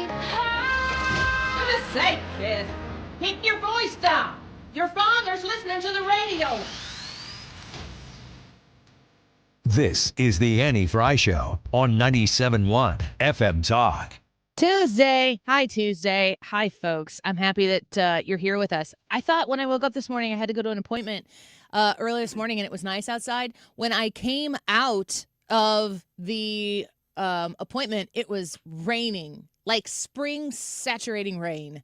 For goodness sake, kid. Keep your voice down. Your father's listening to the radio. This is the Annie Frey Show on 97.1 FM Talk. Tuesday. Hi, Tuesday. Hi, folks. I'm happy that you're here with us. I thought when I woke up this morning, I had to go to an appointment early this morning, and it was nice outside. When I came out of the appointment, it was raining, like spring saturating rain.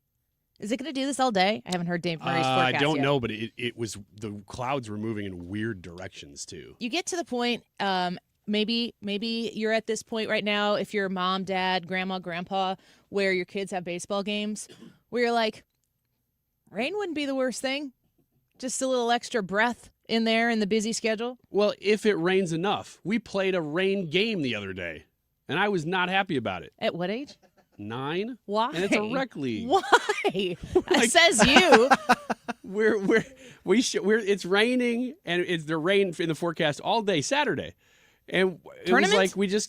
Is it going to do this all day? I haven't heard Dave Murray's forecast I don't yet. know, but it was, the clouds were moving in weird directions, too. You get to the point, maybe you're at this point right now, if you're mom, dad, grandma, grandpa, where your kids have baseball games, where you're like, rain wouldn't be the worst thing. Just a little extra breath in there in the busy schedule. Well, if it rains enough. We played a rain game the other day, and I was not happy about it. At what age? 9. Why? And it's a rec league. Why? That says you. It's raining, and it's the rain in the forecast all day Saturday. And it was like, it's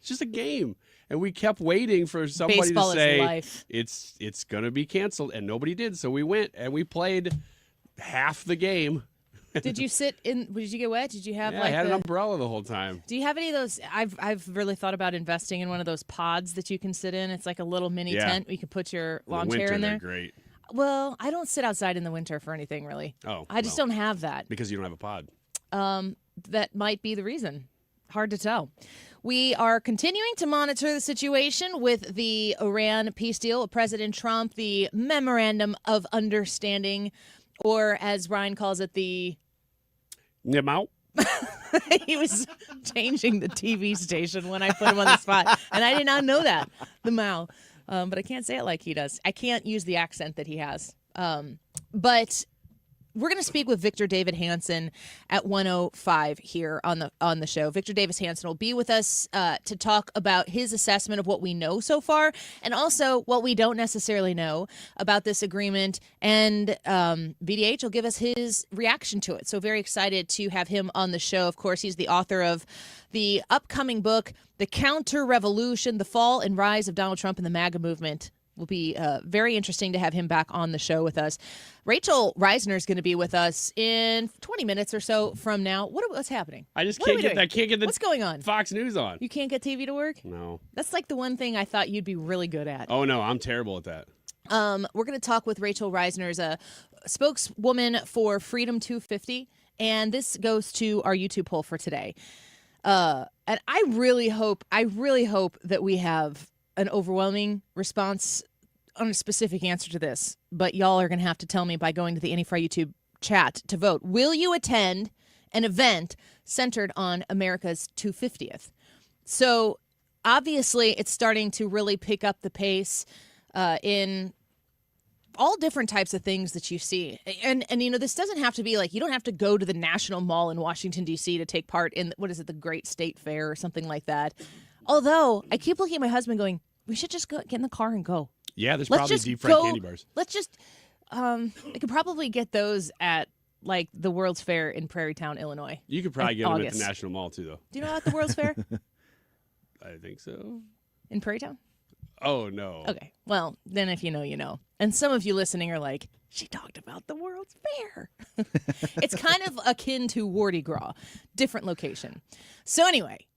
just a game. And we kept waiting for somebody Baseball to say, is life. it's going to be canceled, and nobody did. So we went, and we played half the game. Did you get wet? Did you have I had an umbrella the whole time. Do you have any of those? I've really thought about investing in one of those pods that you can sit in. It's like a little mini tent. You can put your lawn chair in there. They're great. Well, I don't sit outside in the winter for anything, really. Oh. I just don't have that. Because you don't have a pod. That might be the reason. Hard to tell. We are continuing to monitor the situation with the Iran peace deal with President Trump, the Memorandum of Understanding, or as Ryan calls it, the... Nimau. He was changing the TV station when I put him on the spot, and I did not know that, the Mao. But I can't say it like he does. I can't use the accent that he has. But we're going to speak with Victor David Hanson at 1:05 here on the show. Victor Davis Hanson will be with us to talk about his assessment of what we know so far, and also what we don't necessarily know about this agreement. And VDH will give us his reaction to it. So very excited to have him on the show. Of course, he's the author of the upcoming book, The Counter-Revolution: The Fall and Rise of Donald Trump and the MAGA Movement. Will be very interesting to have him back on the show with us. Rachel Reisner is going to be with us in 20 minutes or so from now. What's happening? I just can't get the What's going on? Fox News on. You can't get TV to work? No. That's like the one thing I thought you'd be really good at. Oh, no, I'm terrible at that. We're going to talk with Rachel Reisner, as a spokeswoman for Freedom 250, and this goes to our YouTube poll for today. And I really hope that we have an overwhelming response on a specific answer to this, but y'all are going to have to tell me by going to the Annie Frey YouTube chat to vote. Will you attend an event centered on America's 250th? So obviously it's starting to really pick up the pace in all different types of things that you see. And this doesn't have to be like, you don't have to go to the National Mall in Washington, D.C. to take part in, the Great State Fair or something like that. Although I keep looking at my husband going, we should just get in the car and go. Yeah, there's probably deep fried candy bars. Let's just, I could probably get those at like the World's Fair in Prairie Town, Illinois. You could probably get them at the National Mall too, though. Do you know about the World's Fair? I think so. In Prairie Town? Oh, no. Okay. Well, then if you know, you know. And some of you listening are like, she talked about the World's Fair. It's kind of akin to Mardi Gras, different location. So anyway,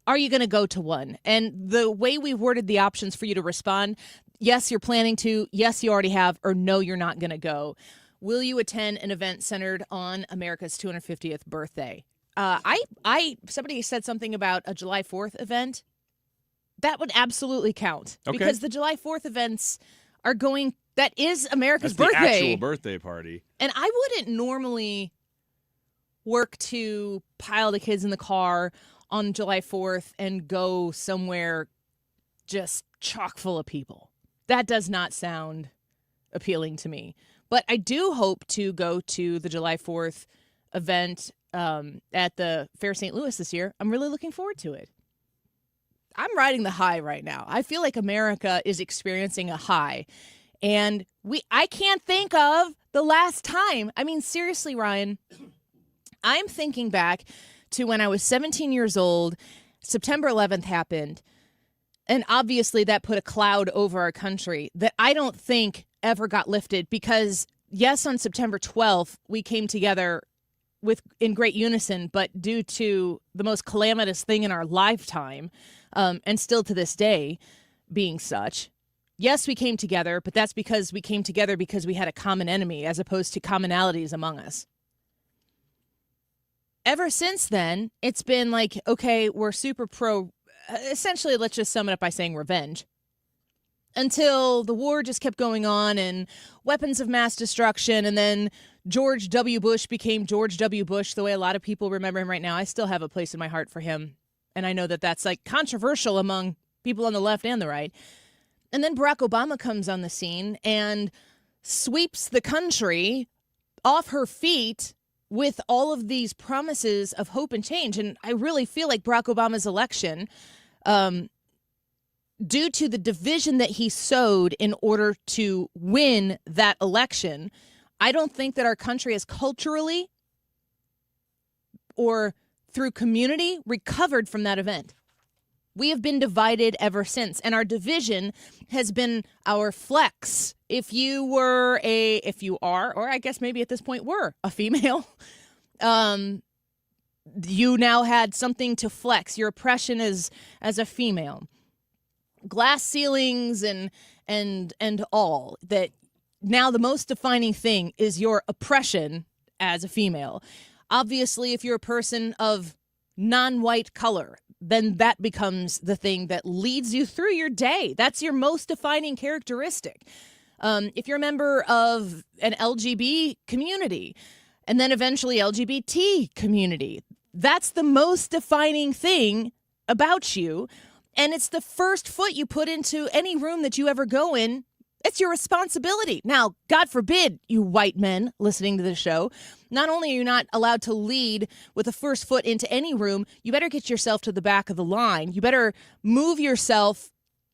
are you going to go to one? And the way we worded the options for you to respond, yes, you're planning to, yes, you already have, or no, you're not going to go. Will you attend an event centered on America's 250th birthday? Somebody said something about a July 4th event. That would absolutely count. Okay. Because the July 4th events are going, that is America's That's birthday. the actual birthday party. And I wouldn't normally work to pile the kids in the car on July 4th and go somewhere just chock full of people. That does not sound appealing to me. But I do hope to go to the July 4th event at the Fair St. Louis this year. I'm really looking forward to it. I'm riding the high right now. I feel like America is experiencing a high. And I can't think of the last time. I mean, seriously, Ryan, I'm thinking back to when I was 17 years old. September 11th happened. And obviously that put a cloud over our country that I don't think ever got lifted because, yes, on September 12th, we came together in great unison, but due to the most calamitous thing in our lifetime, and still to this day being such, yes, we came together, but that's because we came together because we had a common enemy as opposed to commonalities among us. Ever since then, it's been like, okay, we're super pro. Essentially, let's just sum it up by saying revenge. Until the war just kept going on and weapons of mass destruction, and then George W. Bush became George W. Bush the way a lot of people remember him right now. I still have a place in my heart for him. And I know that that's like controversial among people on the left and the right. And then Barack Obama comes on the scene and sweeps the country off her feet with all of these promises of hope and change. And I really feel like Barack Obama's election, due to the division that he sowed in order to win that election, I don't think that our country has culturally or through community recovered from that event. We have been divided ever since, and our division has been our flex. If you are, or I guess maybe at this point were a female, you now had something to flex. Your oppression as a female. Glass ceilings and all that. Now the most defining thing is your oppression as a female. Obviously, if you're a person of non-white color, then that becomes the thing that leads you through your day. That's your most defining characteristic. If you're a member of an LGBT community and then eventually LGBT community, that's the most defining thing about you. And it's the first foot you put into any room that you ever go in. It's your responsibility. Now, God forbid, you white men listening to the show, not only are you not allowed to lead with the first foot into any room, you better get yourself to the back of the line. You better move yourself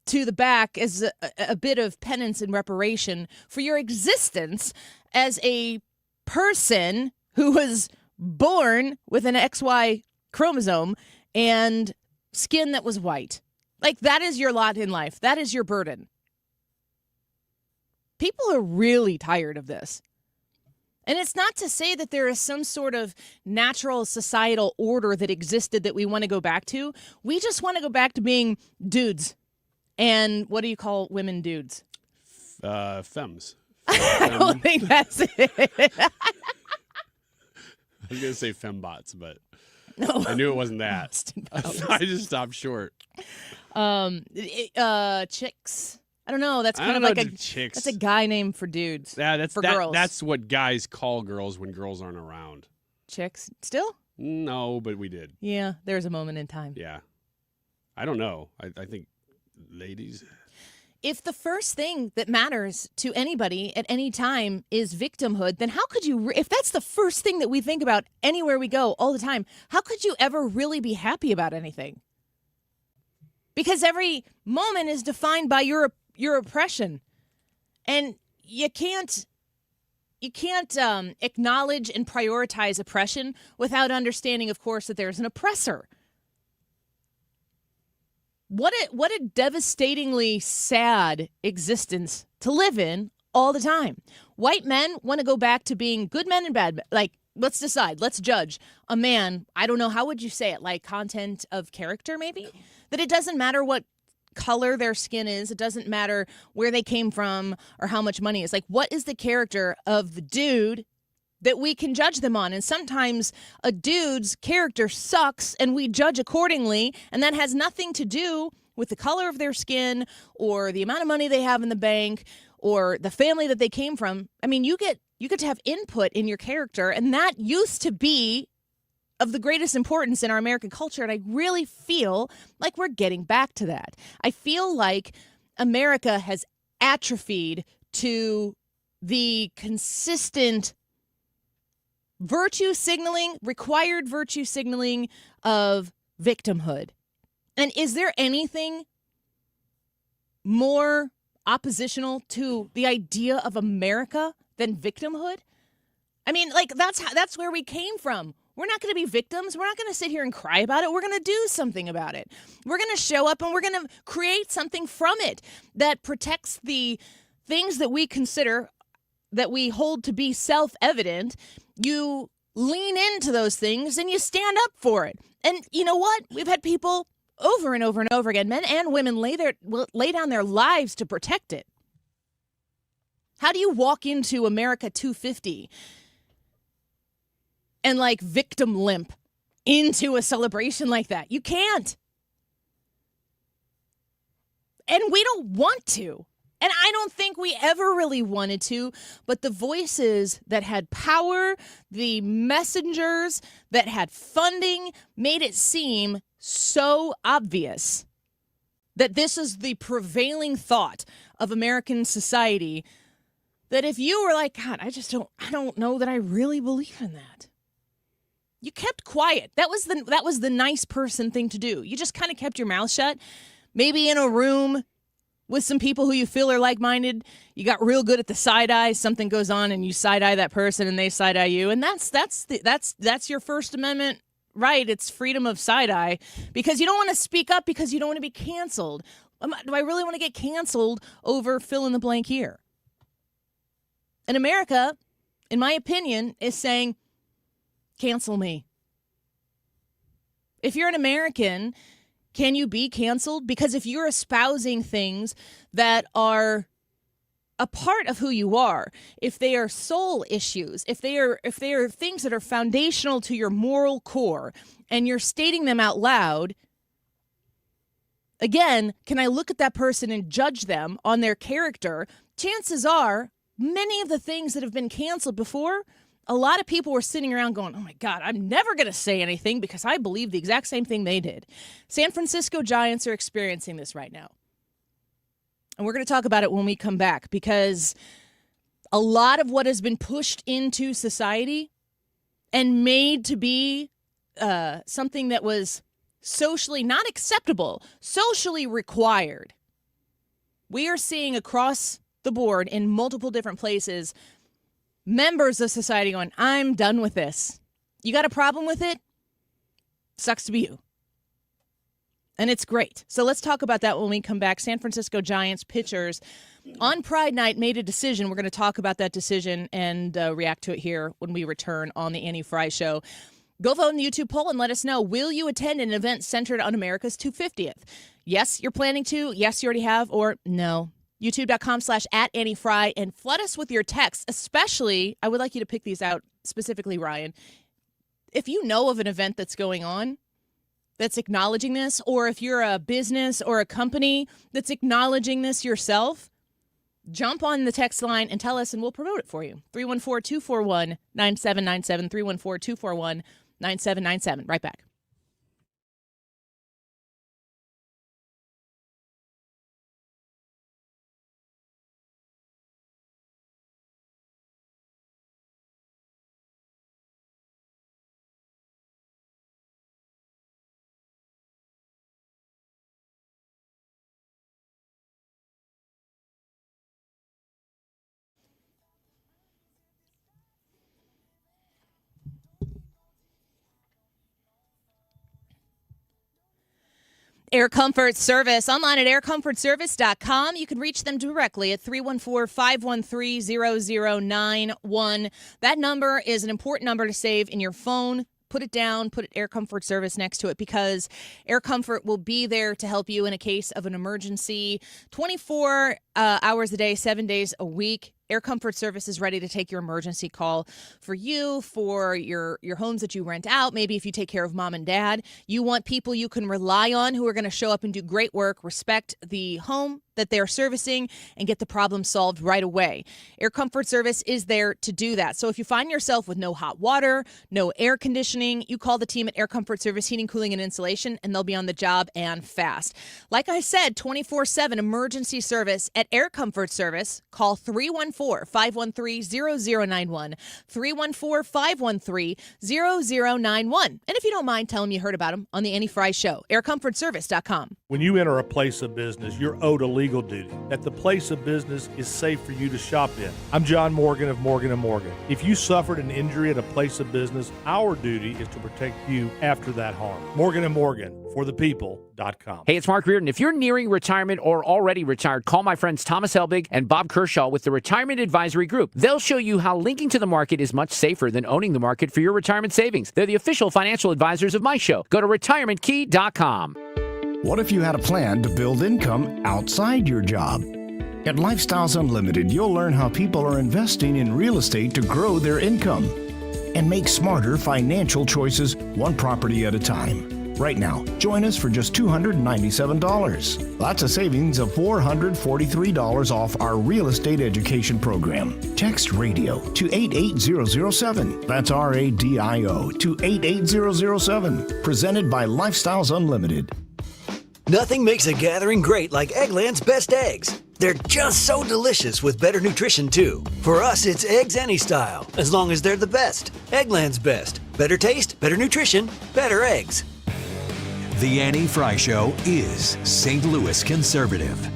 to the back as a bit of penance and reparation for your existence as a person who was born with an XY chromosome and skin that was white. Like, that is your lot in life. That is your burden. People are really tired of this. And it's not to say that there is some sort of natural societal order that existed that we want to go back to. We just want to go back to being dudes. And what do you call women dudes? Femmes. I don't think that's it. I was going to say fembots, but no. I knew it wasn't that. I just stopped short. Chicks. I don't know. That's kind of like chicks. That's a guy name for dudes. Yeah, that's for girls. That's what guys call girls when girls aren't around. Chicks. Still? No, but we did. Yeah, there was a moment in time. Yeah. I don't know. I think ladies. If the first thing that matters to anybody at any time is victimhood, then how could you, if that's the first thing that we think about anywhere we go all the time, how could you ever really be happy about anything? Because every moment is defined by your oppression, and you can't acknowledge and prioritize oppression without understanding, of course, that there's an oppressor. What a devastatingly sad existence to live in all the time. White men want to go back to being good men and bad men. Like, let's decide. Let's judge a man. I don't know. How would you say it? Like content of character, maybe? That it doesn't matter what color their skin is. It doesn't matter where they came from or how much money is. Like, what is the character of the dude that we can judge them on? And sometimes a dude's character sucks and we judge accordingly, and that has nothing to do with the color of their skin or the amount of money they have in the bank or the family that they came from. I mean, you get to have input in your character, and that used to be of the greatest importance in our American culture, and I really feel like we're getting back to that. I feel like America has atrophied to the consistent required virtue signaling of victimhood. And is there anything more oppositional to the idea of America than victimhood? I mean, like, that's where we came from. We're not going to be victims. We're not going to sit here and cry about it. We're going to do something about it. We're going to show up and we're going to create something from it that protects the things that we consider, that we hold to be self-evident. You lean into those things and you stand up for it. And you know what? We've had people over and over and over again, men and women, lay down their lives to protect it. How do you walk into America 250 and like victim limp into a celebration like that? You can't. And we don't want to. And I don't think we ever really wanted to, but the voices that had power, the messengers that had funding, made it seem so obvious that this is the prevailing thought of American society, that if you were like, God, I don't know that I really believe in that, you kept quiet. That was the nice person thing to do. You just kind of kept your mouth shut, maybe in a room with some people who you feel are like-minded. You got real good at the side eye. Something goes on and you side eye that person and they side eye you. And that's your First Amendment right. It's freedom of side eye, because you don't want to speak up because you don't want to be canceled. Do I really want to get canceled over fill in the blank here? And America, in my opinion, is saying, cancel me. If you're an American, can you be canceled? Because if you're espousing things that are a part of who you are, if they are soul issues, if they are things that are foundational to your moral core, and you're stating them out loud, again, can I look at that person and judge them on their character? Chances are, many of the things that have been canceled before, a lot of people were sitting around going, oh my God, I'm never going to say anything because I believe the exact same thing they did. San Francisco Giants are experiencing this right now. And we're going to talk about it when we come back, because a lot of what has been pushed into society and made to be something that was socially not acceptable, socially required, we are seeing across the board in multiple different places members of society going, I'm done with this. You got a problem with it? Sucks to be you. And it's great. So let's talk about that when we come back. San Francisco Giants pitchers on Pride Night made a decision. We're going to talk about that decision and react to it here when we return on the Annie Frey Show. Go vote in the YouTube poll and let us know, will you attend an event centered on America's 250th? Yes, you're planning to. Yes, you already have. Or no. YouTube.com/@AnnieFrey, and flood us with your texts. Especially, I would like you to pick these out specifically, Ryan. If you know of an event that's going on that's acknowledging this, or if you're a business or a company that's acknowledging this yourself, jump on the text line and tell us, and we'll promote it for you. 314-241-9797, 314-241-9797. Right back. Air Comfort Service. Online at aircomfortservice.com. You can reach them directly at 314-513-0091. That number is an important number to save in your phone. Put it down, put Air Comfort Service next to it, because Air Comfort will be there to help you in a case of an emergency 24 hours a day, 7 days a week. Air Comfort Service is ready to take your emergency call for you, for your homes that you rent out. Maybe if you take care of mom and dad, you want people you can rely on who are going to show up and do great work, respect the home that they're servicing, and get the problem solved right away. Air Comfort Service is there to do that. So if you find yourself with no hot water, no air conditioning, you call the team at Air Comfort Service Heating, Cooling, and Insulation, and they'll be on the job and fast. Like I said, 24/7 emergency service at Air Comfort Service. Call 314-513-0091, 314-513-0091. And if you don't mind, tell them you heard about them on the Annie Frey Show. aircomfortservice.com. When you enter a place of business, you're owed a legal duty, that the place of business is safe for you to shop in. I'm John Morgan of Morgan & Morgan. If you suffered an injury at a place of business, our duty is to protect you after that harm. Morgan & Morgan, for the people.com. Hey, it's Mark Reardon. If you're nearing retirement or already retired, call my friends Thomas Helbig and Bob Kershaw with the Retirement Advisory Group. They'll show you how linking to the market is much safer than owning the market for your retirement savings. They're the official financial advisors of my show. Go to retirementkey.com. What if you had a plan to build income outside your job? At Lifestyles Unlimited, you'll learn how people are investing in real estate to grow their income and make smarter financial choices one property at a time. Right now, join us for just $297. That's a savings of $443 off our real estate education program. Text RADIO to 88007. That's RADIO to 88007. Presented by Lifestyles Unlimited. Nothing makes a gathering great like Eggland's Best Eggs. They're just so delicious with better nutrition, too. For us, it's eggs any style, as long as they're the best. Eggland's Best. Better taste, better nutrition, better eggs. The Annie Frey Show is St. Louis conservative.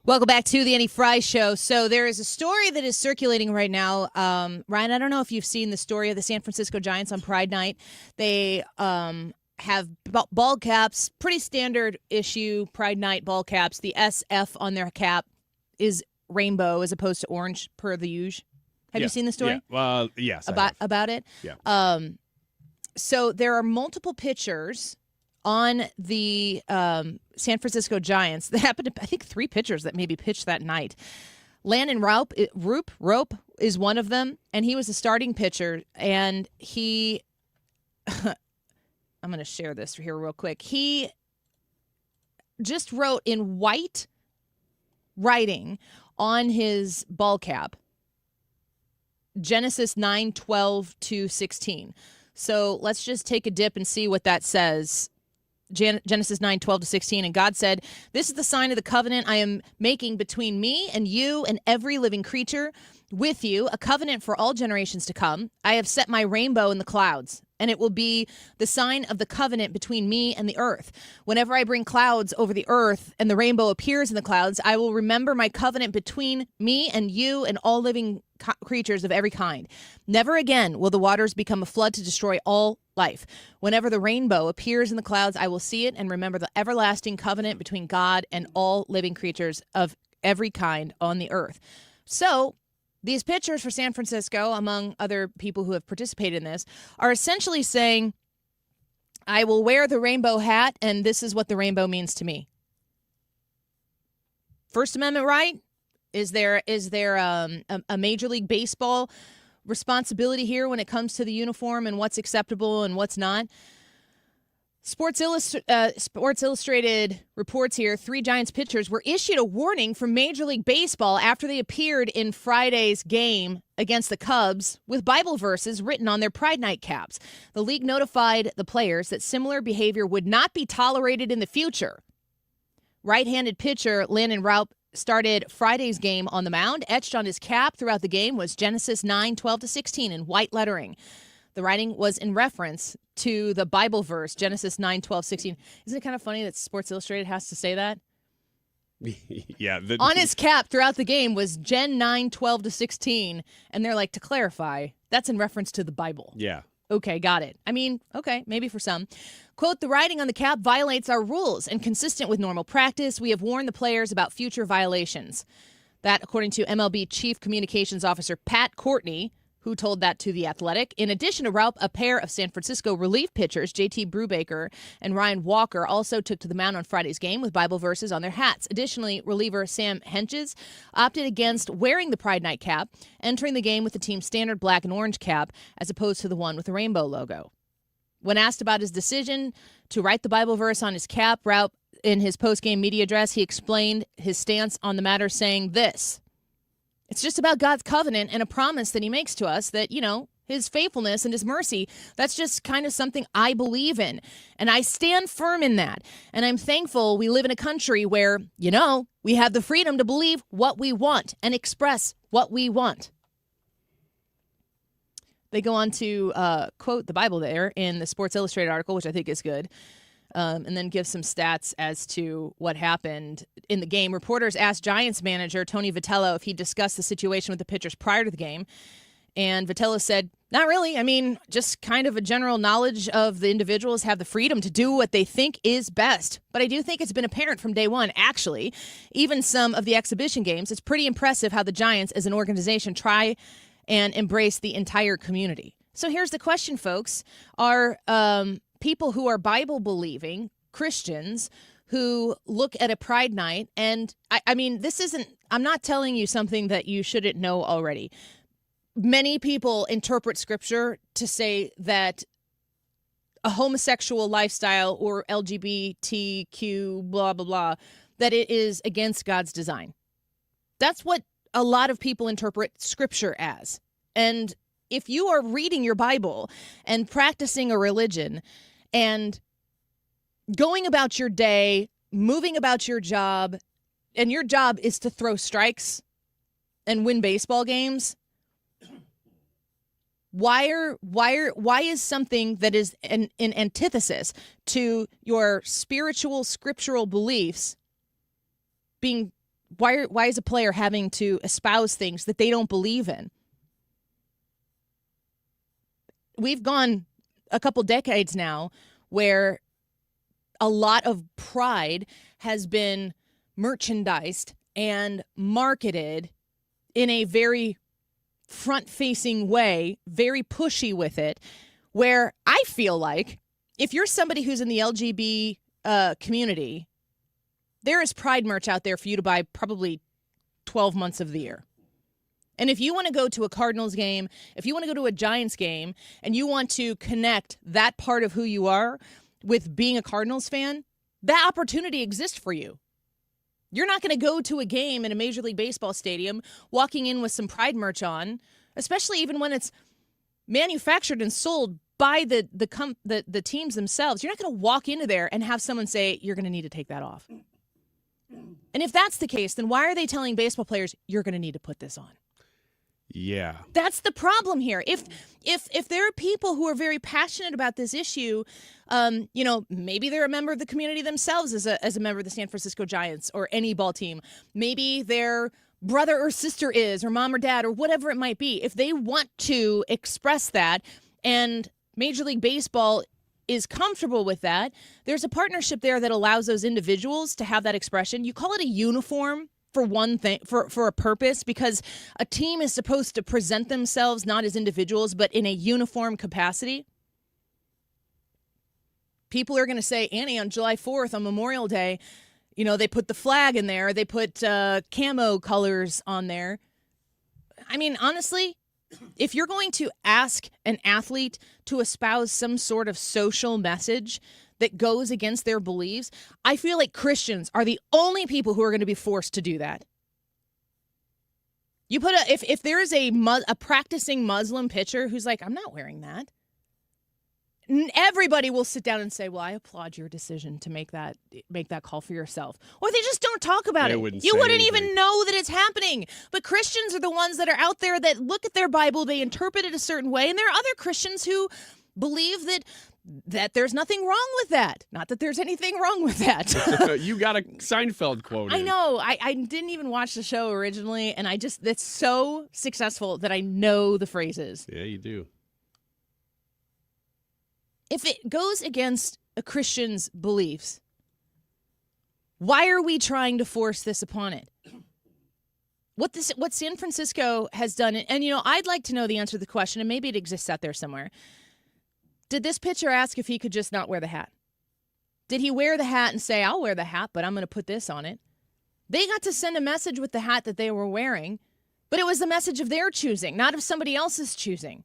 Welcome back to the Annie Frey Show. So there is a story that is circulating right now. Ryan, I don't know if you've seen the story of the San Francisco Giants on Pride Night. They have ball caps, pretty standard issue Pride Night ball caps. The SF on their cap is rainbow as opposed to orange per the usual. Have you seen the story? Yeah. Well, yes. About it? Yeah. So there are multiple pictures on the San Francisco Giants. There happened to, I think, 3 pitchers that maybe pitched that night. Landon Rope is one of them, and he was a starting pitcher, and he I'm going to share this here real quick. He just wrote in white writing on his ball cap, Genesis 9:12-16. So let's just take a dip and see what that says. Genesis 9:12-16, and God said, "This is the sign of the covenant I am making between me and you and every living creature with you, a covenant for all generations to come. I have set my rainbow in the clouds, and it will be the sign of the covenant between me and the earth. Whenever I bring clouds over the earth and the rainbow appears in the clouds, I will remember my covenant between me and you and all living creatures of every kind. Never again will the waters become a flood to destroy all life. Whenever the rainbow appears in the clouds, I will see it and remember the everlasting covenant between God and all living creatures of every kind on the earth." So these pitchers for San Francisco, among other people who have participated in this, are essentially saying, I will wear the rainbow hat, and this is what the rainbow means to me. First Amendment right? Is there a Major League Baseball responsibility here when it comes to the uniform and what's acceptable and what's not? Sports Illustrated reports here 3 Giants pitchers were issued a warning from Major League Baseball after they appeared in Friday's game against the Cubs with Bible verses written on their Pride Night caps. The league notified the players that similar behavior would not be tolerated in the future. Right-handed pitcher Landon Rope started Friday's game on the mound. Etched on his cap throughout the game was Genesis 9:12-16 in white lettering. The writing was in reference to the Bible verse, Genesis 9:12-16. Isn't it kind of funny that Sports Illustrated has to say that? Yeah. On his cap throughout the game was Gen 9:12-16, and they're like, to clarify, that's in reference to the Bible. Yeah. Okay, got it. I mean, okay, maybe for some. Quote, "The writing on the cap violates our rules and consistent with normal practice. We have warned the players about future violations." That, according to MLB Chief Communications Officer Pat Courtney, who told that to The Athletic. In addition to Raup, a pair of San Francisco relief pitchers, JT Brubaker and Ryan Walker, also took to the mound on Friday's game with Bible verses on their hats. Additionally, reliever Sam Hentges opted against wearing the Pride Night cap, entering the game with the team's standard black and orange cap as opposed to the one with the rainbow logo. When asked about his decision to write the Bible verse on his cap route in his post-game media address, he explained his stance on the matter, saying this: "It's just about God's covenant and a promise that he makes to us that, his faithfulness and his mercy, that's just kind of something I believe in. And I stand firm in that. And I'm thankful we live in a country where, we have the freedom to believe what we want and express what we want." They go on to quote the Bible there in the Sports Illustrated article, which I think is good, and then give some stats as to what happened in the game. Reporters asked Giants manager Tony Vitello if he discussed the situation with the pitchers prior to the game. And Vitello said, "Not really. I mean, just kind of a general knowledge of the individuals have the freedom to do what they think is best. But I do think it's been apparent from day one, actually, even some of the exhibition games, it's pretty impressive how the Giants as an organization try and embrace the entire community." So here's the question, folks. Are people who are Bible-believing Christians who look at a Pride Night, and I mean, I'm not telling you something that you shouldn't know already. Many people interpret Scripture to say that a homosexual lifestyle or LGBTQ, blah, blah, blah, that it is against God's design. That's what a lot of people interpret Scripture as. And if you are reading your Bible and practicing a religion and going about your day, moving about your job, and your job is to throw strikes and win baseball games, why is something that is in antithesis to your spiritual scriptural beliefs why is a player having to espouse things that they don't believe in? We've gone a couple decades now where a lot of pride has been merchandised and marketed in a very front-facing way, very pushy with it, where I feel like if you're somebody who's in the LGB community, there is Pride merch out there for you to buy probably 12 months of the year. And if you want to go to a Cardinals game, if you want to go to a Giants game, and you want to connect that part of who you are with being a Cardinals fan, that opportunity exists for you. You're not going to go to a game in a Major League Baseball stadium walking in with some Pride merch on, especially even when it's manufactured and sold by the teams themselves. You're not going to walk into there and have someone say, "You're going to need to take that off." And if that's the case, then why are they telling baseball players, "You're going to need to put this on"? Yeah. That's the problem here. If there are people who are very passionate about this issue, maybe they're a member of the community themselves as a member of the San Francisco Giants or any ball team. Maybe their brother or sister is, or mom or dad, or whatever it might be. If they want to express that and Major League Baseball is comfortable with that, there's a partnership there that allows those individuals to have that expression. You call it a uniform for one thing, for a purpose, because a team is supposed to present themselves not as individuals, but in a uniform capacity. People are going to say, "Annie, on July 4th, on Memorial Day, they put the flag in there. They put camo colors on there." I mean, honestly, if you're going to ask an athlete to espouse some sort of social message that goes against their beliefs, I feel like Christians are the only people who are going to be forced to do that. You put if there is a practicing Muslim pitcher who's like, "I'm not wearing that," everybody will sit down and say, "Well, I applaud your decision to make that call for yourself." Or they just don't talk about it. You wouldn't even know that it's happening. But Christians are the ones that are out there that look at their Bible, they interpret it a certain way, and there are other Christians who believe that there's nothing wrong with that. Not that there's anything wrong with that. You got a Seinfeld quote. I know. I didn't even watch the show originally, and that's so successful that I know the phrases. Yeah, you do. If it goes against a Christian's beliefs, why are we trying to force this upon it? What San Francisco has done, and I'd like to know the answer to the question, and maybe it exists out there somewhere. Did this pitcher ask if he could just not wear the hat? Did he wear the hat and say, "I'll wear the hat, but I'm going to put this on it"? They got to send a message with the hat that they were wearing, but it was the message of their choosing, not of somebody else's choosing.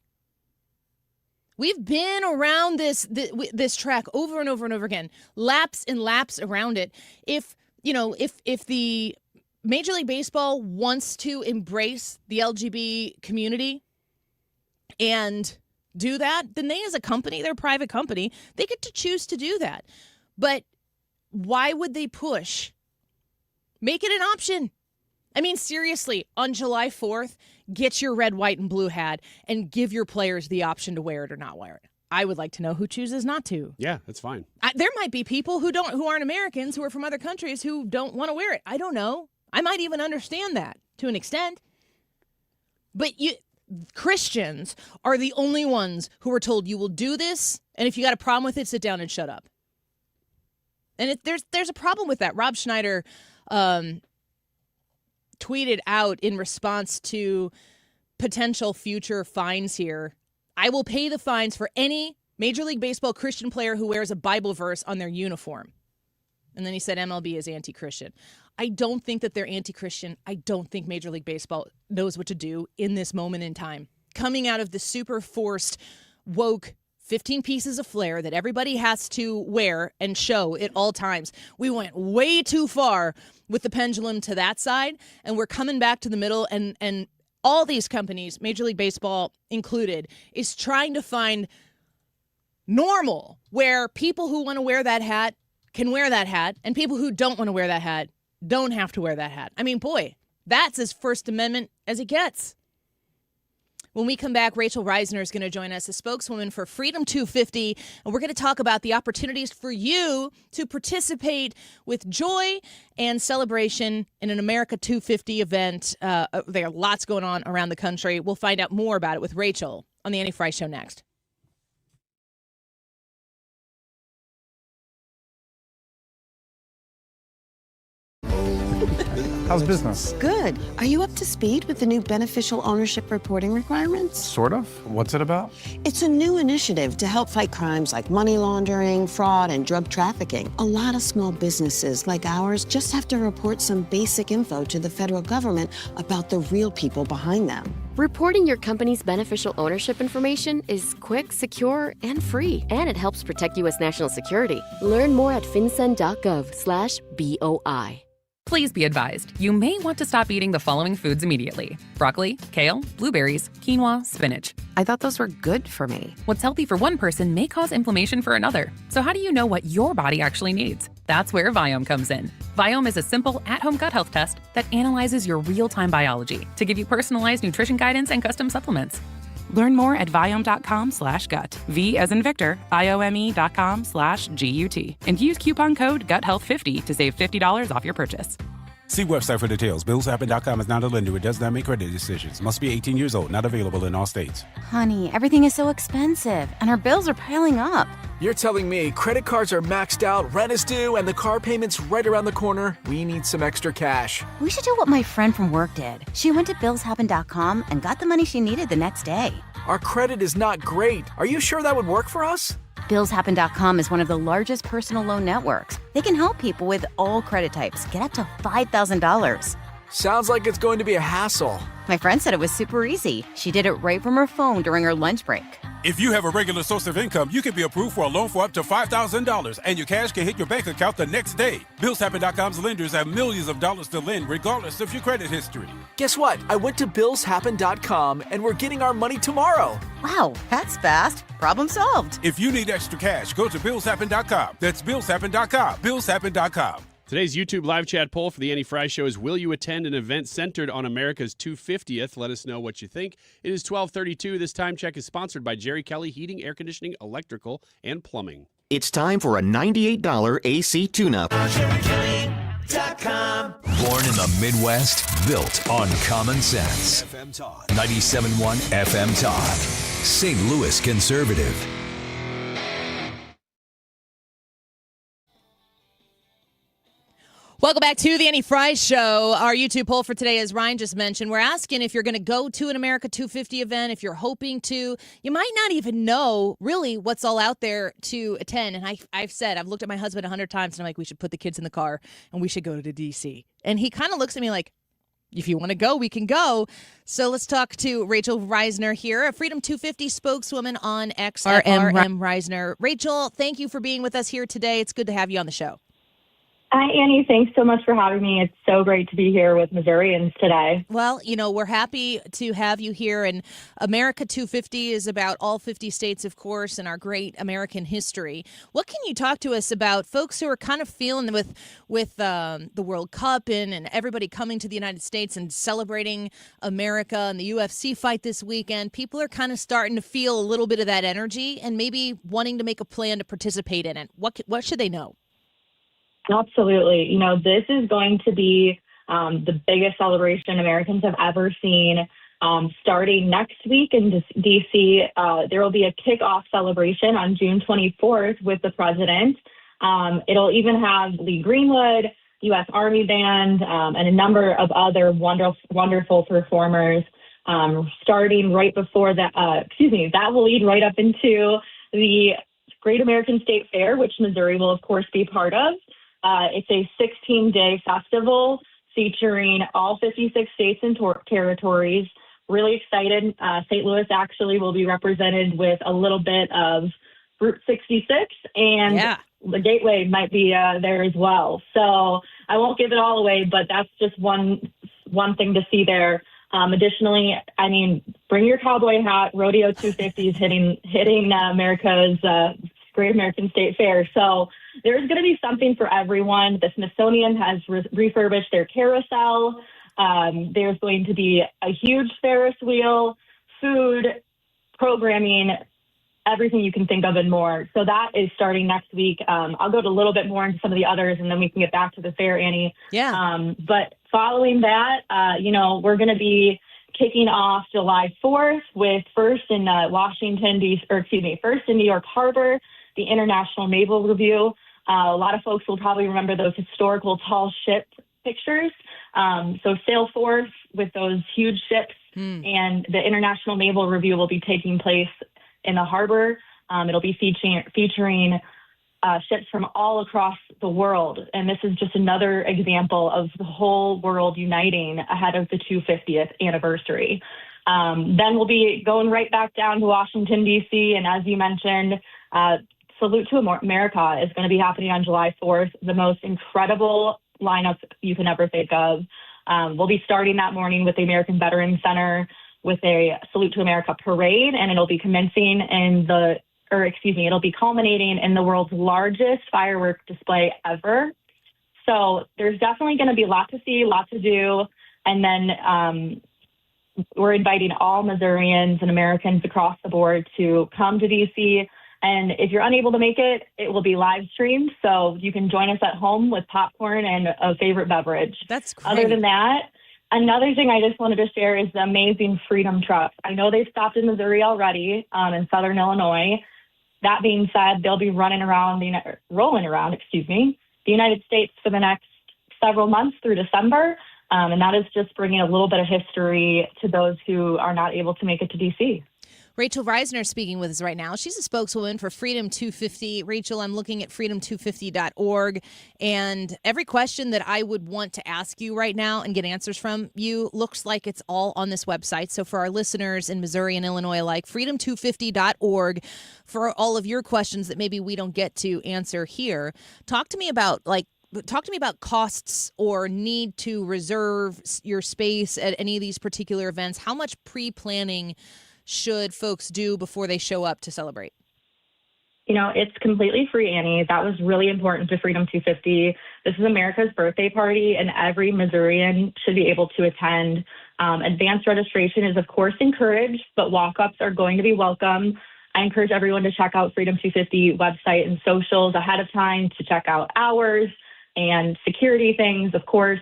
We've been around this track over and over and over again, laps and laps around it. If the Major League Baseball wants to embrace the LGBT community and do that, then they, as a company, they're a private company, they get to choose to do that. But why would they push? Make it an option. I mean, seriously, on July 4th, get your red, white, and blue hat and give your players the option to wear it or not wear it. I would like to know who chooses not to. Yeah, that's fine. There might be people who aren't Americans, who are from other countries, who don't want to wear it. I don't know. I might even understand that to an extent. But Christians are the only ones who are told you will do this, and if you got a problem with it, sit down and shut up. And there's a problem with that. Rob Schneider tweeted out in response to potential future fines here, I will pay the fines for any Major League Baseball Christian player who wears a Bible verse on their uniform. And then he said MLB is anti-Christian. I don't think that they're anti-Christian. I don't think Major League Baseball knows what to do in this moment in time. Coming out of the super forced, woke 15 pieces of flair that everybody has to wear and show at all times. We went way too far with the pendulum to that side, and we're coming back to the middle, and all these companies, Major League Baseball included, is trying to find normal, where people who want to wear that hat can wear that hat, and people who don't want to wear that hat don't have to wear that hat. I mean, boy, that's as First Amendment as it gets. When we come back, Rachel Reisner is going to join us, a spokeswoman for Freedom 250, and we're going to talk about the opportunities for you to participate with joy and celebration in an America 250 event. There are lots going on around the country. We'll find out more about it with Rachel on the Annie Frey Show next. How's business? Good. Are you up to speed with the new beneficial ownership reporting requirements? Sort of. What's it about? It's a new initiative to help fight crimes like money laundering, fraud, and drug trafficking. A lot of small businesses like ours just have to report some basic info to the federal government about the real people behind them. Reporting your company's beneficial ownership information is quick, secure, and free. And it helps protect U.S. national security. Learn more at fincen.gov/BOI. Please be advised, you may want to stop eating the following foods immediately: broccoli, kale, blueberries, quinoa, spinach. I thought those were good for me. What's healthy for one person may cause inflammation for another. So how do you know what your body actually needs? That's where Viome comes in. Viome is a simple, at-home gut health test that analyzes your real-time biology to give you personalized nutrition guidance and custom supplements. Learn more at Viome.com/gut. V as in Victor, IOME.com/GUT. And use coupon code GUTHEALTH50 to save $50 off your purchase. See website for details. BillsHappen.com is not a lender. It does not make credit decisions. Must be 18 years old. Not available in all states. Honey, everything is so expensive, and our bills are piling up. You're telling me credit cards are maxed out, rent is due, and the car payment's right around the corner? We need some extra cash. We should do what my friend from work did. She went to BillsHappen.com and got the money she needed the next day. Our credit is not great. Are you sure that would work for us? BillsHappen.com is one of the largest personal loan networks. They can help people with all credit types get up to $5,000. Sounds like it's going to be a hassle. My friend said it was super easy. She did it right from her phone during her lunch break. If you have a regular source of income, you can be approved for a loan for up to $5,000, and your cash can hit your bank account the next day. BillsHappen.com's lenders have millions of dollars to lend, regardless of your credit history. Guess what? I went to BillsHappen.com, and we're getting our money tomorrow. Wow, that's fast. Problem solved. If you need extra cash, go to BillsHappen.com. That's BillsHappen.com. BillsHappen.com. Today's YouTube live chat poll for the Annie Frey Show is, will you attend an event centered on America's 250th? Let us know what you think. It is 12:32. This time check is sponsored by Jerry Kelly Heating, Air Conditioning, Electrical, and Plumbing. It's time for a $98 AC tune-up. JerryKelly.com. Born in the Midwest, built on common sense. 97.1 FM Talk. St. Louis Conservative. Welcome back to the Annie Frey Show. Our YouTube poll for today, as Ryan just mentioned, we're asking if you're going to go to an America 250 event, if you're hoping to. You might not even know really what's all out there to attend. And I've looked at my husband 100 times, and I'm like, we should put the kids in the car, and we should go to D.C. And he kind of looks at me like, if you want to go, we can go. So let's talk to Rachel Reisner here, a Freedom 250 spokeswoman on X at RM Reisner. Rachel, thank you for being with us here today. It's good to have you on the show. Hi, Annie. Thanks so much for having me. It's so great to be here with Missourians today. Well, we're happy to have you here. And America 250 is about all 50 states, of course, and our great American history. What can you talk to us about folks who are kind of feeling with the World Cup and everybody coming to the United States and celebrating America and the UFC fight this weekend? People are kind of starting to feel a little bit of that energy and maybe wanting to make a plan to participate in it. What should they know? Absolutely. This is going to be the biggest celebration Americans have ever seen. Starting next week in D.C., there will be a kickoff celebration on June 24th with the president. It'll even have Lee Greenwood, U.S. Army Band, and a number of other wonderful performers. Starting right before that, that will lead right up into the Great American State Fair, which Missouri will, of course, be part of. It's a 16-day festival featuring all 56 states and territories. Really excited. St. Louis actually will be represented with a little bit of Route 66, and the Gateway might be there as well. So I won't give it all away, but that's just one thing to see there. Additionally, bring your cowboy hat. Rodeo 250 is hitting America's Great American State Fair. So there's going to be something for everyone. The Smithsonian has refurbished their carousel. There's going to be a huge Ferris wheel, food, programming, everything you can think of and more. So that is starting next week. I'll go a little bit more into some of the others, and then we can get back to the fair, Annie. Yeah. But following that, we're going to be kicking off July 4th with first in New York Harbor, the International Naval Review. A lot of folks will probably remember those historical tall ship pictures. So sail forth with those huge ships, and the International Naval Review will be taking place in the harbor. It'll be featuring ships from all across the world. And this is just another example of the whole world uniting ahead of the 250th anniversary. Then we'll be going right back down to Washington, D.C. And as you mentioned, Salute to America is going to be happening on July 4th, the most incredible lineup you can ever think of. We'll be starting that morning with the American Veterans Center with a Salute to America parade, and it'll be it'll be culminating in the world's largest fireworks display ever. So there's definitely going to be a lot to see, a lot to do. And then we're inviting all Missourians and Americans across the board to come to D.C., and if you're unable to make it, it will be live streamed. So you can join us at home with popcorn and a favorite beverage. That's great. Other than that, another thing I just wanted to share is the amazing Freedom Truck. I know they've stopped in Missouri already, in Southern Illinois. That being said, they'll be rolling around the United States for the next several months through December. And that is just bringing a little bit of history to those who are not able to make it to D.C. Rachel Reisner speaking with us right now. She's a spokeswoman for Freedom 250. Rachel, I'm looking at freedom250.org, and every question that I would want to ask you right now and get answers from you looks like it's all on this website. So for our listeners in Missouri and Illinois alike, freedom250.org for all of your questions that maybe we don't get to answer here. Talk to me about costs or need to reserve your space at any of these particular events. How much pre-planning should folks do before they show up to celebrate? It's completely free, Annie. That was really important to Freedom 250. This is America's birthday party, and every Missourian should be able to attend. Advanced registration is, of course, encouraged, but walk-ups are going to be welcome. I encourage everyone to check out Freedom 250 website and socials ahead of time to check out hours and security things. Of course,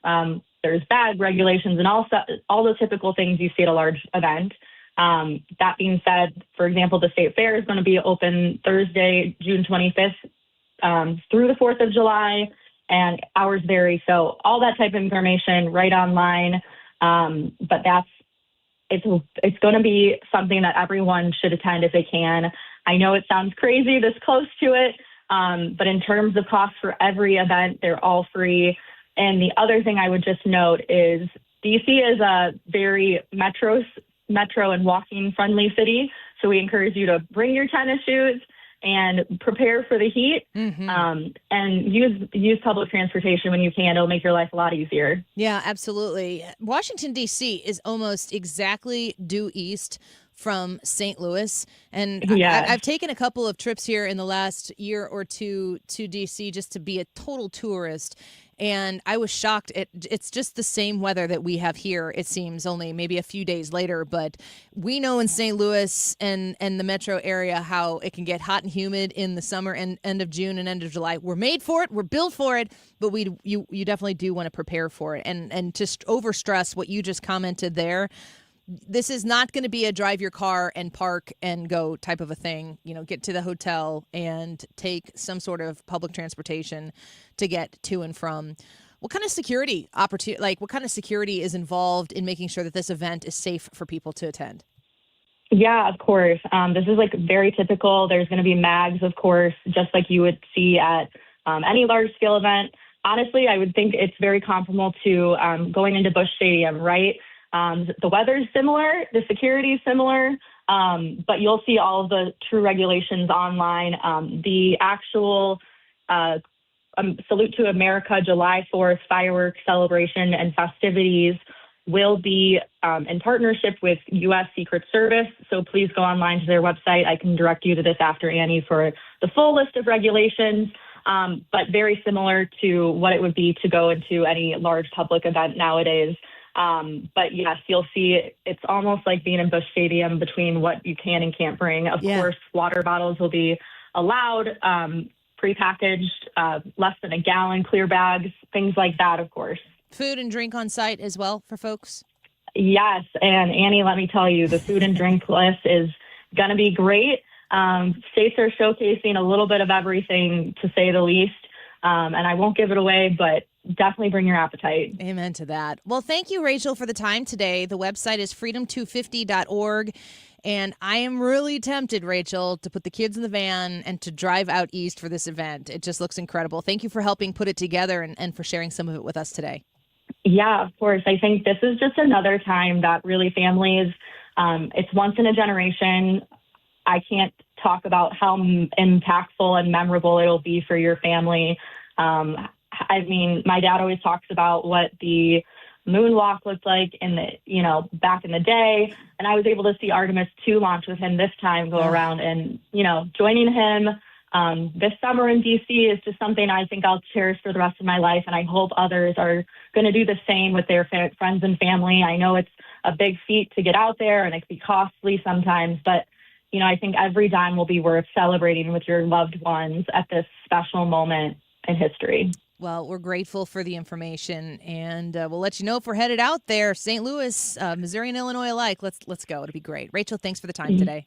there's bag regulations and all the typical things you see at a large event. That being said, for example, the State Fair is going to be open Thursday, June 25th through the 4th of July, and hours vary. So all that type of information right online. But it's going to be something that everyone should attend if they can. I know it sounds crazy this close to it, but in terms of cost for every event, they're all free. And the other thing I would just note is DC is a very metro and walking friendly city. So we encourage you to bring your tennis shoes and prepare for the heat, and use public transportation when you can. It'll make your life a lot easier. Yeah, absolutely. Washington, D.C. is almost exactly due east from St. Louis. And I've taken a couple of trips here in the last year or two to D.C. just to be a total tourist. And I was shocked. It's just the same weather that we have here, it seems, only maybe a few days later. But we know in St. Louis and the metro area how it can get hot and humid in the summer and end of June and end of July. We're made for it. We're built for it. But you definitely do want to prepare for it. And just overstress what you just commented there. This is not going to be a drive your car and park and go type of a thing. Get to the hotel and take some sort of public transportation to get to and from. What kind of security what kind of security is involved in making sure that this event is safe for people to attend? Yeah, of course. This is very typical. There's going to be mags, of course, just like you would see at any large scale event. Honestly, I would think it's very comparable to going into Busch Stadium, right? The weather's similar, the security is similar, but you'll see all of the true regulations online. The actual Salute to America July 4th fireworks celebration and festivities will be in partnership with U.S. Secret Service. So please go online to their website. I can direct you to this after, Annie, for the full list of regulations, but very similar to what it would be to go into any large public event nowadays. But yes, you'll see it's almost like being in Busch Stadium between what you can and can't bring. Of course, water bottles will be allowed, prepackaged, less than a gallon, clear bags, things like that, of course. Food and drink on site as well for folks? Yes. And Annie, let me tell you, the food and drink list is going to be great. States are showcasing a little bit of everything, to say the least. And I won't give it away, but definitely bring your appetite. Amen to that. Well, thank you, Rachel, for the time today. The website is freedom250.org. And I am really tempted, Rachel, to put the kids in the van and to drive out east for this event. It just looks incredible. Thank you for helping put it together and for sharing some of it with us today. Yeah, of course. I think this is just another time that really families, it's once in a generation. I can't talk about how impactful and memorable it'll be for your family. I mean, my dad always talks about what the moonwalk looked like in the, back in the day. And I was able to see Artemis 2 launch with him this time go around, and, joining him this summer in DC is just something I think I'll cherish for the rest of my life. And I hope others are going to do the same with their friends and family. I know it's a big feat to get out there and it can be costly sometimes, but I think every dime will be worth celebrating with your loved ones at this special moment in history. Well, we're grateful for the information, and we'll let you know if we're headed out there. St. Louis, Missouri, and Illinois alike. Let's go. It'll be great. Rachel, thanks for the time today.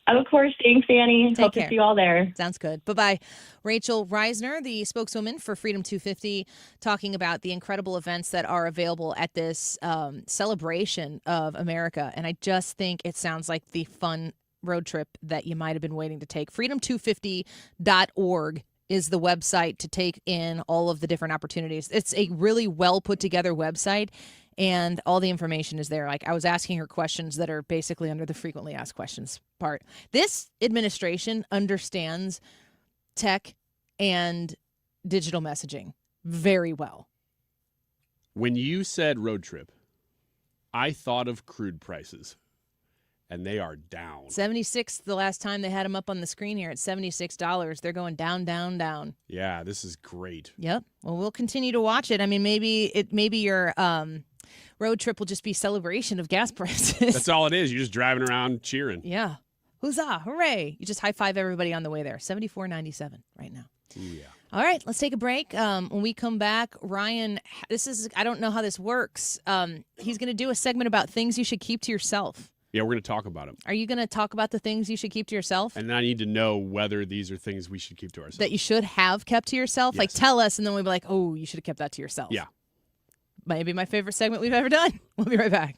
Of course. Thanks, Annie. Hope to see you all there. Sounds good. Bye-bye. Rachel Reisner, the spokeswoman for Freedom 250, talking about the incredible events that are available at this celebration of America. And I just think it sounds like the fun road trip that you might have been waiting to take. Freedom250.org is the website to take in all of the different opportunities. It's a really well put together website, and all the information is there. Like, I was asking her questions that are basically under the frequently asked questions part. This administration understands tech and digital messaging very well. When you said road trip, I thought of crude prices. And they are down. 76 the last time they had them up on the screen here at $76. They're going down, down, down. Yeah, this is great. Yep. Well, we'll continue to watch it. I mean, maybe your road trip will just be celebration of gas prices. That's all it is. You're just driving around cheering. Yeah. Huzzah, hooray. You just high five everybody on the way there. $74.97 right now. Ooh, yeah. All right, let's take a break. When we come back, Ryan, I don't know how this works. He's going to do a segment about things you should keep to yourself. Yeah, we're going to talk about them. Are you going to talk about the things you should keep to yourself? And I need to know whether these are things we should keep to ourselves. That you should have kept to yourself? Yes. Like, tell us, and then we'll be like, oh, you should have kept that to yourself. Yeah. Maybe my favorite segment we've ever done. We'll be right back.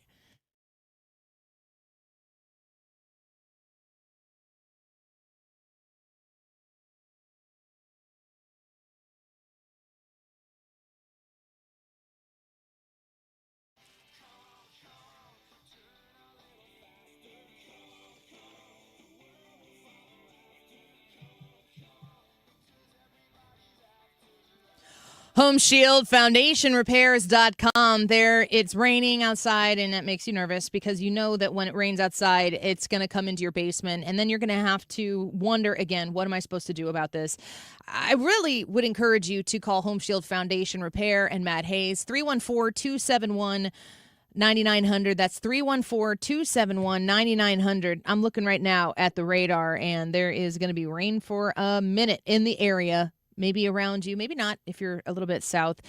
HomeshieldFoundationRepairs.com. There, it's raining outside, and that makes you nervous because you know that when it rains outside, it's going to come into your basement, and then you're going to have to wonder again, what am I supposed to do about this? I really would encourage you to call Home Shield Foundation Repair and Matt Hayes, 314-271-9900. That's 314-271-9900. I'm looking right now at the radar, and there is going to be rain for a minute in the area. Maybe around you, maybe not if you're a little bit south.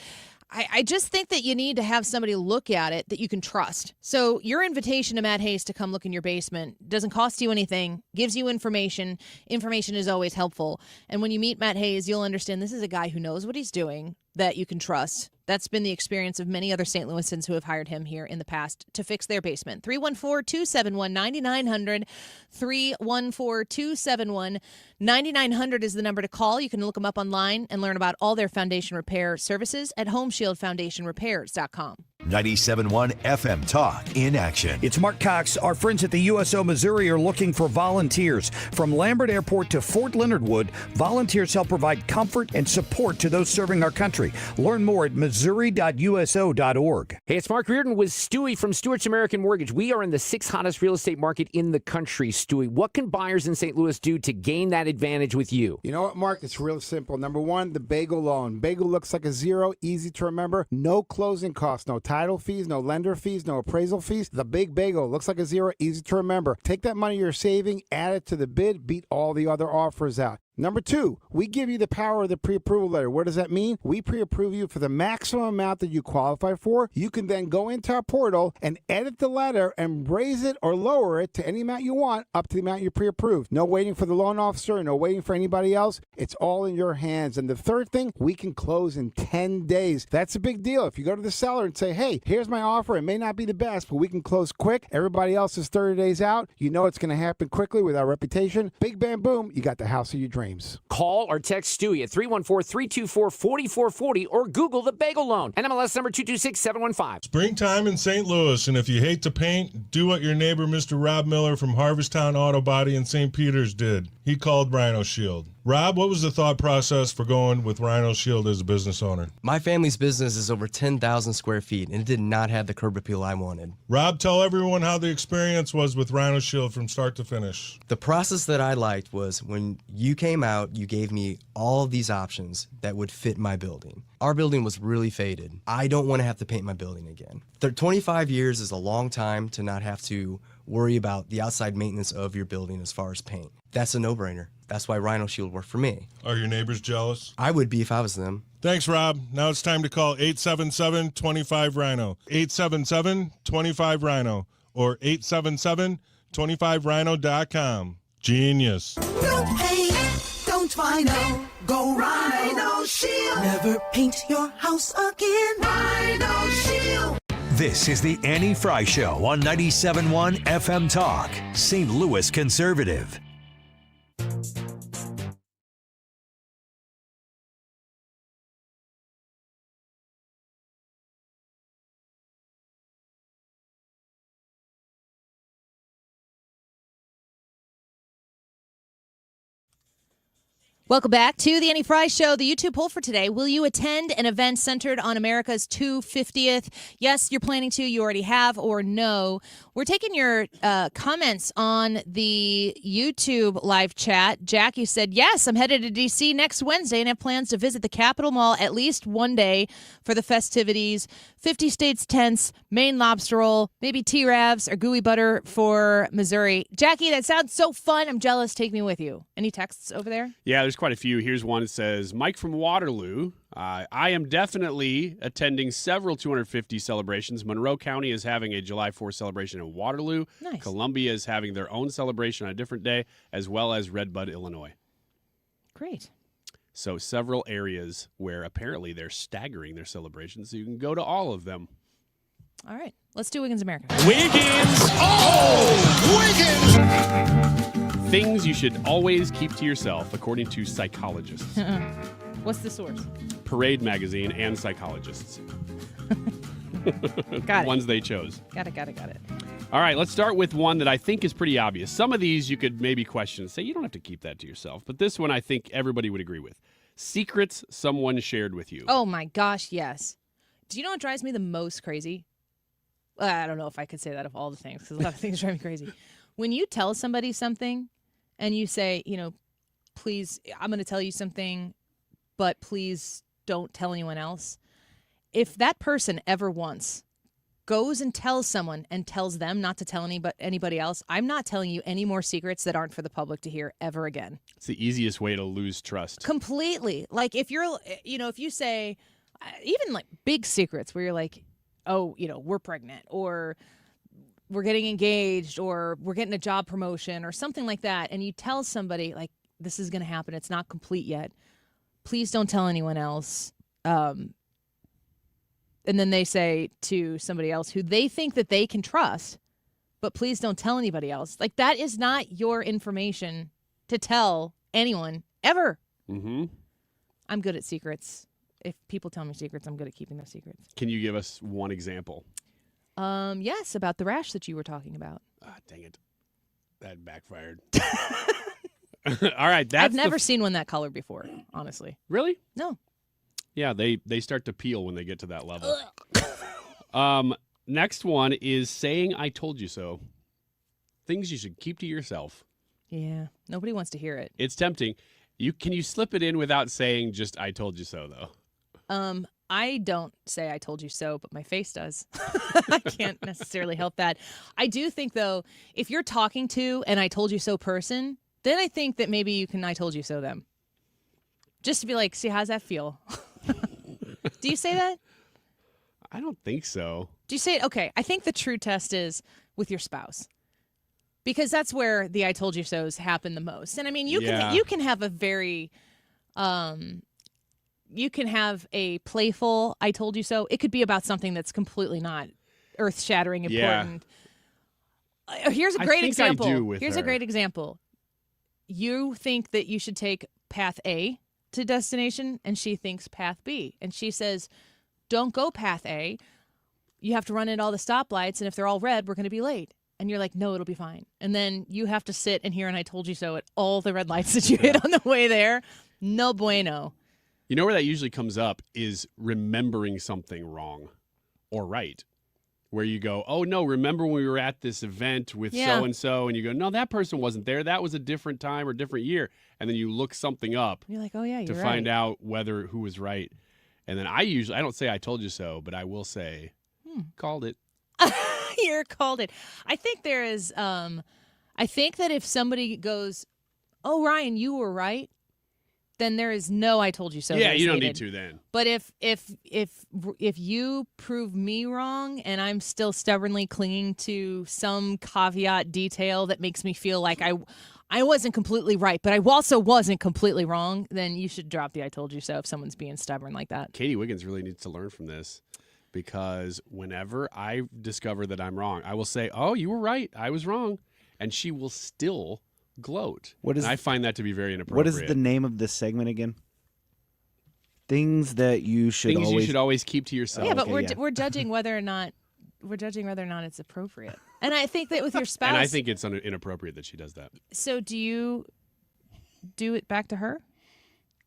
I just think that you need to have somebody look at it that you can trust. So your invitation to Matt Hayes to come look in your basement doesn't cost you anything, gives you information. Information is always helpful. And when you meet Matt Hayes, you'll understand this is a guy who knows what he's doing, that you can trust. That's been the experience of many other St. Louisans who have hired him here in the past to fix their basement. 314-271-9900. 314-271-9900 is the number to call. You can look them up online and learn about all their foundation repair services at HomeshieldFoundationRepairs.com. 97.1 FM Talk in action. It's Mark Cox. Our friends at the USO Missouri are looking for volunteers. From Lambert Airport to Fort Leonard Wood, volunteers help provide comfort and support to those serving our country. Learn more at missouri.uso.org. Hey, it's Mark Reardon with Stewie from Stewart's American Mortgage. We are in the 6th hottest real estate market in the country, Stewie. What can buyers in St. Louis do to gain that advantage with you? You know what, Mark? It's real simple. Number one, the Bagel loan. Bagel looks like a zero, easy to remember. No closing costs, no title fees, no lender fees, no appraisal fees. The Big Bagel looks like a zero, easy to remember. Take that money you're saving, add it to the bid, beat all the other offers out. Number two, we give you the power of the pre-approval letter. What does that mean? We pre-approve you for the maximum amount that you qualify for. You can then go into our portal and edit the letter and raise it or lower it to any amount you want up to the amount you pre-approved. No waiting for the loan officer, no waiting for anybody else. It's all in your hands. And the third thing, we can close in 10 days. That's a big deal. If you go to the seller and say, hey, here's my offer. It may not be the best, but we can close quick. Everybody else is 30 days out. You know it's going to happen quickly with our reputation. Big bam, boom, you got the house of your dreams. Call or text Stewie at 314-324-4440 or Google the Bagel Loan. NMLS number 226715. Springtime in St. Louis, and if you hate to paint, do what your neighbor Mr. Rob Miller from Harvesttown Auto Body in St. Peters did. He called Rhino Shield. Rob, what was the thought process for going with Rhino Shield as a business owner? My family's business is over 10,000 square feet, and it did not have the curb appeal I wanted. Rob, tell everyone how the experience was with Rhino Shield from start to finish. The process that I liked was when you came out, you gave me all of these options that would fit my building. Our building was really faded. I don't want to have to paint my building again. 25 years is a long time to not have to worry about the outside maintenance of your building as far as paint. That's a no-brainer. That's why Rhino Shield worked for me. Are your neighbors jealous? I would be if I was them. Thanks, Rob. Now it's time to call 877-25-RHINO. 877-25-RHINO or 877-25rhino.com. Genius. Don't paint, don't Rhino. Go Rhino Shield. Never paint your house again. Rhino Shield. This is the Annie Frey Show on 97.1 FM Talk, St. Louis Conservative. Welcome back to the Annie Frey Show. The YouTube poll for today: will you attend an event centered on America's 250th? Yes, you're planning to. You already have, or no? We're taking your comments on the YouTube live chat. Jackie said, yes, I'm headed to D.C. next Wednesday and have plans to visit the Capitol Mall at least one day for the festivities. 50 States tents, Maine lobster roll, maybe T-Ravs or gooey butter for Missouri. Jackie, that sounds so fun. I'm jealous. Take me with you. Any texts over there? Yeah, there's quite a few. Here's one that says, Mike from Waterloo. I am definitely attending several 250 celebrations. Monroe County is having a July 4th celebration in Waterloo. Nice. Columbia is having their own celebration on a different day, as well as Red Bud, Illinois. Great. So several areas where apparently they're staggering their celebrations, so you can go to all of them. All right. Let's do Wiggins America. Wiggins! Oh! Wiggins! Things you should always keep to yourself, according to psychologists. What's the source? Parade Magazine and psychologists. Got it. Ones they chose. Got it. All right, let's start with one that I think is pretty obvious. Some of these you could maybe question and say, you don't have to keep that to yourself. But this one I think everybody would agree with. Secrets someone shared with you. Oh my gosh, yes. Do you know what drives me the most crazy? I don't know if I could say that of all the things, because a lot of things drive me crazy. When you tell somebody something and you say, please, I'm going to tell you something, but please don't tell anyone else. If that person ever once goes and tells someone and tells them not to tell anybody else, I'm not telling you any more secrets that aren't for the public to hear ever again. It's the easiest way to lose trust. Completely. Like if you're, if you say, even like big secrets where you're like, oh, we're pregnant, or we're getting engaged, or we're getting a job promotion or something like that, and you tell somebody like, this is going to happen, it's not complete yet, please don't tell anyone else. And then they say to somebody else who they think that they can trust, but please don't tell anybody else. Like, that is not your information to tell anyone ever. Mm-hmm. I'm good at secrets. If people tell me secrets, I'm good at keeping those secrets. Can you give us one example? Yes, about the rash that you were talking about. Ah, dang it. That backfired. All right. I've never seen one that color before, honestly. Really? No. Yeah, they start to peel when they get to that level. Next one is saying I told you so. Things you should keep to yourself. Yeah, nobody wants to hear it. It's tempting. Can you slip it in without saying just I told you so, though? I don't say I told you so, but my face does. I can't necessarily help that. I do think, though, if you're talking to an I told you so person, then I think that maybe you can I told you so them. Just to be like, see, how's that feel? Do you say that? I don't think so. Do you say it? Okay, I think the true test is with your spouse. Because that's where the I told you so's happen the most. And I mean, you can have a very you can have a playful I told you so. It could be about something that's completely not earth-shattering important. Yeah. Here's a great example. Here's a great example. You think that you should take path A to destination, and she thinks path B. And she says, don't go path A. You have to run in all the stoplights, and if they're all red, we're going to be late. And you're like, no, it'll be fine. And then you have to sit and hear an I told you so at all the red lights that you hit on the way there. No bueno. You know where that usually comes up is remembering something wrong or right. Where you go, oh, no, remember when we were at this event with so-and-so? And you go, no, that person wasn't there. That was a different time or different year. And then you look something up you're like, oh, yeah, to find out who was right. And then I don't say I told you so, but I will say, called it. You're called it. I think there is, I think that if somebody goes, oh, Ryan, you were right, then there is no I told you so. Yeah, you don't need to then. But if you prove me wrong and I'm still stubbornly clinging to some caveat detail that makes me feel like I wasn't completely right, but I also wasn't completely wrong, then you should drop the I told you so if someone's being stubborn like that. Katie Wiggins really needs to learn from this, because whenever I discover that I'm wrong, I will say, oh, you were right, I was wrong. And she will still gloat. And I find that to be very inappropriate. What is the name of this segment again? Things that you should always keep to yourself. Yeah, but we're judging whether or not it's appropriate. And I think that with your spouse, and I think it's inappropriate that she does that. So do you do it back to her?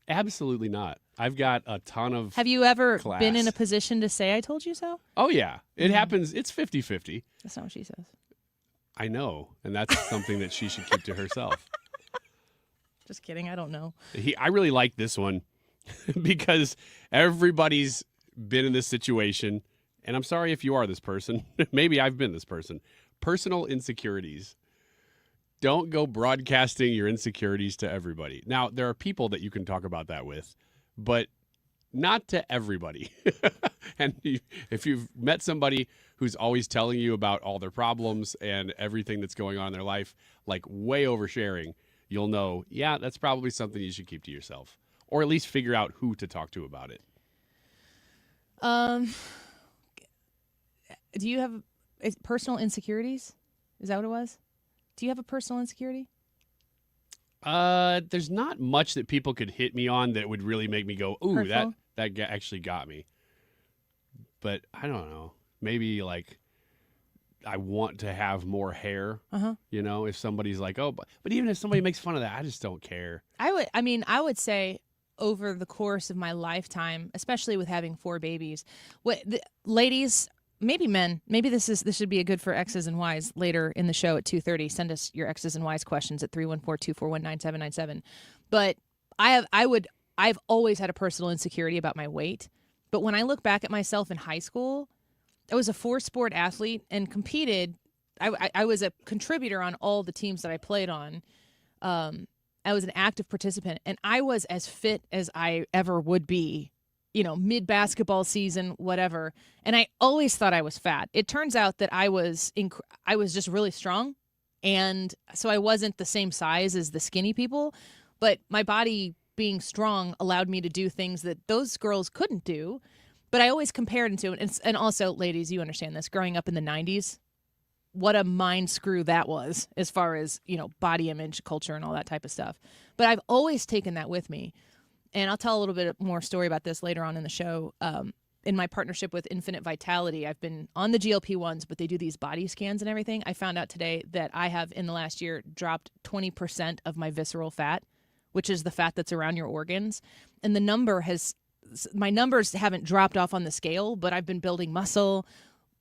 Absolutely not. I've got a ton of Have you ever class. Been in a position to say I told you so? Oh, yeah. It happens. It's 50-50. That's not what she says. I know, and that's something that she should keep to herself. Just kidding. I don't know. I really like this one because everybody's been in this situation, and I'm sorry if you are this person. Maybe I've been this person. Personal insecurities. Don't go broadcasting your insecurities to everybody. Now, there are people that you can talk about that with, but not to everybody. And if you've met somebody who's always telling you about all their problems and everything that's going on in their life, like way oversharing, you'll know, yeah, that's probably something you should keep to yourself, or at least figure out who to talk to about it. Do you have personal insecurities? Is that what it was? Do you have a personal insecurity? There's not much that people could hit me on that would really make me go, ooh, hurtful? that actually got me. But I don't know. Maybe like I want to have more hair. You know, if somebody's like, oh, but even if somebody makes fun of that, I just don't care. I would say, over the course of my lifetime, especially with having 4 babies, ladies, maybe men, maybe this should be a good for X's and Y's later in the show at 2:30. Send us your X's and Y's questions at 314-241-9797. But I've always had a personal insecurity about my weight. But when I look back at myself in high school, I was a 4-sport athlete and competed. I was a contributor on all the teams that I played on. I was an active participant, and I was as fit as I ever would be, mid-basketball season, whatever. And I always thought I was fat. It turns out that I was just really strong, and so I wasn't the same size as the skinny people, but my body being strong allowed me to do things that those girls couldn't do. But I always compared into it. And also, ladies, you understand this, growing up in the 90s, what a mind screw that was as far as, body image, culture, and all that type of stuff. But I've always taken that with me. And I'll tell a little bit more story about this later on in the show. In my partnership with Infinite Vitality, I've been on the GLP-1s, but they do these body scans and everything. I found out today that I have, in the last year, dropped 20% of my visceral fat, which is the fat that's around your organs. And my numbers haven't dropped off on the scale, but I've been building muscle,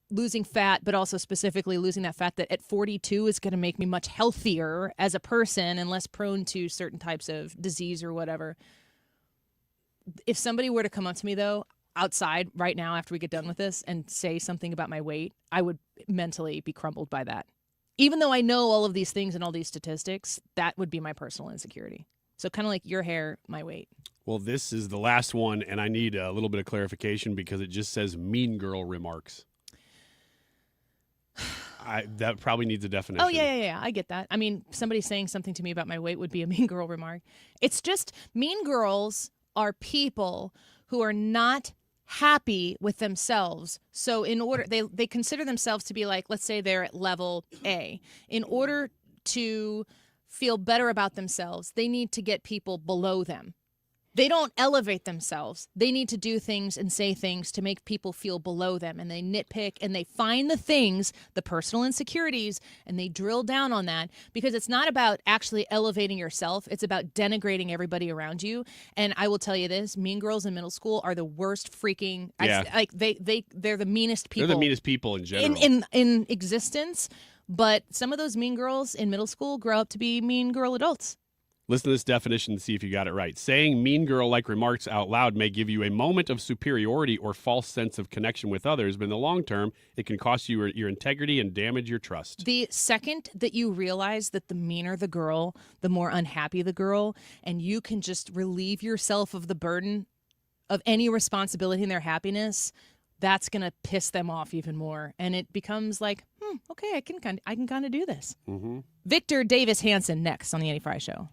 losing fat, but also specifically losing that fat that at 42 is going to make me much healthier as a person and less prone to certain types of disease or whatever. If somebody were to come up to me, though, outside right now after we get done with this and say something about my weight, I would mentally be crumbled by that. Even though I know all of these things and all these statistics, that would be my personal insecurity. So kind of like your hair, my weight. Well, this is the last one, and I need a little bit of clarification because it just says mean girl remarks. That probably needs a definition. Oh, yeah. I get that. I mean, somebody saying something to me about my weight would be a mean girl remark. It's just mean girls are people who are not happy with themselves. So in order, they consider themselves to be like, let's say they're at level A. In order to feel better about themselves, they need to get people below them. They don't elevate themselves. They need to do things and say things to make people feel below them. And they nitpick and they find the things, the personal insecurities, and they drill down on that because it's not about actually elevating yourself. It's about denigrating everybody around you. And I will tell you this, mean girls in middle school are the worst freaking, Yeah. they're the meanest people. They're the meanest people in general. In existence. But some of those mean girls in middle school grow up to be mean girl adults. Listen to this definition and see if you got it right. Saying mean girl-like remarks out loud may give you a moment of superiority or false sense of connection with others, but in the long term, it can cost you your integrity and damage your trust. The second that you realize that the meaner the girl, the more unhappy the girl, and you can just relieve yourself of the burden of any responsibility in their happiness, that's going to piss them off even more. And it becomes like, okay, I can kind of do this. Mm-hmm. Victor Davis Hanson next on the Annie Frey Show.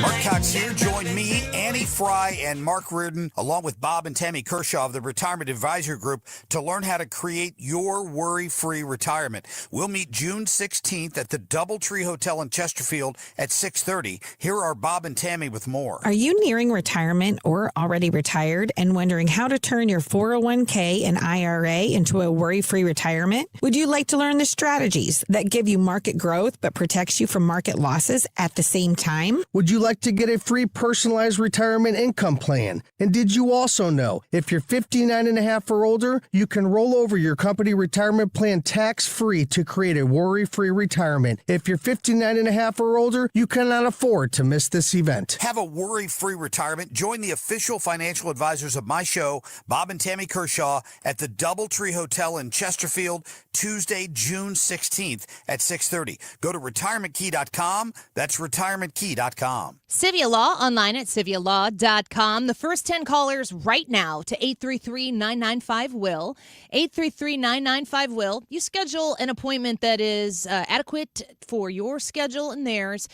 Mark Cox here. Join me, Annie Frey, and Mark Reardon, along with Bob and Tammy Kershaw of the Retirement Advisory Group, to learn how to create your worry-free retirement. We'll meet June 16th at the Doubletree Hotel in Chesterfield at 6:30. Here are Bob and Tammy with more. Are you nearing retirement or already retired and wondering how to turn your 401k and IRA into a worry-free retirement? Would you like to learn the strategies that give you market growth but protects you from market losses at the same time? Would you like to get a free personalized retirement income plan? And did you also know if you're 59 and a half or older, you can roll over your company retirement plan tax-free to create a worry-free retirement. If you're 59 and a half or older, you cannot afford to miss this event. Have a worry-free retirement. Join the official financial advisors of my show, Bob and Tammy Kershaw, at the Doubletree Hotel in Chesterfield, Tuesday, June 16th at 6:30. Go to retirementkey.com. That's retirementkey.com. Civia Law online at civialaw.com. The first 10 callers right now to 833-995-WILL. 833-995-WILL. You schedule an appointment that is adequate for your schedule and theirs.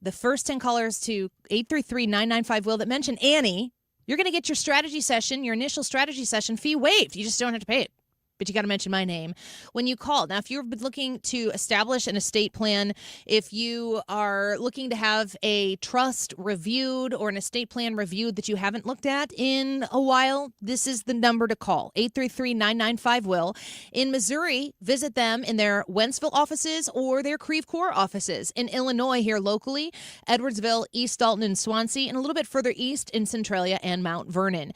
The first 10 callers to 833-995-WILL that mention Annie, you're going to get your strategy session, your initial strategy session fee waived. You just don't have to pay it. but you got to mention my name when you call. Now, if you've been looking to establish an estate plan, if you are looking to have a trust reviewed or an estate plan reviewed that you haven't looked at in a while, this is the number to call, 833-995-WILL. In Missouri, visit them in their Wentzville offices or their Creve Coeur offices. In Illinois, here locally, Edwardsville, East Dalton, and Swansea, and a little bit further east in Centralia and Mount Vernon.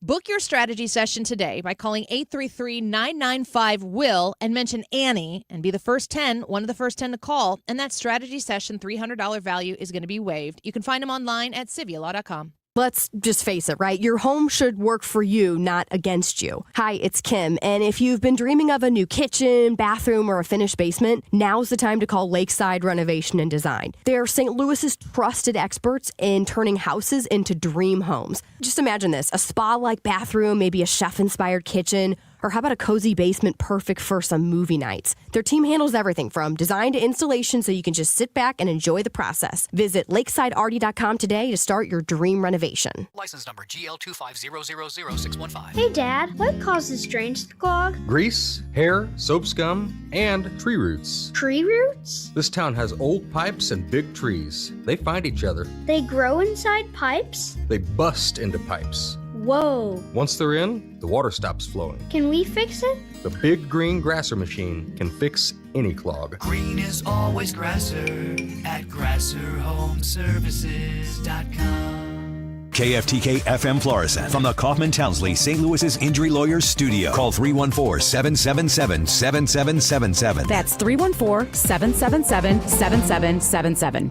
Book your strategy session today by calling 833-995-WILL and mention Annie and be one of the first 10 to call. And that strategy session $300 value is going to be waived. You can find them online at civialaw.com. Let's just face it, right? Your home should work for you, not against you. Hi, it's Kim, and if you've been dreaming of a new kitchen, bathroom, or a finished basement, now's the time to call Lakeside Renovation and Design. They're St. Louis's trusted experts in turning houses into dream homes. Just imagine this, a spa-like bathroom, maybe a chef-inspired kitchen, or how about a cozy basement perfect for some movie nights? Their team handles everything from design to installation so you can just sit back and enjoy the process. Visit lakesidearty.com today to start your dream renovation. License number GL2500615. Hey, Dad, what causes drains to clog? Grease, hair, soap scum, and tree roots. Tree roots? This town has old pipes and big trees. They find each other. They grow inside pipes? They bust into pipes. Whoa. Once they're in, the water stops flowing. Can we fix it? The big green grasser machine can fix any clog. Green is always grasser at grasserhomeservices.com. KFTK FM Florissant from the Kaufman Townsley St. Louis's Injury Lawyers Studio. Call 314-777-7777. That's 314-777-7777.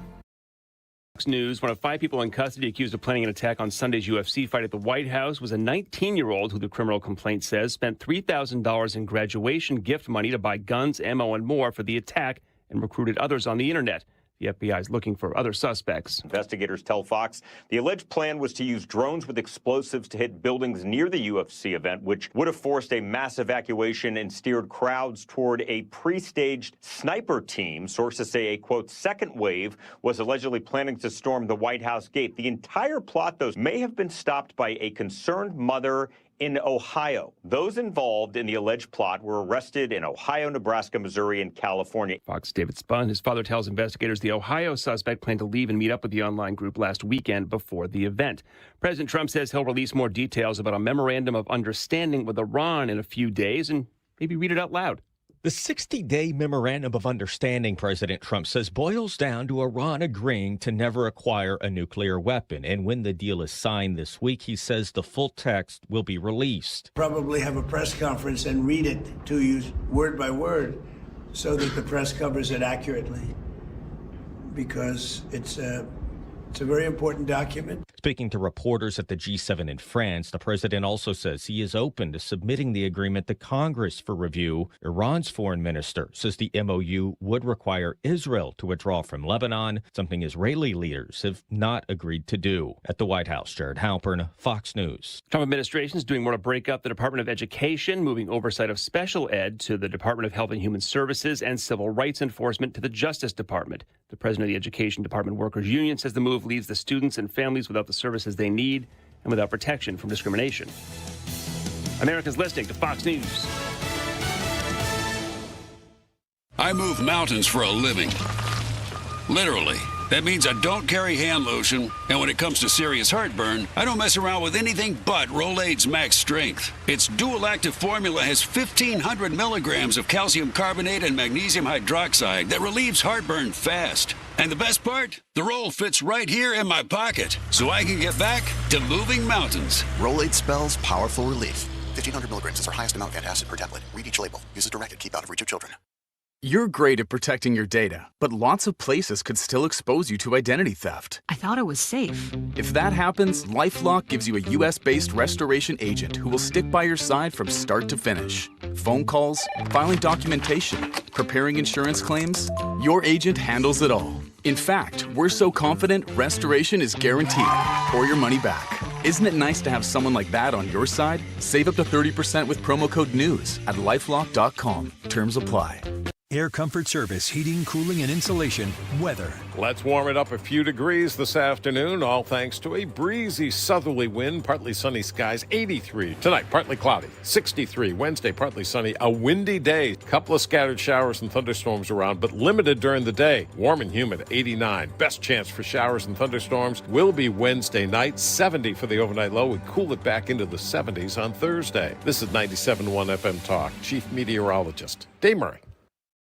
News, one of 5 people in custody accused of planning an attack on Sunday's UFC fight at the White House was a 19-year-old who the criminal complaint says spent $3,000 in graduation gift money to buy guns, ammo, and more for the attack and recruited others on the internet. The FBI is looking for other suspects. Investigators tell Fox the alleged plan was to use drones with explosives to hit buildings near the UFC event, which would have forced a mass evacuation and steered crowds toward a pre-staged sniper team. Sources say a, quote, second wave was allegedly planning to storm the White House gate. The entire plot, though, may have been stopped by a concerned mother in Ohio. Those involved in the alleged plot were arrested in Ohio, Nebraska, Missouri, and California. Fox David Spun, his father tells investigators the Ohio suspect planned to leave and meet up with the online group last weekend before the event. President Trump says he'll release more details about a memorandum of understanding with Iran in a few days and maybe read it out loud. The 60-day memorandum of understanding, President Trump says, boils down to Iran agreeing to never acquire a nuclear weapon. And when the deal is signed this week, he says the full text will be released. Probably have a press conference and read it to you word by word so that the press covers it accurately, because it's a very important document. Speaking to reporters at the G7 in France, the president also says he is open to submitting the agreement to Congress for review. Iran's foreign minister says the MOU would require Israel to withdraw from Lebanon, something Israeli leaders have not agreed to do. At the White House, Jared Halpern, Fox News. Trump administration is doing more to break up the Department of Education, moving oversight of special ed to the Department of Health and Human Services and civil rights enforcement to the Justice Department. The president of the Education Department Workers Union says the move leaves the students and families without the services they need and without protection from discrimination. America's listening to Fox News. I move mountains for a living. Literally. That means I don't carry hand lotion, and when it comes to serious heartburn, I don't mess around with anything but Rolaids Max Strength. Its dual active formula has 1,500 milligrams of calcium carbonate and magnesium hydroxide that relieves heartburn fast. And the best part? The roll fits right here in my pocket, so I can get back to moving mountains. Rolaids spells powerful relief. 1,500 milligrams is our highest amount of antacid per tablet. Read each label. Use as directed. Keep out of reach of children. You're great at protecting your data, but lots of places could still expose you to identity theft. I thought it was safe. If that happens, LifeLock gives you a U.S.-based restoration agent who will stick by your side from start to finish. Phone calls, filing documentation, preparing insurance claims, your agent handles it all. In fact, we're so confident restoration is guaranteed or your money back. Isn't it nice to have someone like that on your side? Save up to 30% with promo code NEWS at LifeLock.com. Terms apply. Air Comfort Service, heating, cooling, and insulation, weather. Let's warm it up a few degrees this afternoon, all thanks to a breezy southerly wind, partly sunny skies, 83. Tonight, partly cloudy, 63. Wednesday, partly sunny, a windy day. Couple of scattered showers and thunderstorms around, but limited during the day. Warm and humid, 89. Best chance for showers and thunderstorms will be Wednesday night, 70 for the overnight low. We cool it back into the 70s on Thursday. This is 97.1 FM Talk. Chief Meteorologist Dave Murray.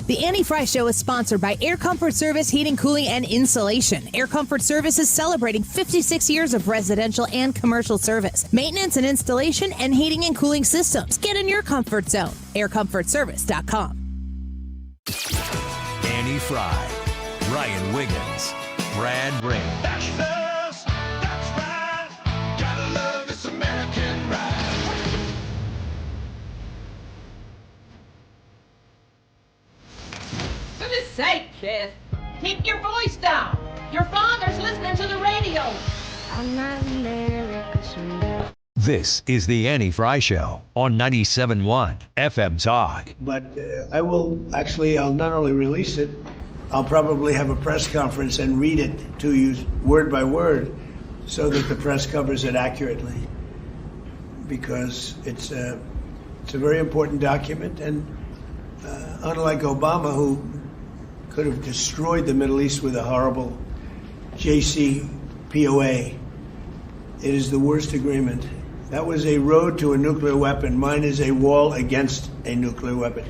The Annie Frey Show is sponsored by Air Comfort Service Heating, Cooling, and Insulation. Air Comfort Service is celebrating 56 years of residential and commercial service, maintenance and installation, and heating and cooling systems. Get in your comfort zone. AirComfortService.com. Annie Frey, Ryan Wiggins, Brad Ray. That's right. Gotta love this American ride. For the sake, kid, keep your voice down. Your father's listening to the radio. I'm not America. This is the Annie Frey Show on 97.1 FM Talk. But I'll not only release it, I'll probably have a press conference and read it to you word by word so that the press covers it accurately. Because it's a very important document, and unlike Obama, who could have destroyed the Middle East with a horrible JCPOA, it is the worst agreement. That was a road to a nuclear weapon. Mine is a wall against a nuclear weapon.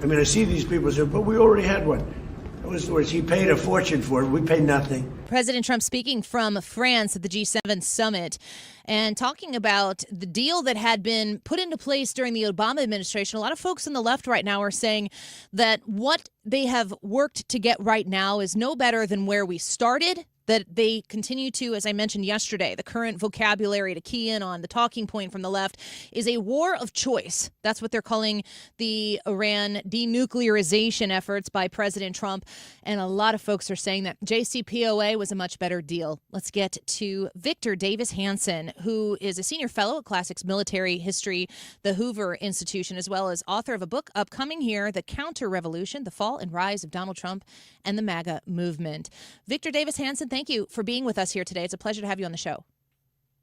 I mean, I see these people say, but we already had one. That was the words. He paid a fortune for it. We paid nothing. President Trump speaking from France at the G7 summit and talking about the deal that had been put into place during the Obama administration. A lot of folks on the left right now are saying that what they have worked to get right now is no better than where we started, that they continue to, as I mentioned yesterday, the current vocabulary to key in on, the talking point from the left, is a war of choice. That's what they're calling the Iran denuclearization efforts by President Trump. And a lot of folks are saying that JCPOA was a much better deal. Let's get to Victor Davis Hanson, who is a senior fellow at Classics Military History, the Hoover Institution, as well as author of a book upcoming here, The Counter-Revolution, The Fall and Rise of Donald Trump and the MAGA Movement. Victor Davis Hanson, thank you for being with us here today. It's a pleasure to have you on the show.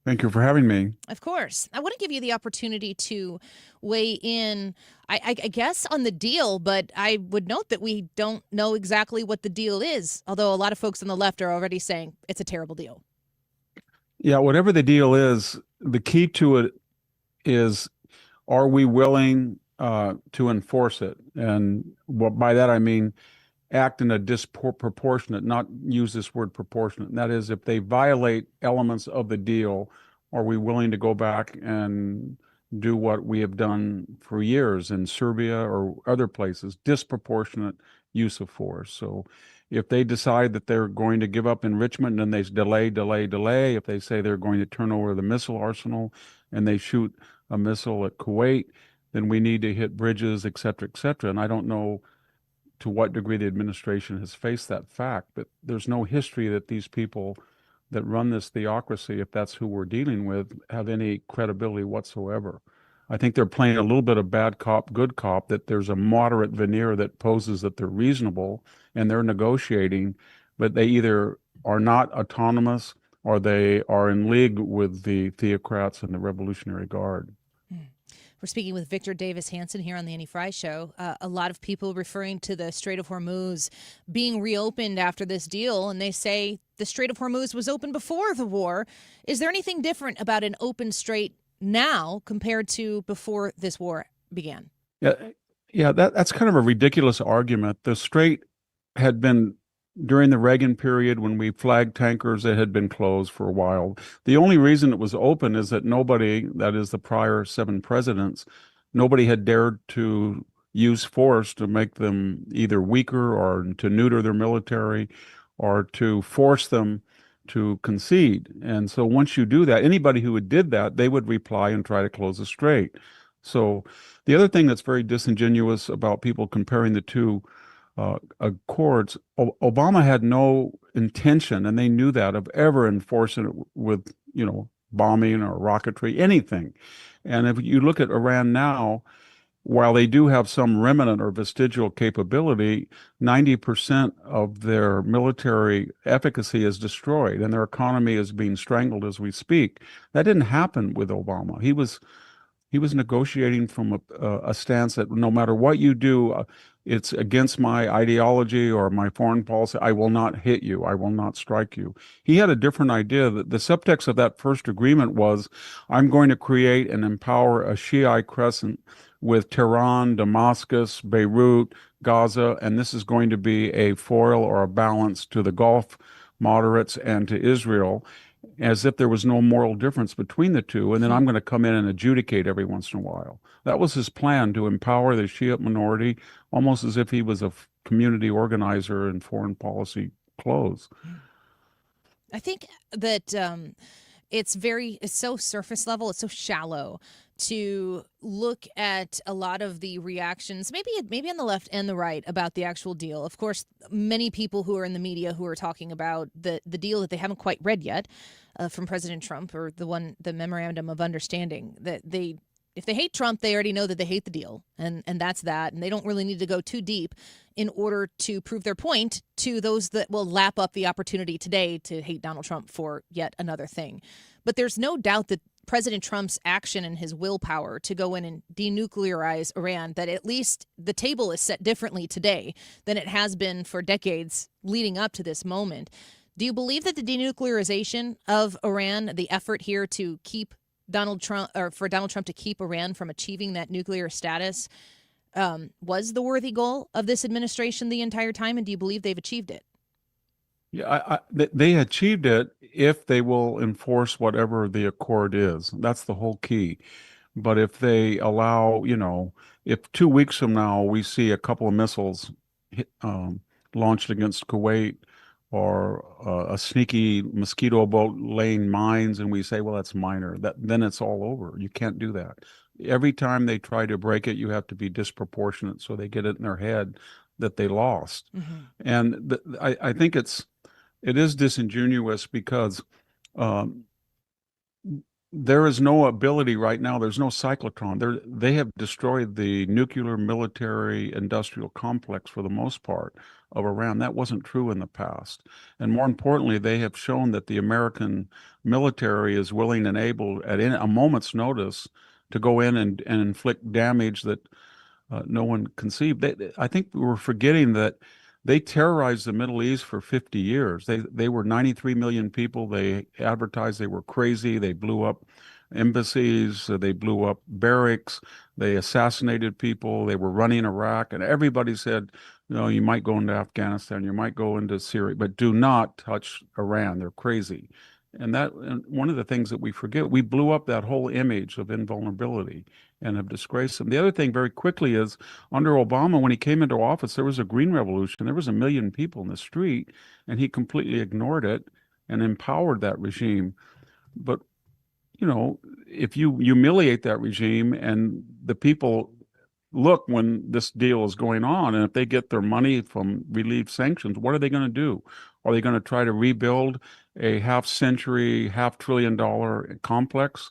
Thank you for having me. Of course. I want to give you the opportunity to weigh in, I guess, on the deal, but I would note that we don't know exactly what the deal is, although a lot of folks on the left are already saying it's a terrible deal. Yeah, whatever the deal is, the key to it is, are we willing to enforce it? And by that I mean act in a disproportionate, not use this word proportionate. And that is, if they violate elements of the deal, are we willing to go back and do what we have done for years in Serbia or other places, disproportionate use of force? So if they decide that they're going to give up enrichment and they delay, if they say they're going to turn over the missile arsenal and they shoot a missile at Kuwait, then we need to hit bridges, et cetera, et cetera. And I don't know to what degree the administration has faced that fact, but there's no history that these people that run this theocracy, if that's who we're dealing with, have any credibility whatsoever. I think they're playing a little bit of bad cop, good cop, that there's a moderate veneer that poses that they're reasonable and they're negotiating, but they either are not autonomous or they are in league with the theocrats and the Revolutionary Guard. We're speaking with Victor Davis Hanson here on the Annie Frey Show. A lot of people referring to the Strait of Hormuz being reopened after this deal, and they say the Strait of Hormuz was open before the war. Is there anything different about an open strait now compared to before this war began? Yeah, that's kind of a ridiculous argument. The strait had been, during the Reagan period when we flagged tankers, it had been closed for a while. The only reason it was open is that nobody, that is the prior 7 presidents, nobody had dared to use force to make them either weaker or to neuter their military or to force them to concede. And so once you do that, anybody who did that, they would reply and try to close the strait. So the other thing that's very disingenuous about people comparing the two accords, Obama had no intention, and they knew that, of ever enforcing it with, bombing or rocketry, anything. And if you look at Iran now, while they do have some remnant or vestigial capability, 90% of their military efficacy is destroyed and their economy is being strangled as we speak. That didn't happen with Obama. He was negotiating from a stance that no matter what you do, it's against my ideology or my foreign policy. I will not hit you. I will not strike you. He had a different idea. That the subtext of that first agreement was, I'm going to create and empower a Shiite crescent with Tehran, Damascus, Beirut, Gaza, and this is going to be a foil or a balance to the Gulf moderates and to Israel, as if there was no moral difference between the two, and then I'm going to come in and adjudicate every once in a while. That was his plan, to empower the Shiite minority, almost as if he was a community organizer in foreign policy clothes. I think that it's so surface level, it's so shallow to look at a lot of the reactions, maybe on the left and the right, about the actual deal. Of course, many people who are in the media who are talking about the deal that they haven't quite read yet from President Trump, or the memorandum of understanding, that if they hate Trump, they already know that they hate the deal, and that's that, and they don't really need to go too deep in order to prove their point to those that will lap up the opportunity today to hate Donald Trump for yet another thing. But there's no doubt that President Trump's action and his willpower to go in and denuclearize Iran, that at least the table is set differently today than it has been for decades leading up to this moment. Do you believe that the denuclearization of Iran, the effort here to keep Donald Trump, or for Donald Trump to keep Iran from achieving that nuclear status, was the worthy goal of this administration the entire time? And do you believe they've achieved it? Yeah, they achieved it if they will enforce whatever the accord is. That's the whole key. But if they allow, if 2 weeks from now we see a couple of missiles launched against Kuwait, or a sneaky mosquito boat laying mines, and we say, well, that's minor, then it's all over. You can't do that. Every time they try to break it, you have to be disproportionate so they get it in their head that they lost. Mm-hmm. And I think it is disingenuous because there is no ability right now. There's no cyclotron. They have destroyed the nuclear military industrial complex for the most part of Iran. That wasn't true in the past. And more importantly, they have shown that the American military is willing and able at a moment's notice to go in and inflict damage that no one conceived. I think we were forgetting that they terrorized the Middle East for 50 years. They were 93 million people. They advertised they were crazy. They blew up embassies. They blew up barracks. They assassinated people. They were running Iraq. And everybody said, you might go into Afghanistan, you might go into Syria, but do not touch Iran. They're crazy. And one of the things that we forget, we blew up that whole image of invulnerability and have disgraced them. The other thing very quickly is, under Obama, when he came into office, there was a green revolution. There was 1 million people in the street, and he completely ignored it and empowered that regime. But, if you humiliate that regime and the people look when this deal is going on, and if they get their money from relief sanctions, what are they going to do? Are they going to try to rebuild a half-century, $500 billion complex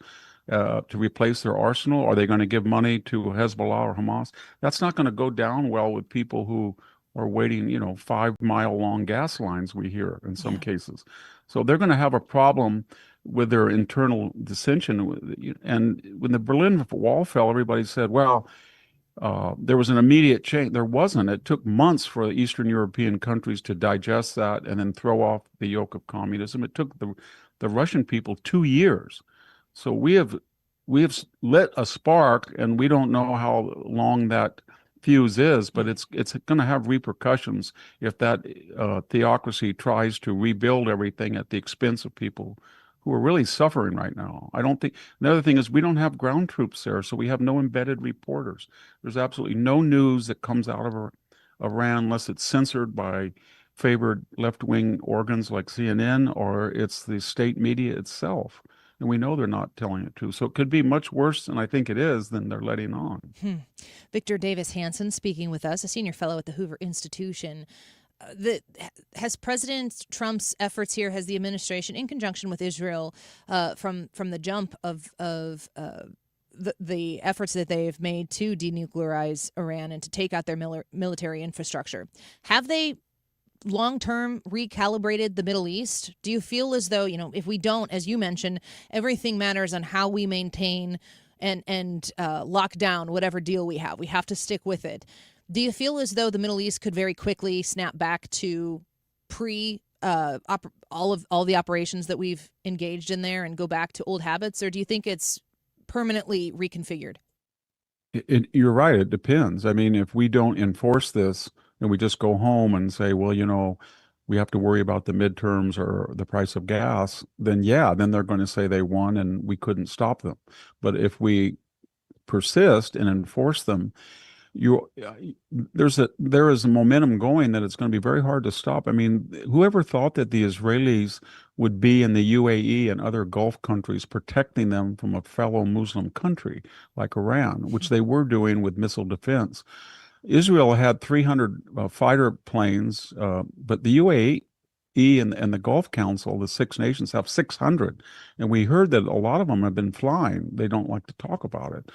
to replace their arsenal? Are they going to give money to Hezbollah or Hamas? That's not going to go down well with people who are waiting, 5-mile-long gas lines, we hear in some cases. So they're going to have a problem with their internal dissension. And when the Berlin Wall fell, everybody said, well, there was an immediate change. There wasn't. It took months for Eastern European countries to digest that and then throw off the yoke of communism. It took the Russian people 2 years. So we have lit a spark, and we don't know how long that fuse is, but it's going to have repercussions if that theocracy tries to rebuild everything at the expense of people who are really suffering right now. I don't think. Another thing is, we don't have ground troops there, so we have no embedded reporters. There's absolutely no news that comes out of Iran unless it's censored by favored left-wing organs like CNN, or it's the state media itself. And we know they're not telling it true. So it could be much worse than I think it is than they're letting on. Victor Davis Hanson speaking with us, a senior fellow at the Hoover Institution. Has President Trump's efforts here, has the administration, in conjunction with Israel, from the jump of the efforts that they've made to denuclearize Iran and to take out their military infrastructure. Have they long-term recalibrated the Middle East? Do you feel as though, if we don't, as you mentioned, everything matters on how we maintain and lock down whatever deal we have. We have to stick with it. Do you feel as though the Middle East could very quickly snap back to all the operations that we've engaged in there and go back to old habits, or do you think it's permanently reconfigured? You're right. It depends. I mean, if we don't enforce this and we just go home and say, well, we have to worry about the midterms or the price of gas, then then they're going to say they won and we couldn't stop them. But if we persist and enforce them, there is a momentum going that it's going to be very hard to stop. I mean, whoever thought that the Israelis would be in the UAE and other Gulf countries protecting them from a fellow Muslim country like Iran, which they were doing with missile defense. Israel had 300 fighter planes, but the UAE and the Gulf Council, the 6 nations, have 600. And we heard that a lot of them have been flying. They don't like to talk about it.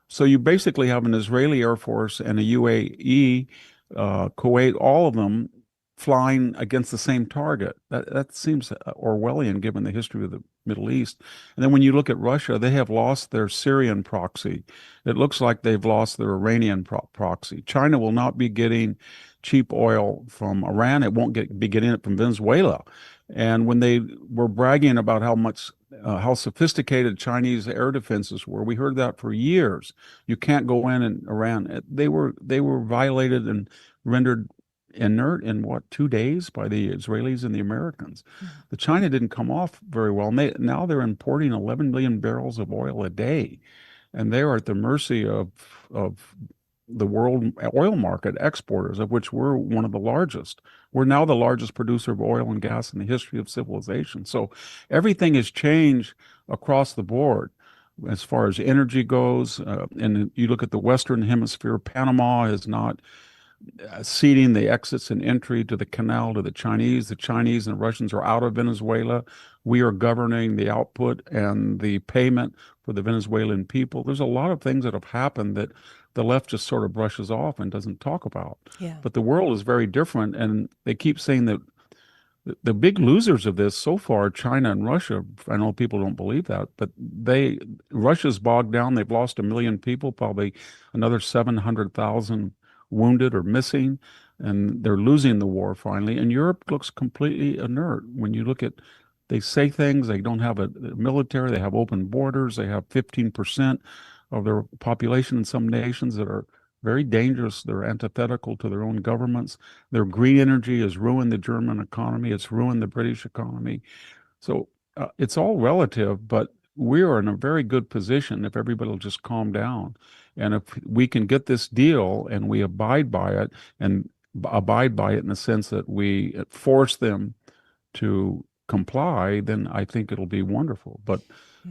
So you basically have an Israeli Air Force and a UAE, Kuwait, all of them flying against the same target. That seems Orwellian given the history of the Middle East. And then when you look at Russia, they have lost their Syrian proxy. It looks like they've lost their Iranian proxy. China will not be getting cheap oil from Iran. It won't be getting it from Venezuela. And when they were bragging about how sophisticated Chinese air defenses were, we heard that for years. You can't go in Iran. They were violated and rendered inert in 2 days by the Israelis and the Americans. The China didn't come off very well. And now they're importing 11 million barrels of oil a day, and they are at the mercy of the world oil market exporters, of which we're one of the largest. We're now the largest producer of oil and gas in the history of civilization. So everything has changed across the board as far as energy goes. And you look at the Western Hemisphere, Panama is not ceding the exits and entry to the canal to the Chinese. The Chinese and Russians are out of Venezuela. We are governing the output and the payment for the Venezuelan people. There's a lot of things that have happened that the left just sort of brushes off and doesn't talk about. Yeah. But the world is very different, and they keep saying that the big losers of this so far, China and Russia. I know people don't believe that, but Russia's bogged down. They've lost 1 million people, probably another 700,000 wounded or missing, and they're losing the war finally. And Europe looks completely inert. When you look at, they say things, they don't have a military, they have open borders, they have 15% of their population in some nations that are very dangerous. They're antithetical to their own governments. Their green energy has ruined the German economy. It's ruined the British economy. So it's all relative, but we are in a very good position if everybody will just calm down. And if we can get this deal and we abide by it, and abide by it in the sense that we force them to comply, then I think it'll be wonderful. But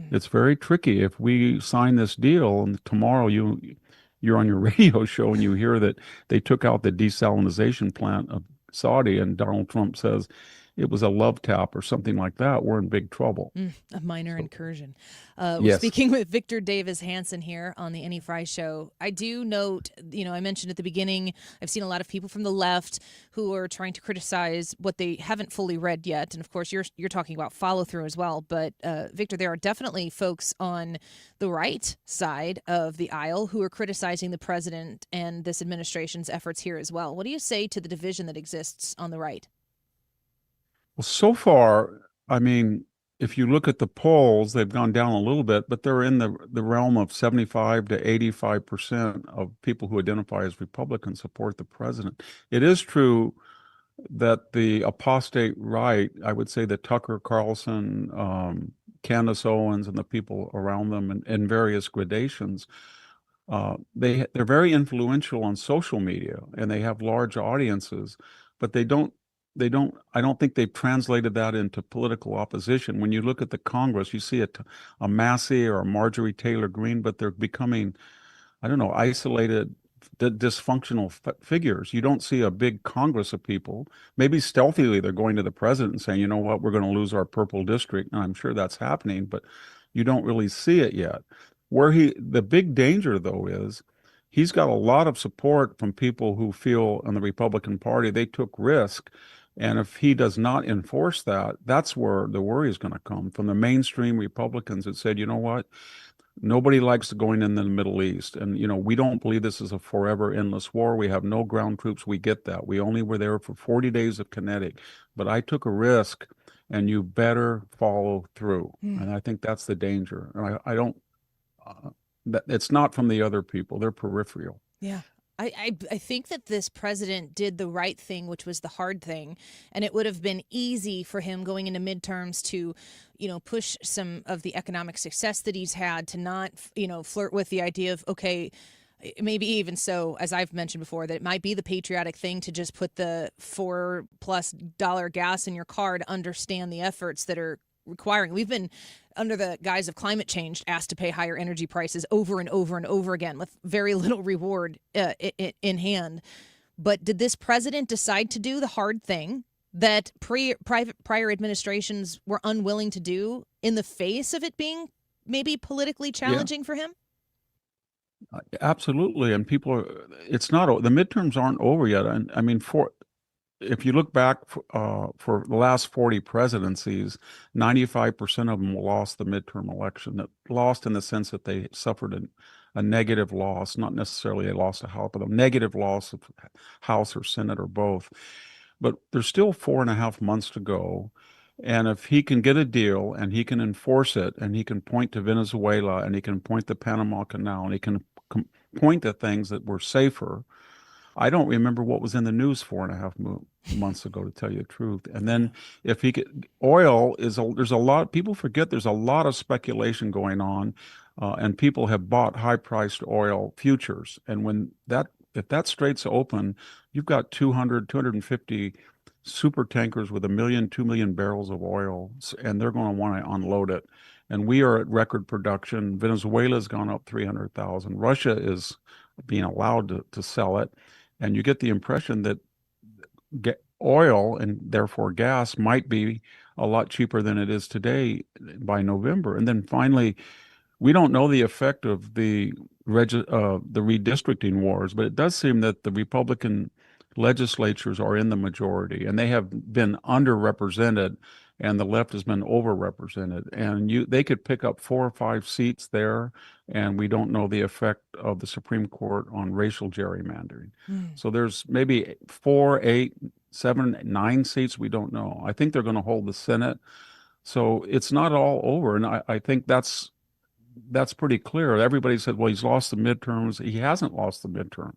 it's very tricky. If we sign this deal and tomorrow you're on your radio show and you hear that they took out the desalinization plant of Saudi and Donald Trump says it was a love tap or something like that, we're in big trouble. A minor incursion. Yes. We're speaking with Victor Davis Hanson here on the Annie Frey Show. I do note, I mentioned at the beginning, I've seen a lot of people from the left who are trying to criticize what they haven't fully read yet. And of course, you're talking about follow through as well. But Victor, there are definitely folks on the right side of the aisle who are criticizing the president and this administration's efforts here as well. What do you say to the division that exists on the right? Well, so far, I mean, if you look at the polls, they've gone down a little bit, but they're in the realm of 75 to 85% of people who identify as Republican support the president. It is true that the apostate right, I would say that Tucker Carlson, Candace Owens, and the people around them in various gradations, they're very influential on social media and they have large audiences, but I don't think they've translated that into political opposition. When you look at the Congress, you see a Massey or a Marjorie Taylor Greene, but they're becoming, isolated, dysfunctional figures. You don't see a big Congress of people. Maybe stealthily they're going to the president and saying, you know what, we're going to lose our purple district. And I'm sure that's happening, but you don't really see it yet. The big danger, though, is he's got a lot of support from people who feel in the Republican Party they took risk. And if he does not enforce that, that's where the worry is going to come from the mainstream Republicans that said, you know what? Nobody likes going in the Middle East. And, we don't believe this is a forever endless war. We have no ground troops. We get that. We only were there for 40 days of kinetic. But I took a risk, and you better follow through. And I think that's the danger. And I don't, it's not from the other people. They're peripheral. Yeah. I think that this president did the right thing, which was the hard thing. And it would have been easy for him going into midterms to, push some of the economic success that he's had, to not, flirt with the idea of, okay, maybe even so, as I've mentioned before, that it might be the patriotic thing to just put the $4+ gas in your car to understand the efforts that are requiring. We've been, under the guise of climate change, asked to pay higher energy prices over and over and over again with very little reward in hand. But did this president decide to do the hard thing that prior administrations were unwilling to do in the face of it being maybe politically challenging for him? Absolutely. And the midterms aren't over yet. And I mean, if you look back for the last 40 presidencies, 95% of them lost the midterm election. That lost in the sense that they suffered a negative loss, not necessarily a loss of House, but a negative loss of House or Senate or both. But there's still 4.5 months to go. And if he can get a deal and he can enforce it, and he can point to Venezuela, and he can point to Panama Canal, and he can point to things that were safer. I don't remember what was in the news 4.5 months ago, to tell you the truth. And then if he could, there's a lot, people forget there's a lot of speculation going on, and people have bought high-priced oil futures. And if that strait's open, you've got 250 super tankers with 1 million, 2 million barrels of oil, and they're going to want to unload it. And we are at record production. Venezuela's gone up 300,000. Russia is being allowed to sell it. And you get the impression that oil, and therefore gas, might be a lot cheaper than it is today by November. And then finally, we don't know the effect of the redistricting wars, but it does seem that the Republican legislatures are in the majority, and they have been underrepresented, and the left has been overrepresented. And they could pick up 4 or 5 seats there, and we don't know the effect of the Supreme Court on racial gerrymandering. So there's maybe 4, 8, 7, 9 seats we don't know. I think they're going to hold the Senate. So it's not all over, and I think that's pretty clear. Everybody said, well, he's lost the midterms. He hasn't lost the midterm.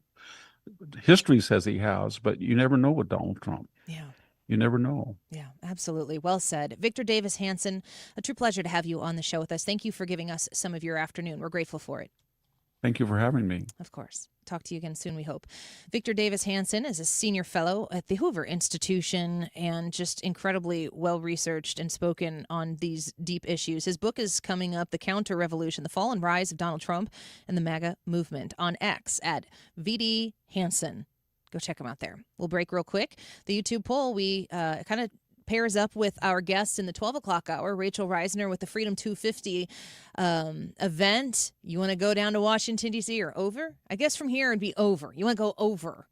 History says he has, but you never know with Donald Trump. Yeah. You never know. Yeah, absolutely. Well said. Victor Davis Hanson, a true pleasure to have you on the show with us. Thank you for giving us some of your afternoon. We're grateful for it. Thank you for having me. Of course. Talk to you again soon, we hope. Victor Davis Hanson is a senior fellow at the Hoover Institution and just incredibly well-researched and spoken on these deep issues. His book is coming up, The Counter-Revolution, The Fall and Rise of Donald Trump and the MAGA Movement, on X at VD Hanson. Go check him out there. We'll break real quick. The YouTube poll, we kind of pairs up with our guests in the 12 o'clock hour, Rachel Reisner with the Freedom 250 event. You want to go down to Washington, D.C. or over? I guess from here it'd be over. You want to go over.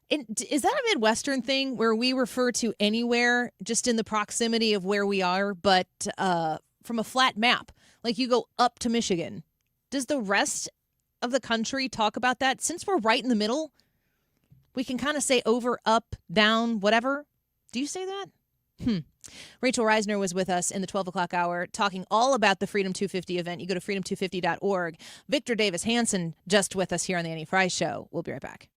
Is that a Midwestern thing where we refer to anywhere just in the proximity of where we are, but from a flat map? Like you go up to Michigan. Does the rest of the country talk about that? Since we're right in the middle, we can kind of say over, up, down, whatever. Do you say that? Rachel Reisner was with us in the 12 o'clock hour talking all about the Freedom 250 event. You go to freedom250.org. Victor Davis Hanson just with us here on the Annie Frey Show. We'll be right back.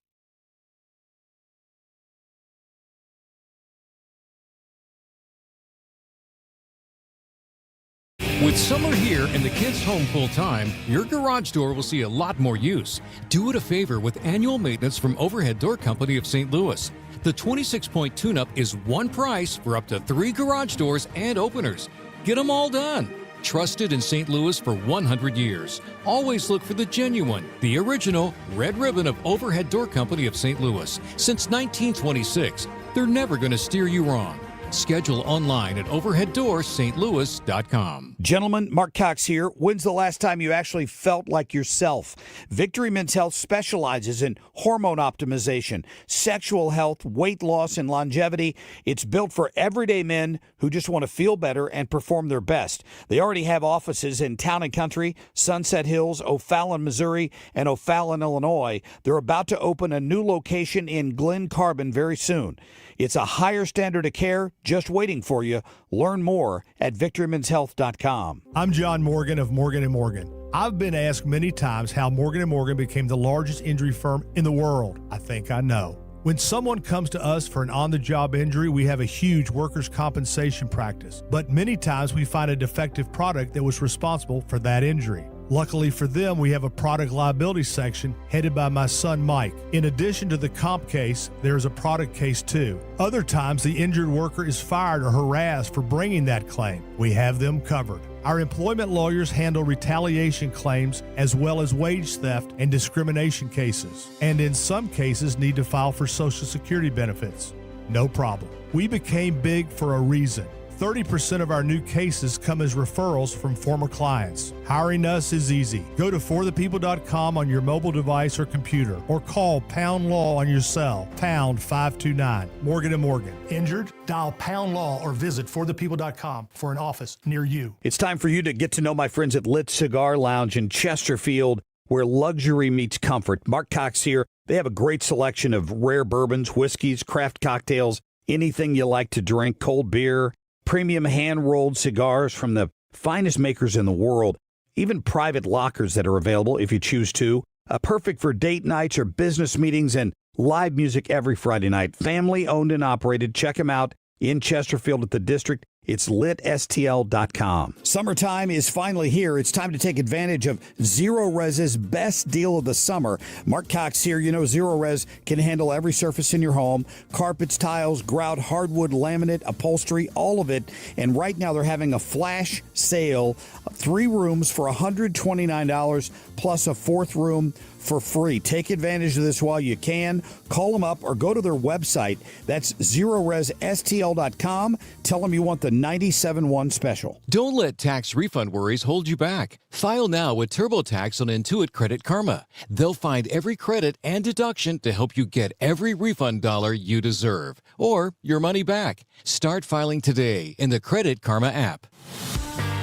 With summer here and the kids home full time, your garage door will see a lot more use. Do it a favor with annual maintenance from Overhead Door Company of St. Louis. The 26-point tune-up is one price for up to 3 garage doors and openers. Get them all done. Trusted in St. Louis for 100 years. Always look for the genuine, the original red ribbon of Overhead Door Company of St. Louis. Since 1926, they're never going to steer you wrong. Schedule online at overheaddoorsstlouis.com. Gentlemen, Mark Cox here. When's the last time you actually felt like yourself? Victory Men's Health specializes in hormone optimization, sexual health, weight loss, and longevity. It's built for everyday men who just want to feel better and perform their best. They already have offices in Town and Country, Sunset Hills, O'Fallon, Missouri, and O'Fallon, Illinois. They're about to open a new location in Glen Carbon very soon. It's a higher standard of care just waiting for you. Learn more at victorymenshealth.com. I'm John Morgan of Morgan & Morgan. I've been asked many times how Morgan & Morgan became the largest injury firm in the world. I think I know. When someone comes to us for an on-the-job injury, we have a huge workers' compensation practice. But many times we find a defective product that was responsible for that injury. Luckily for them, we have a product liability section headed by my son, Mike. In addition to the comp case, there's a product case too. Other times, the injured worker is fired or harassed for bringing that claim. We have them covered. Our employment lawyers handle retaliation claims as well as wage theft and discrimination cases, and in some cases need to file for Social Security benefits. No problem. We became big for a reason. 30% of our new cases come as referrals from former clients. Hiring us is easy. Go to forthepeople.com on your mobile device or computer, or call Pound Law on your cell, pound 529. Morgan & Morgan. Injured? Dial Pound Law or visit forthepeople.com for an office near you. It's time for you to get to know my friends at Lit Cigar Lounge in Chesterfield, where luxury meets comfort. Mark Cox here. They have a great selection of rare bourbons, whiskeys, craft cocktails, anything you like to drink, cold beer, premium hand-rolled cigars from the finest makers in the world, even private lockers that are available if you choose to. Perfect for date nights or business meetings, and live music every Friday night. Family-owned and operated. Check them out in Chesterfield at the District. It's litstl.com. Summertime is finally here. It's time to take advantage of Zero Res's best deal of the summer. Mark Cox here. You know Zero Res can handle every surface in your home. Carpets, tiles, grout, hardwood, laminate, upholstery, all of it. And right now they're having a flash sale. 3 rooms for $129 plus a 4th room for free. Take advantage of this while you can. Call them up or go to their website. That's ZeroResSTL.com. Tell them you want the 97.1 special. Don't let tax refund worries hold you back. File now with TurboTax on Intuit Credit Karma. They'll find every credit and deduction to help you get every refund dollar you deserve, or your money back. Start filing today in the Credit Karma app.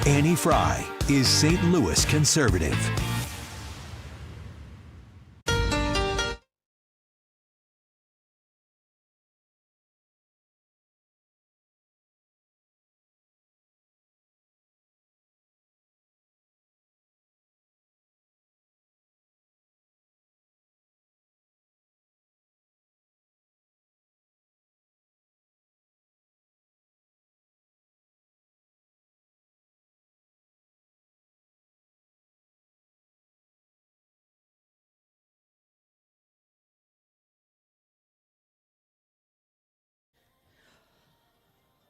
Annie Frey is St. Louis conservative.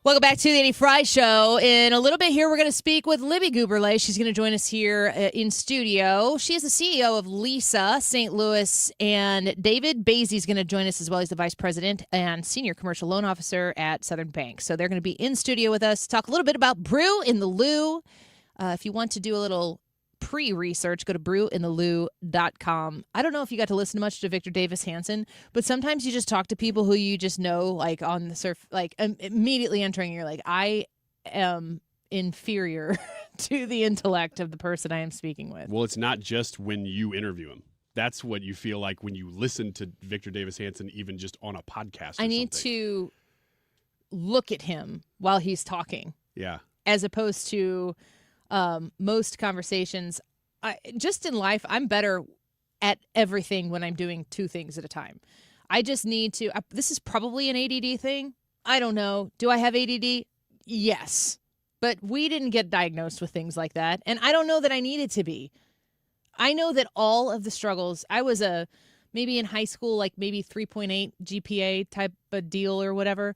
Welcome back to the Annie Frey Show. In a little bit here, we're going to speak with Libby Gutberlet. She's going to join us here in studio. She is the CEO of LESA, St. Louis, and David Baese is going to join us as well. He's the Vice President and Senior Commercial Loan Officer at Southern Bank. So they're going to be in studio with us, talk a little bit about Brew in the Lou. If you want to do a little pre-research, go to brewinthelou.com. I don't know if you got to listen much to Victor Davis Hanson, but sometimes you just talk to people who you just know, like on the surf, like immediately entering, you're like, I am inferior to the intellect of the person I am speaking with. Well, it's not just when you interview him. That's what you feel like when you listen to Victor Davis Hanson, even just on a podcast. I need to look at him while he's talking. Yeah. As opposed to most conversations, just in life, I'm better at everything when I'm doing 2 things at a time. I just need to, this is probably an ADD thing. I don't know. Do I have ADD? Yes. But we didn't get diagnosed with things like that. And I don't know that I needed to be. I know that all of the struggles, I was maybe in high school, like maybe 3.8 GPA type of deal or whatever.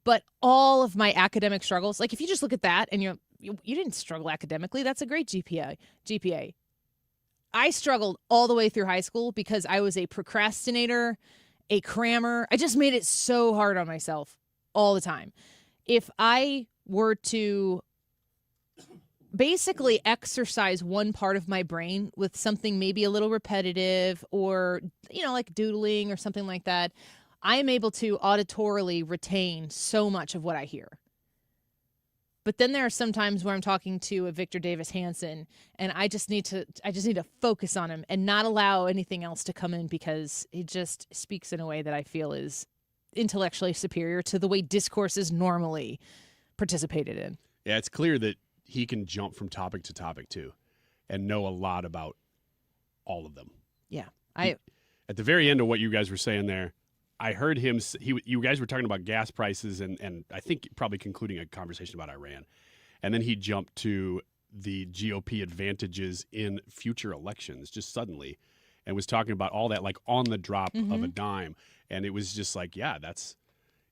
But all of my academic struggles, like if you just look at that and you didn't struggle academically, that's a great GPA. I struggled all the way through high school because I was a procrastinator, a crammer. I just made it so hard on myself all the time. if I were to basically exercise one part of my brain with something maybe a little repetitive or, like doodling or something like that, I am able to auditorily retain so much of what I hear. But then there are some times where I'm talking to a Victor Davis Hanson and I just need to focus on him and not allow anything else to come in because he just speaks in a way that I feel is intellectually superior to the way discourse is normally participated in. Yeah, it's clear that he can jump from topic to topic too and know a lot about all of them. Yeah. At the very end of what you guys were saying there, I heard him, you guys were talking about gas prices and I think probably concluding a conversation about Iran. And then he jumped to the GOP advantages in future elections just suddenly and was talking about all that like on the drop of a dime. And it was just like, yeah,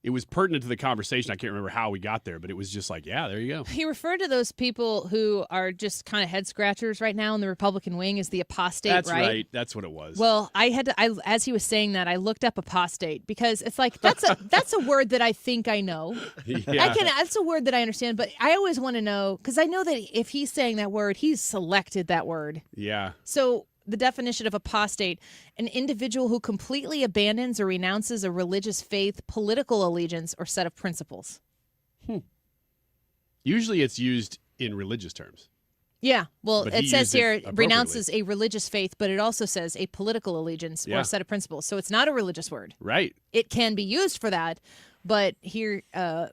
it was pertinent to the conversation. I can't remember how we got there, but it was just like, yeah, there you go. He referred to those people who are just kind of head scratchers right now in the Republican wing as the apostate, That's right? right. That's what it was. Well, as he was saying that, I looked up apostate because it's like that's a word that I think I know. Yeah. That's a word that I understand, but I always want to know because I know that if he's saying that word, he's selected that word. Yeah. So the definition of apostate, an individual who completely abandons or renounces a religious faith, political allegiance, or set of principles. Usually it's used in religious terms. Yeah, well, But it he says used it here appropriately. renounces a religious faith, but it also says a political allegiance or Yeah. a set of principles. So it's not a religious word. Right. It can be used for that, but here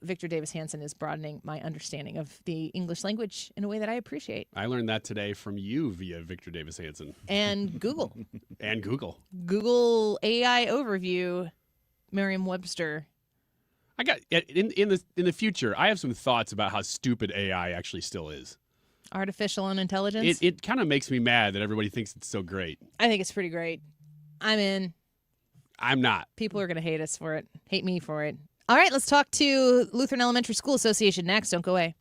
Victor Davis Hanson is broadening my understanding of the English language in a way that I appreciate. I learned that today from you via Victor Davis Hanson. And Google. And Google. Google AI overview, Merriam-Webster. I got in the future, I have some thoughts about how stupid AI actually still is. Artificial unintelligence. It kind of makes me mad that everybody thinks it's so great. I think it's pretty great. I'm in. I'm not. People are going to hate us for it. Hate me for it. All right, let's talk to Lutheran Elementary School Association next. Don't go away.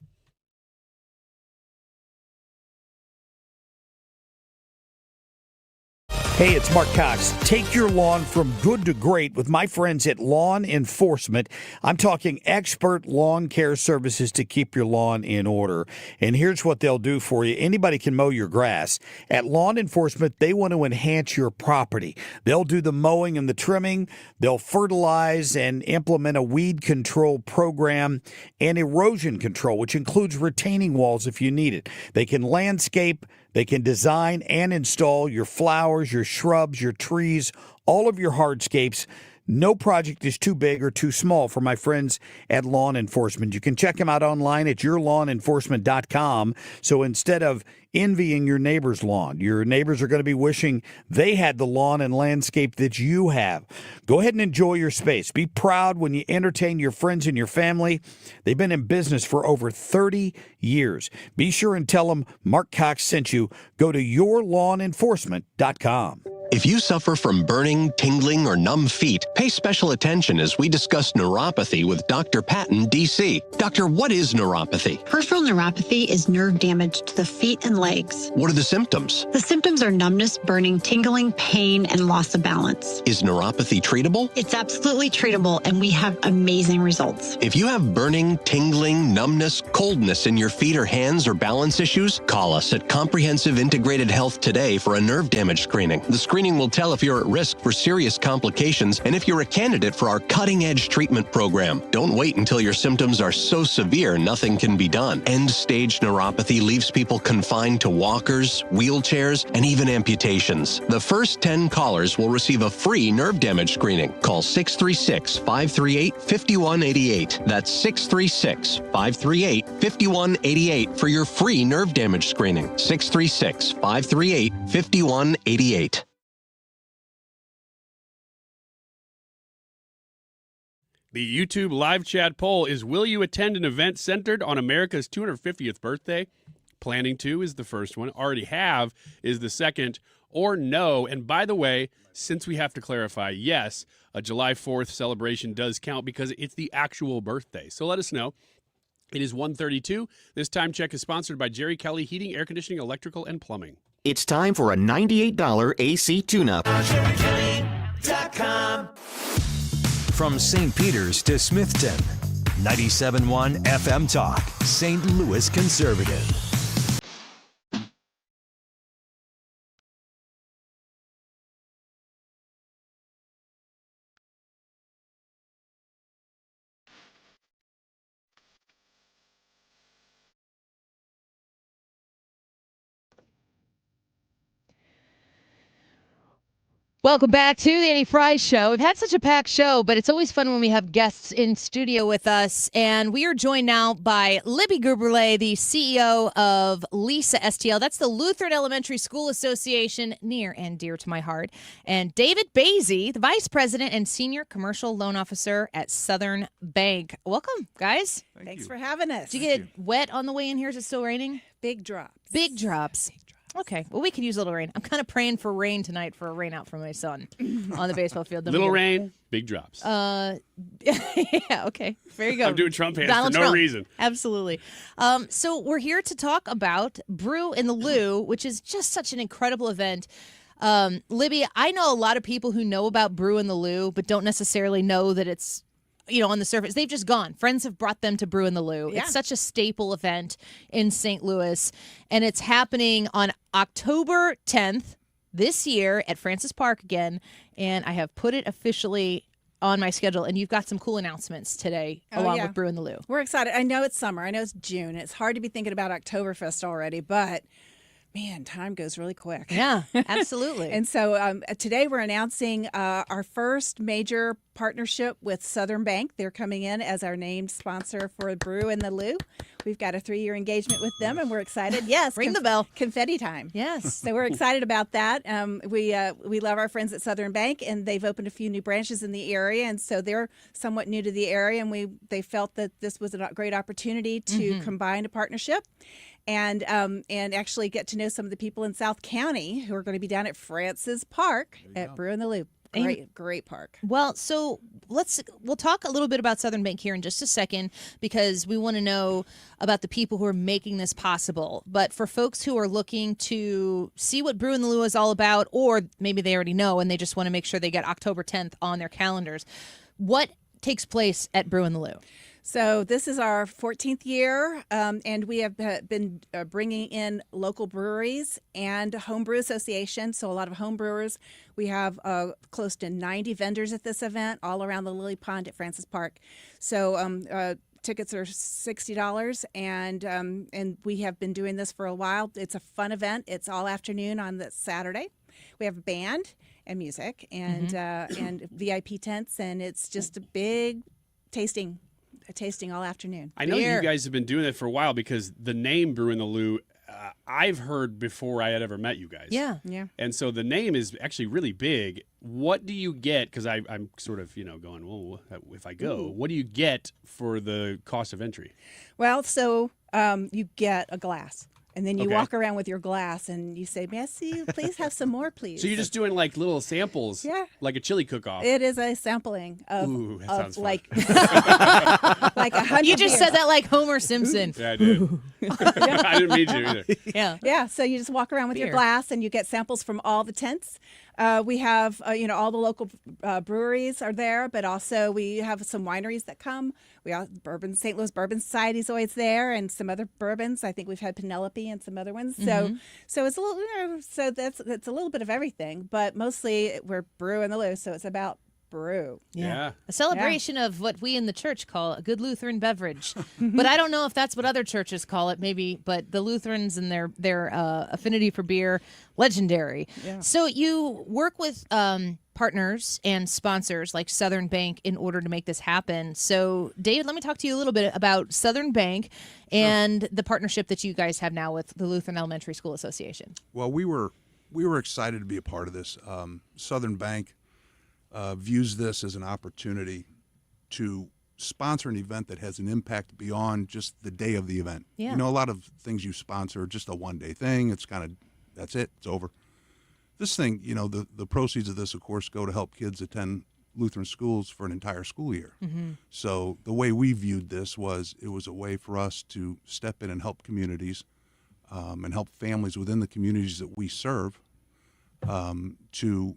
Hey, it's Mark Cox. Take your lawn from good to great with my friends at Lawn Enforcement. I'm talking expert lawn care services to keep your lawn in order. And here's what they'll do for you. Anybody can mow your grass. At Lawn Enforcement, they want to enhance your property. They'll do the mowing and the trimming. They'll fertilize and implement a weed control program and erosion control, which includes retaining walls if you need it. They can landscape. They can design and install your flowers, your shrubs, your trees, all of your hardscapes. No project is too big or too small for my friends at Lawn Enforcement. You can check them out online at yourlawnenforcement.com. So instead of envying your neighbor's lawn, your neighbors are going to be wishing they had the lawn and landscape that you have. Go ahead and enjoy your space. Be proud when you entertain your friends and your family. They've been in business for over 30 years. Be sure and tell them Mark Cox sent you. Go to yourlawnenforcement.com. If you suffer from burning, tingling, or numb feet, pay special attention as we discuss neuropathy with Dr. Patton, D.C. Doctor, what is neuropathy? Peripheral neuropathy is nerve damage to the feet and legs. What are the symptoms? The symptoms are numbness, burning, tingling, pain, and loss of balance. Is neuropathy treatable? It's absolutely treatable, and we have amazing results. If you have burning, tingling, numbness, coldness in your feet or hands or balance issues, call us at Comprehensive Integrated Health today for a nerve damage screening. The screening will tell if you're at risk for serious complications and if you're a candidate for our cutting-edge treatment program. Don't wait until your symptoms are so severe nothing can be done. End-stage neuropathy leaves people confined to walkers, wheelchairs, and even amputations. The first 10 callers will receive a free nerve damage screening. Call 636-538-5188. That's 636-538-5188 for your free nerve damage screening. 636-538-5188. The YouTube live chat poll is, will you attend an event centered on America's 250th birthday? Planning to is the first one. Already have is the second, or no. And by the way, since we have to clarify, yes, a July 4th celebration does count because it's the actual birthday. So let us know. It is 1:32. This time check is sponsored by Jerry Kelly Heating, Air Conditioning, Electrical, and Plumbing. It's time for a $98 AC tune-up. JerryKelly.com. From St. Peter's to Smithton, 97.1 FM Talk, St. Louis Conservative. Welcome back to the Annie Frey Show. We've had such a packed show, but it's always fun when we have guests in studio with us. And we are joined now by Libby Gutberlet, the CEO of LESA STL. That's the Lutheran Elementary School Association, near and dear to my heart. And David Baese, the Vice President and Senior Commercial Loan Officer at Southern Bank. Welcome, guys. Thanks for having us. Did you get wet on the way in here? Is it still raining? Big drops. Big drops. Okay, well, we could use a little rain. I'm kind of praying for rain tonight for a rain out from my son on the baseball field. Little rain, big drops. Yeah, okay. There you go. I'm doing Trump hands Donald for no Trump. reason. Absolutely. So we're here to talk about Brew in the Lou, which is just such an incredible event. Libby, I know a lot of people who know about Brew in the Lou, but don't necessarily know that it's on the surface. They've just gone. Friends have brought them to Brew in the Lou. Yeah. It's such a staple event in St. Louis, and it's happening on October 10th this year at Francis Park again, and I have put it officially on my schedule, and you've got some cool announcements today along with Brew in the Lou. We're excited. I know it's summer. I know it's June. It's hard to be thinking about Oktoberfest already, but man, time goes really quick. Yeah, absolutely. And so today we're announcing our first major partnership with Southern Bank. They're coming in as our named sponsor for Brew in the Lou. We've got a 3-year engagement with them, and we're excited. Yes, ring the bell. Confetti time. Yes. So we're excited about that. We love our friends at Southern Bank, and they've opened a few new branches in the area, and so they're somewhat new to the area, and they felt that this was a great opportunity to combine a partnership. And actually get to know some of the people in South County who are going to be down at Francis Park at Brew in the Loop. Great park. Well, so we'll talk a little bit about Southern Bank here in just a second, because we want to know about the people who are making this possible. But for folks who are looking to see what Brew in the Lou is all about, or maybe they already know and they just want to make sure they get October 10th on their calendars, what takes place at Brew in the Lou? So this is our 14th year, and we have been bringing in local breweries and homebrew association. So a lot of home brewers. We have close to 90 vendors at this event all around the Lily Pond at Francis Park. So tickets are $60, and we have been doing this for a while. It's a fun event. It's all afternoon on the Saturday. We have a band and music and VIP tents, and it's just a big tasting all afternoon. I know you guys have been doing that for a while, because the name Brew in the Lou, I've heard before I had ever met you guys. Yeah. And so the name is actually really big. What do you get? Because I'm sort of, going, well, if I go, what do you get for the cost of entry? Well, so you get a glass. And then you walk around with your glass and you say, may I see you? Please have some more, please. So you're just doing like little samples, like a chili cook-off. It is a sampling of, Ooh, that sounds fun. like 100 You just beers. said that like Homer Simpson. Yeah, I did. I didn't mean to either. Yeah. So you just walk around with your glass and you get samples from all the tents. We have, all the local breweries are there, but also we have some wineries that come. We have St. Louis Bourbon Society is always there, and some other bourbons. I think we've had Penelope and some other ones. So it's a little, so that's a little bit of everything, but mostly we're Brew in the Lou, so it's about brew. Yeah. A celebration of what we in the church call a good Lutheran beverage. But I don't know if that's what other churches call it, maybe, but the Lutherans and their affinity for beer, legendary. Yeah. So you work with partners and sponsors like Southern Bank in order to make this happen. So David, let me talk to you a little bit about Southern Bank and the partnership that you guys have now with the Lutheran Elementary School Association. Well, we were excited to be a part of this. Southern Bank views this as an opportunity to sponsor an event that has an impact beyond just the day of the event. Yeah. A lot of things you sponsor are just a one-day thing. It's kind of, that's it, it's over. This thing, the proceeds of this, of course, go to help kids attend Lutheran schools for an entire school year. So the way we viewed this was it was a way for us to step in and help communities and help families within the communities that we serve to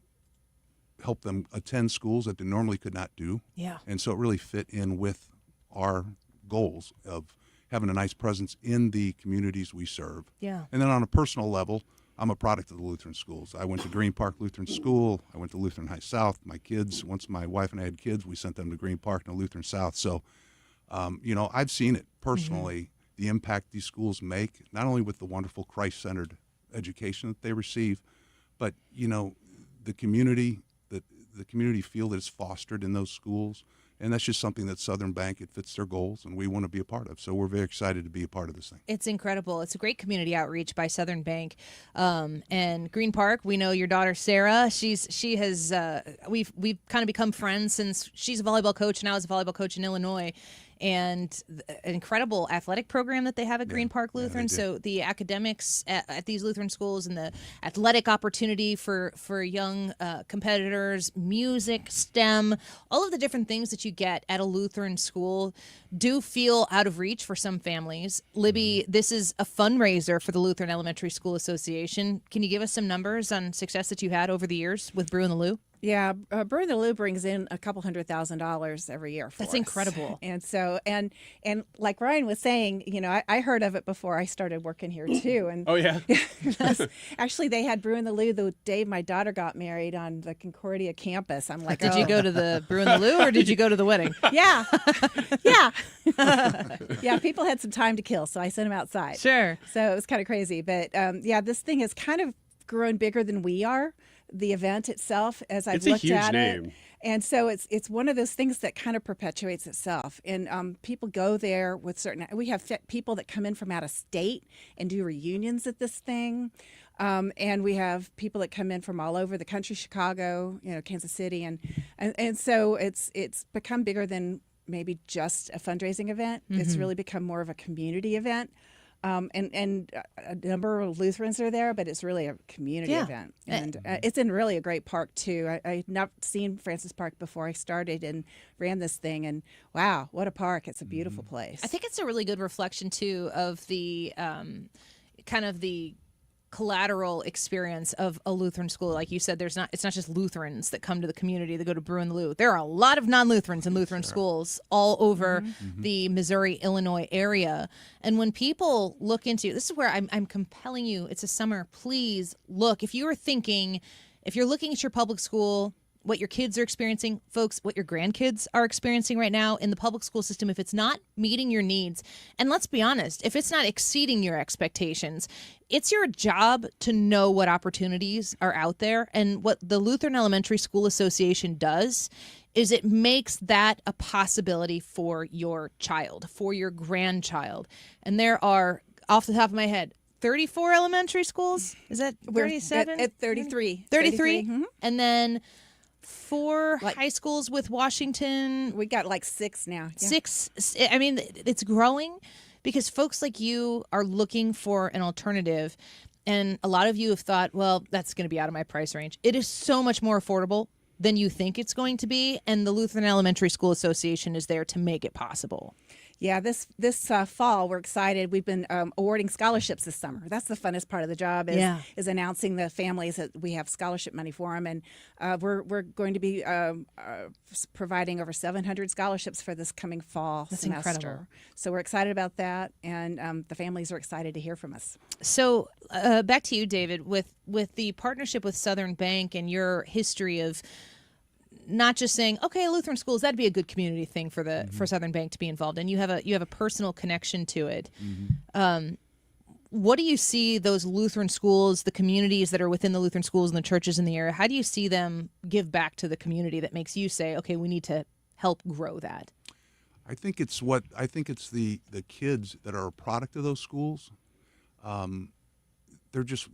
help them attend schools that they normally could not do. Yeah. And so it really fit in with our goals of having a nice presence in the communities we serve. Yeah. And then on a personal level, I'm a product of the Lutheran schools. I went to Green Park Lutheran School. I went to Lutheran High South. My kids, once my wife and I had kids, we sent them to Green Park and Lutheran South. So, I've seen it personally, the impact these schools make, not only with the wonderful Christ-centered education that they receive, but, the community feel that is fostered in those schools. And that's just something that Southern Bank, it fits their goals, and we want to be a part of. So we're very excited to be a part of this thing. It's incredible. It's a great community outreach by Southern Bank. And Green Park, we know your daughter Sarah. She has we've kind of become friends since she's a volleyball coach and I was a volleyball coach in Illinois. And an incredible athletic program that they have at Green Park Lutheran. So the academics at these Lutheran schools and the athletic opportunity for young competitors, music, STEM, all of the different things that you get at a Lutheran school do feel out of reach for some families. Libby, this is a fundraiser for the Lutheran Elementary School Association. Can you give us some numbers on success that you had over the years with Brew in the Lou? Yeah, Brew in the Lou brings in a couple $100,000 every year for That's us. incredible. And so, and like Ryan was saying, I heard of it before I started working here too. And oh yeah, actually they had Brew in the Lou the day my daughter got married on the Concordia campus. I'm like, did you go to the Brew in the Lou or did you go to the wedding? Yeah, yeah. People had some time to kill, so I sent them outside. Sure. So it was kind of crazy, but this thing has kind of grown bigger than we are. The event itself, as I've looked at it, and so it's one of those things that kind of perpetuates itself. And people go there with certain. We have people that come in from out of state and do reunions at this thing, and we have people that come in from all over the country, Chicago, Kansas City, and so it's become bigger than maybe just a fundraising event. It's really become more of a community event. And a number of Lutherans are there, but it's really a community event. And it's in really a great park, too. I'd not seen Francis Park before I started and ran this thing. And wow, what a park. It's a beautiful place. I think it's a really good reflection, too, of the kind of the collateral experience of a Lutheran school. Like you said, it's not just Lutherans that come to the community that go to Brew in the Lou. There are a lot of non-Lutherans in Lutheran schools all over the Missouri, Illinois area. And when people look into, this is where I'm compelling you, it's a summer, please look. If you're looking at your public school, what your kids are experiencing, folks, what your grandkids are experiencing right now in the public school system, if it's not meeting your needs, and let's be honest, if it's not exceeding your expectations, it's your job to know what opportunities are out there. And what the Lutheran Elementary School Association does is it makes that a possibility for your child, for your grandchild. And there are, off the top of my head, 34 elementary schools? Is that 37? At 33. 33? Mm-hmm. And then 4 high schools with Washington. We got like 6 now. Yeah. 6. I mean, it's growing because folks like you are looking for an alternative. And a lot of you have thought, well, that's going to be out of my price range. It is so much more affordable than you think it's going to be. And the Lutheran Elementary School Association is there to make it possible. Yeah, this fall, we're excited. We've been awarding scholarships this summer. That's the funnest part of the job is announcing the families that we have scholarship money for them. And we're going to be providing over 700 scholarships for this coming fall semester. Incredible. So we're excited about that, and the families are excited to hear from us. So back to you, David, with the partnership with Southern Bank and your history of not just saying, okay, Lutheran schools, that'd be a good community thing for for Southern Bank to be involved in. You have a personal connection to it. What do you see those Lutheran schools, the communities that are within the Lutheran schools and the churches in the area, how do you see them give back to the community that makes you say, okay, we need to help grow that? I think it's the kids that are a product of those schools. They're just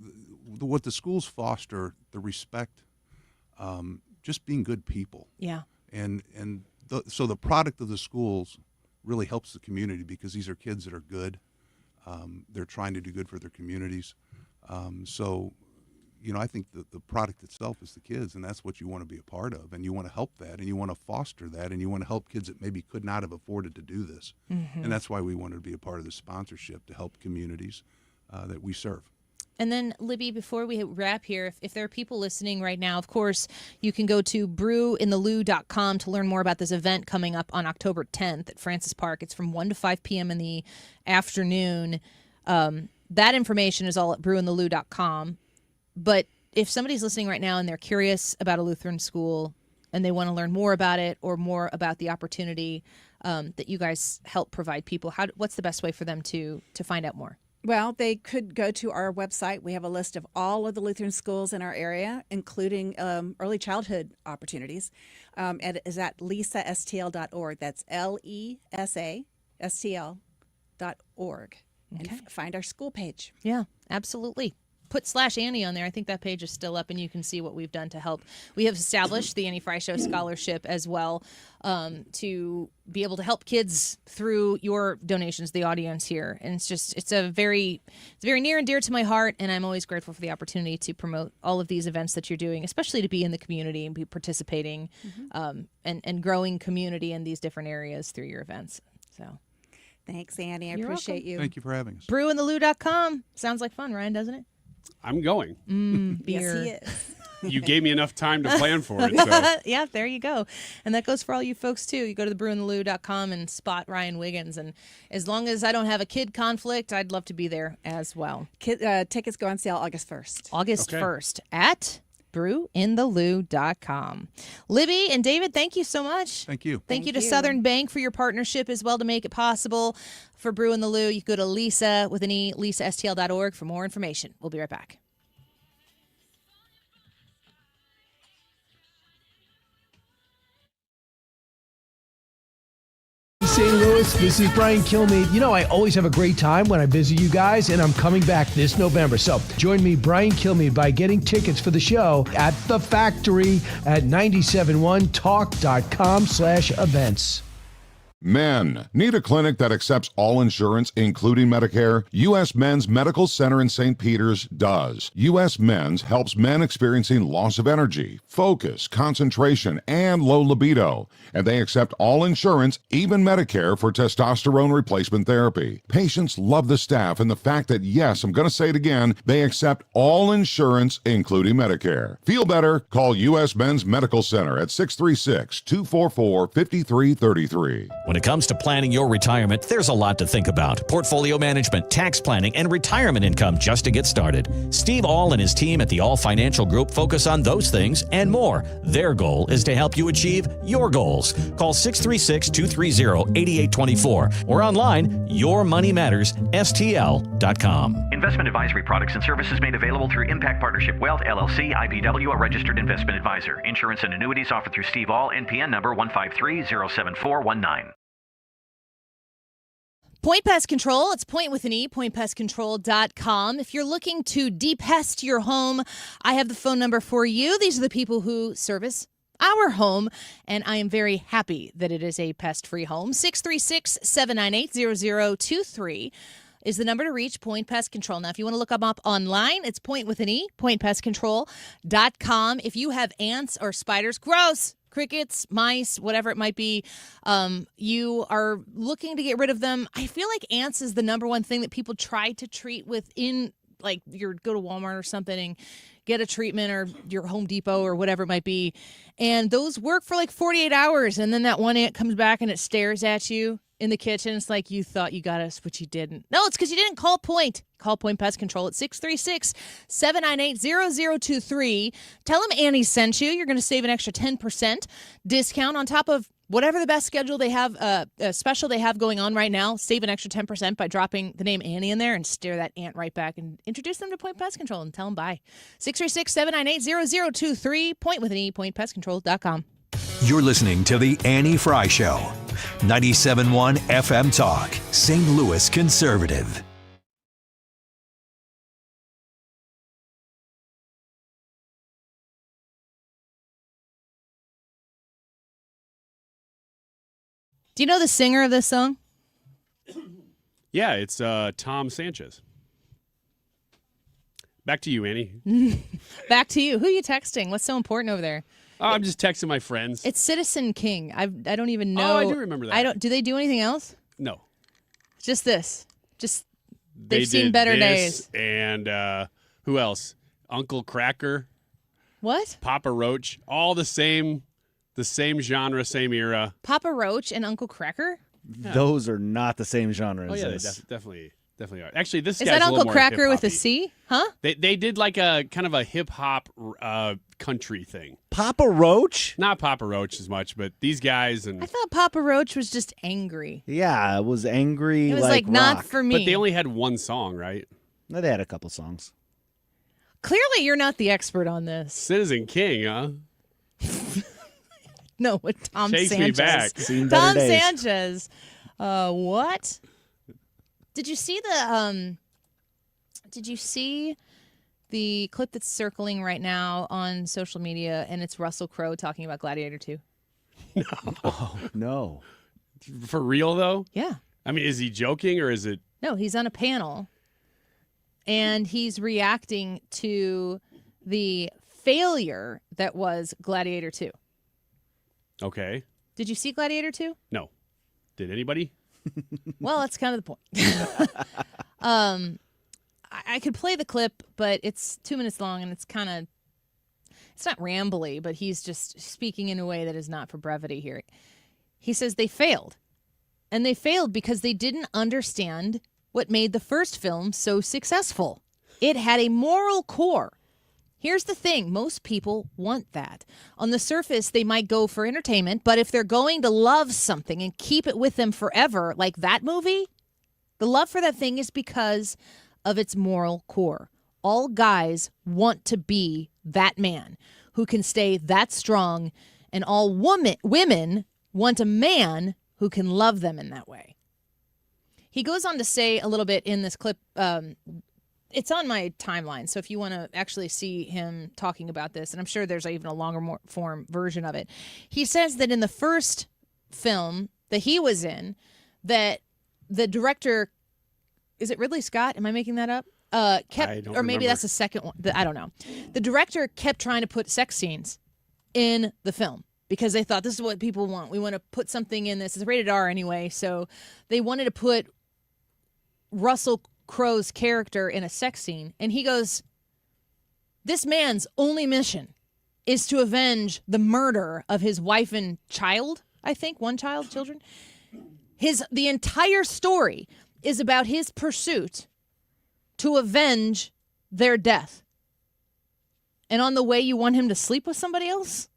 what the schools foster, the respect, just being good people. Yeah. So the product of the schools really helps the community because these are kids that are good. They're trying to do good for their communities. So, I think the product itself is the kids, and that's what you want to be a part of, and you want to help that, and you want to foster that, and you want to help kids that maybe could not have afforded to do this. And that's why we wanted to be a part of the sponsorship to help communities that we serve. And then, Libby, before we wrap here, if there are people listening right now, of course, you can go to brewinthelou.com to learn more about this event coming up on October 10th at Francis Park. It's from 1 to 5 p.m. in the afternoon. That information is all at brewinthelou.com. But if somebody's listening right now and they're curious about a Lutheran school and they want to learn more about it or more about the opportunity that you guys help provide people, what's the best way for them to find out more? Well, they could go to our website. We have a list of all of the Lutheran schools in our area, including early childhood opportunities. It is at lesastl.org. That's LESA.STL.org. Okay. And find our school page. Yeah, absolutely. Put /Annie on there. I think that page is still up, and you can see what we've done to help. We have established the Annie Frey Show Scholarship as well to be able to help kids through your donations, the audience here. And it's very near and dear to my heart, and I'm always grateful for the opportunity to promote all of these events that you're doing, especially to be in the community and be participating and growing community in these different areas through your events. So. Thanks, Annie. I You're appreciate welcome. you. Thank you for having us. Brewinthelou.com. Sounds like fun, Ryan, doesn't it? I'm going. Beer. Yes, he is. You gave me enough time to plan for it. So. Yeah, there you go. And that goes for all you folks, too. You go to the brewinthelou.com and spot Ryan Wiggins. And as long as I don't have a kid conflict, I'd love to be there as well. Tickets go on sale August 1st. August 1st at brewinthelou.com. Libby and David, thank you so much. Thank you. Thank you to Southern Bank for your partnership as well to make it possible for Brew in the Lou. You can go to LESA with an E, LESASTL.org for more information. We'll be right back. St. Louis, this is Brian Kilmeade. You know, I always have a great time when I visit you guys, and I'm coming back this November. So join me, Brian Kilmeade, by getting tickets for the show at The Factory at 971talk.com/events. Men. Need a clinic that accepts all insurance, including Medicare? U.S. Men's Medical Center in St. Peters does. U.S. Men's helps men experiencing loss of energy, focus, concentration, and low libido. And they accept all insurance, even Medicare, for testosterone replacement therapy. Patients love the staff and the fact that, yes, I'm going to say it again, they accept all insurance, including Medicare. Feel better? Call U.S. Men's Medical Center at 636-244-5333. When it comes to planning your retirement, there's a lot to think about. Portfolio management, tax planning, and retirement income just to get started. Steve All and his team at the All Financial Group focus on those things and more. Their goal is to help you achieve your goals. Call 636-230-8824 or online, yourmoneymattersstl.com. Investment advisory products and services made available through Impact Partnership Wealth, LLC, IBW, a registered investment advisor. Insurance and annuities offered through Steve All, NPN number 153-07419. Point Pest Control, it's point with an E, pointpestcontrol.com. If you're looking to de-pest your home, I have the phone number for you. These are the people who service our home, and I am very happy that it is a pest-free home. 636-798-0023 is the number to reach Point Pest Control. Now, if you want to look them up online, it's point with an E, pointpestcontrol.com. If you have ants or spiders, gross, crickets, mice, whatever it might be, you are looking to get rid of them. I feel like ants is the number one thing that people try to treat within, like, you go to Walmart or something and get a treatment, or your Home Depot or whatever it might be. And those work for like 48 hours. And then that one ant comes back and it stares at you in the kitchen. It's like, you thought you got us, but you didn't. No, it's because you didn't call Point. Call Point Pest Control at 636-798-0023. Tell them Annie sent you. You're going to save an extra 10% discount on top of whatever the best schedule they have, special they have going on right now. Save an extra 10% by dropping the name Annie in there and stare that ant right back and introduce them to Point Pest Control and tell them bye. 636-798-0023. Point with an E, pointpestcontrol.com. You're listening to The Annie Frey Show. 97.1 FM Talk, St. Louis Conservative. Do you know the singer of this song? Yeah, it's Tom Sanchez. Back to you, Annie. Back to you. Who are you texting? What's so important over there? Oh, I'm just texting my friends. It's Citizen King. I don't even know. Oh, I do remember that. Do they do anything else? No. Just this. Just They've seen did better this days. And Who else? Uncle Cracker, What? Papa Roach, all the same genre, same era. Papa Roach and Uncle Cracker? Those are not the same genre as Oh yeah, they this. definitely are. Actually, this Is guy's that a little Uncle more Cracker with a hip-hoppy. C? Huh? They did like a kind of a hip hop country thing. Papa Roach? Not Papa Roach as much, but these guys and I thought Papa Roach was just angry. Yeah, it was angry. It was like not rock. for me. But they only had one song, right? No, they had a couple songs. Clearly, you're not the expert on this. Citizen King, huh? No, with Tom Takes Sanchez. me back. Seen better Tom days. Sanchez. What? Did you see the Did you see the clip that's circling right now on social media, and it's Russell Crowe talking about Gladiator 2? Oh, no. For real though? Yeah. I mean, is he joking or is it? No, he's on a panel, and he's reacting to the failure that was Gladiator 2. Okay. Did you see Gladiator 2? No. Did anybody? Well, that's kind of the point. I could play the clip, but it's 2 minutes long, and it's not rambly, but he's just speaking in a way that is not for brevity here. He says they failed. And they failed because they didn't understand what made the first film so successful. It had a moral core. Here's the thing. Most people want that. On the surface, they might go for entertainment, but if they're going to love something and keep it with them forever, like that movie, the love for that thing is because of its moral core. All guys want to be that man who can stay that strong, and all women want a man who can love them in that way. He goes on to say a little bit in this clip. It's on my timeline, so if you want to actually see him talking about this, and I'm sure there's even a longer form version of it, he says that in the first film that he was in, that the director, is it Ridley Scott? Am I making that up? I don't or maybe remember. that's the second one. I don't know. The director kept trying to put sex scenes in the film because they thought this is what people want. We want to put something in this. It's rated R anyway, so they wanted to put Russell Crowe's character in a sex scene, and he goes, this man's only mission is to avenge the murder of his wife and child, I think, children. The entire story is about his pursuit to avenge their death. And on the way, you want him to sleep with somebody else?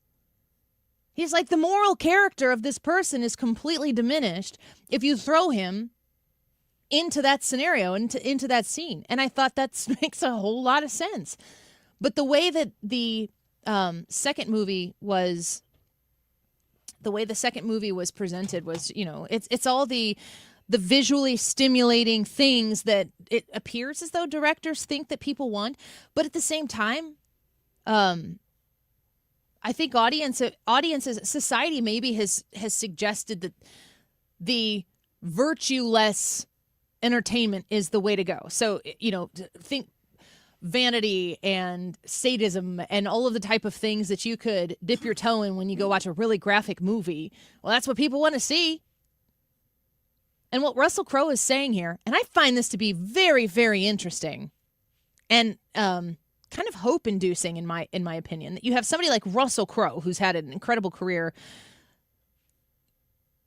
He's like, the moral character of this person is completely diminished if you throw him into that scenario, into that scene. And I thought that makes a whole lot of sense. But the way that the second movie was presented was, it's all the visually stimulating things that it appears as though directors think that people want. But at the same time, I think audiences, society maybe has suggested that the virtue-less entertainment is the way to go. So, think vanity and sadism and all of the type of things that you could dip your toe in when you go watch a really graphic movie. Well, that's what people want to see. And what Russell Crowe is saying here, and I find this to be very, very interesting and kind of hope-inducing in my opinion, that you have somebody like Russell Crowe, who's had an incredible career,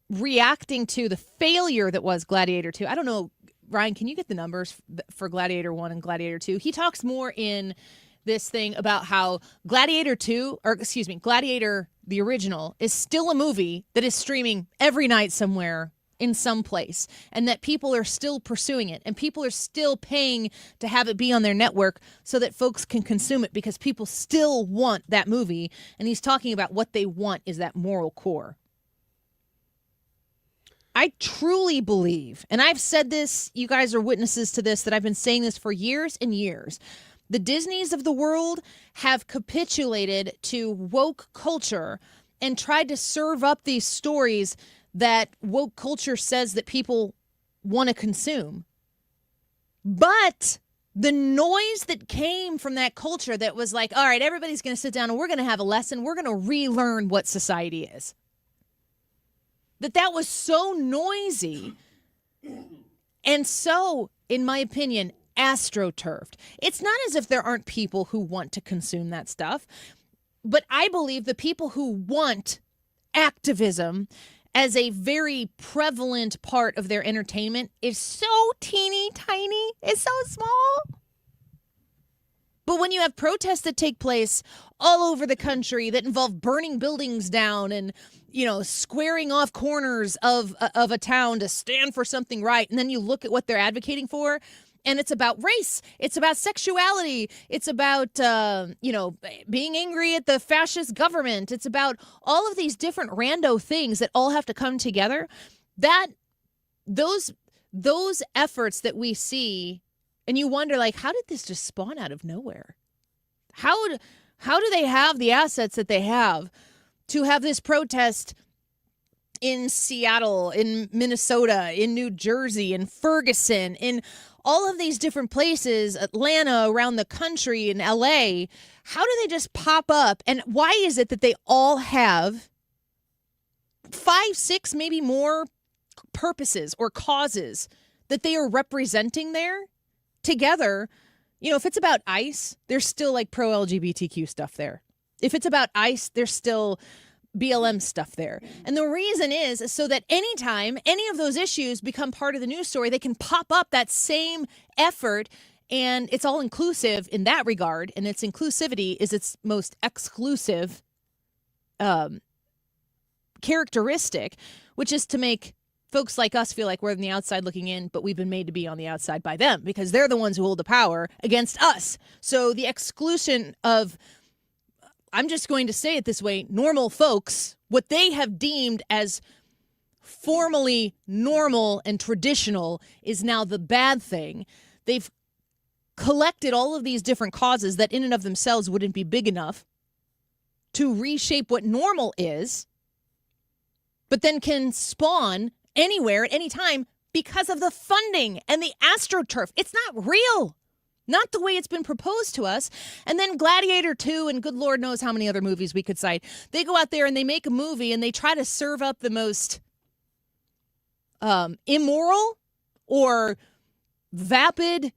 reacting to the failure that was Gladiator 2. I don't know, Ryan, can you get the numbers for Gladiator 1 and Gladiator 2? He talks more in this thing about how Gladiator the original, is still a movie that is streaming every night somewhere in some place, and that people are still pursuing it, and people are still paying to have it be on their network so that folks can consume it because people still want that movie. And he's talking about what they want is that moral core. I truly believe, and I've said this, you guys are witnesses to this, that I've been saying this for years and years. The Disneys of the world have capitulated to woke culture and tried to serve up these stories that woke culture says that people want to consume. But the noise that came from that culture that was like, all right, everybody's going to sit down and we're going to have a lesson. We're going to relearn what society is. That was so noisy and so, in my opinion, astroturfed. It's not as if there aren't people who want to consume that stuff, but I believe the people who want activism as a very prevalent part of their entertainment is so teeny tiny. It's so small. But when you have protests that take place all over the country that involve burning buildings down and, squaring off corners of a town to stand for something right, and then you look at what they're advocating for, and it's about race, it's about sexuality, it's about, being angry at the fascist government, it's about all of these different rando things that all have to come together, those efforts that we see. And you wonder, how did this just spawn out of nowhere? How do they have the assets that they have to have this protest in Seattle, in Minnesota, in New Jersey, in Ferguson, in all of these different places, Atlanta, around the country, in LA? How do they just pop up? And why is it that they all have 5, 6, maybe more purposes or causes that they are representing there? Together, if it's about ICE, there's still pro-LGBTQ stuff there. If it's about ICE, there's still BLM stuff there. And the reason is so that anytime any of those issues become part of the news story, they can pop up that same effort, and it's all inclusive in that regard. And its inclusivity is its most exclusive characteristic, which is to make folks like us feel like we're on the outside looking in, but we've been made to be on the outside by them because they're the ones who hold the power against us. So the exclusion of, I'm just going to say it this way, normal folks, what they have deemed as formally normal and traditional is now the bad thing. They've collected all of these different causes that in and of themselves wouldn't be big enough to reshape what normal is, but then can spawn anywhere at any time because of the funding and the astroturf. It's not real. Not the way it's been proposed to us. And then Gladiator 2 and good Lord knows how many other movies we could cite. They go out there and they make a movie and they try to serve up the most immoral or vapid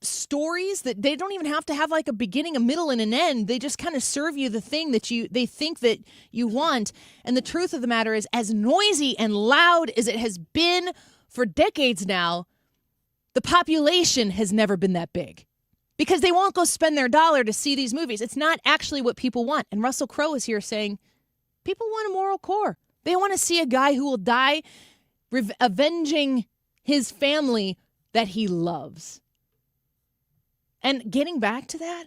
stories that they don't even have to have a beginning, a middle, and an end. They just kind of serve you the thing that they think that you want. And the truth of the matter is, as noisy and loud as it has been for decades now, the population has never been that big because they won't go spend their dollar to see these movies. It's not actually what people want. And Russell Crowe is here saying people want a moral core. They want to see a guy who will die avenging his family that he loves. And getting back to that,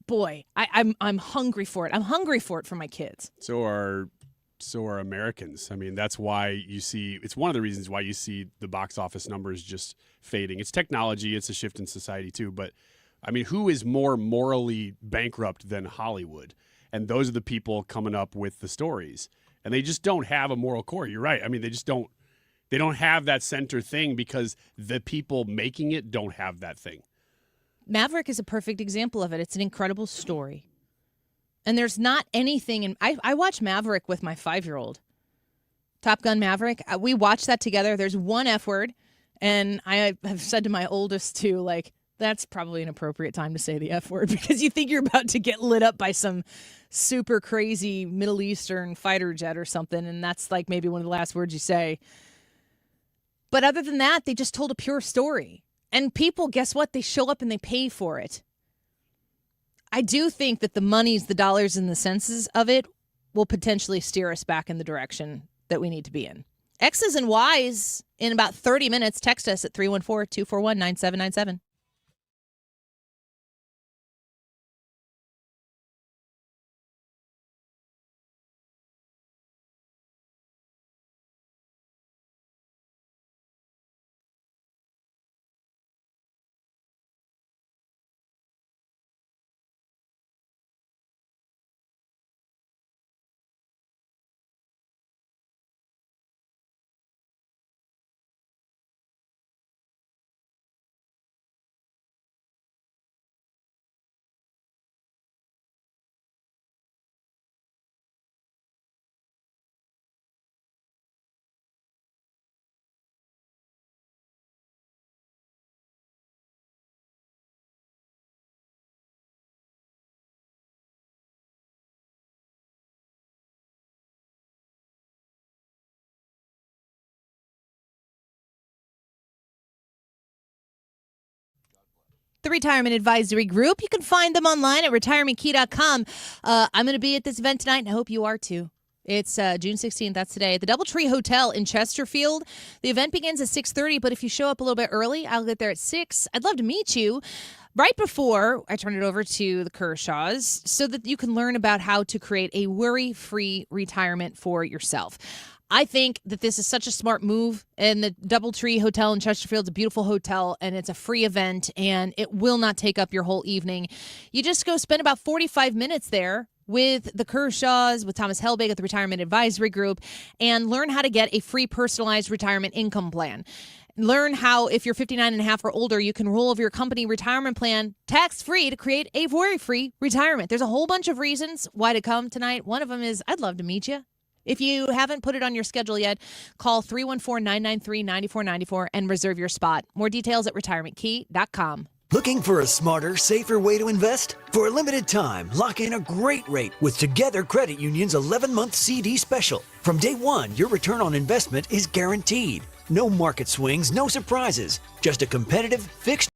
boy, I'm hungry for it. I'm hungry for it for my kids. So are Americans. I mean, that's why you see, it's one of the reasons why you see the box office numbers just fading. It's technology, it's a shift in society too. But I mean, who is more morally bankrupt than Hollywood? And those are the people coming up with the stories. And they just don't have a moral core. You're right. I mean, they don't have that center thing because the people making it don't have that thing. Maverick is a perfect example of it. It's an incredible story. And there's not anything, and I watch Maverick with my 5-year-old. Top Gun Maverick. We watched that together. There's one F word, and I have said to my oldest too, that's probably an appropriate time to say the F word because you think you're about to get lit up by some super crazy Middle Eastern fighter jet or something, and that's maybe one of the last words you say. But other than that, they just told a pure story. And people, guess what? They show up and they pay for it. I do think that the monies, the dollars, and the senses of it will potentially steer us back in the direction that we need to be in. X's and Y's in about 30 minutes. Text us at 314-241-9797. the Retirement Advisory Group. You can find them online at retirementkey.com. I'm going to be at this event tonight, and I hope you are too. It's June 16th. That's today at the DoubleTree Hotel in Chesterfield. The event begins at 6:30, but if you show up a little bit early, I'll get there at 6. I'd love to meet you right before I turn it over to the Kershaws so that you can learn about how to create a worry-free retirement for yourself. I think that this is such a smart move, and the DoubleTree Hotel in Chesterfield is a beautiful hotel, and it's a free event, and it will not take up your whole evening. You just go spend about 45 minutes there with the Kershaws, with Thomas Helbig at the Retirement Advisory Group, and learn how to get a free personalized retirement income plan. Learn how, if you're 59 and a half or older, you can roll over your company retirement plan tax-free to create a worry-free retirement. There's a whole bunch of reasons why to come tonight. One of them is I'd love to meet you. If you haven't put it on your schedule yet, call 314-993-9494 and reserve your spot. More details at retirementkey.com. Looking for a smarter, safer way to invest? For a limited time, lock in a great rate with Together Credit Union's 11-month CD special. From day one, your return on investment is guaranteed. No market swings, no surprises. Just a competitive, fixed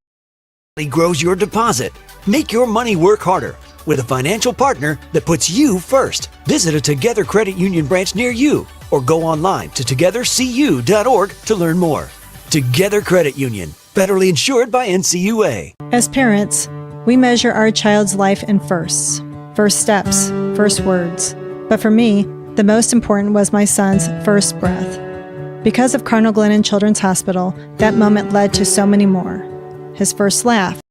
grows your deposit. Make your money work harder with a financial partner that puts you first. Visit a Together Credit Union branch near you or go online to togethercu.org to learn more. Together Credit Union, federally insured by NCUA. As parents, we measure our child's life in firsts. First steps, first words. But for me, the most important was my son's first breath. Because of Cardinal Glennon Children's Hospital, that moment led to so many more. His first laugh,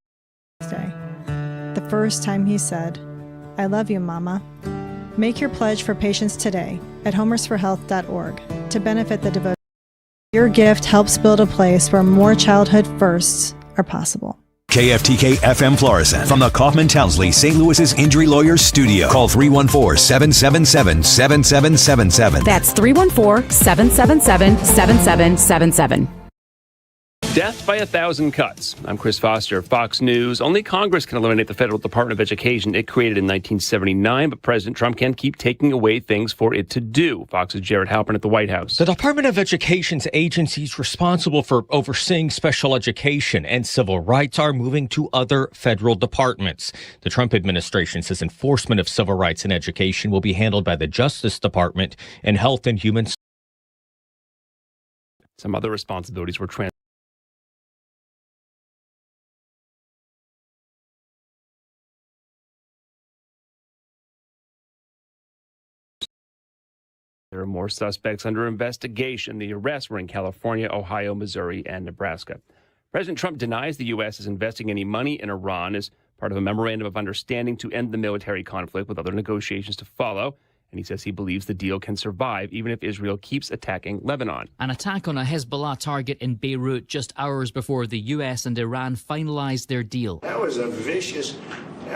the first time he said, "I love you, Mama." Make your pledge for patients today at homersforhealth.org to benefit the devoted. Your gift helps build a place where more childhood firsts are possible. KFTK FM Florissant from the Kaufman Townsley St. Louis's Injury Lawyers Studio. Call 314-777-7777. That's 314-777-7777. Death by 1,000 cuts. I'm Chris Foster, Fox News. Only Congress can eliminate the Federal Department of Education it created in 1979, but President Trump can't keep taking away things for it to do. Fox's Jared Halpern at the White House. The Department of Education's agencies responsible for overseeing special education and civil rights are moving to other federal departments. The Trump administration says enforcement of civil rights in education will be handled by the Justice Department and Health and Human Services. Some other responsibilities were transferred. There are more suspects under investigation. The arrests were in California, Ohio, Missouri, and Nebraska. President Trump denies the U.S. is investing any money in Iran as part of a memorandum of understanding to end the military conflict with other negotiations to follow. And he says he believes the deal can survive even if Israel keeps attacking Lebanon. An attack on a Hezbollah target in Beirut just hours before the U.S. and Iran finalized their deal. That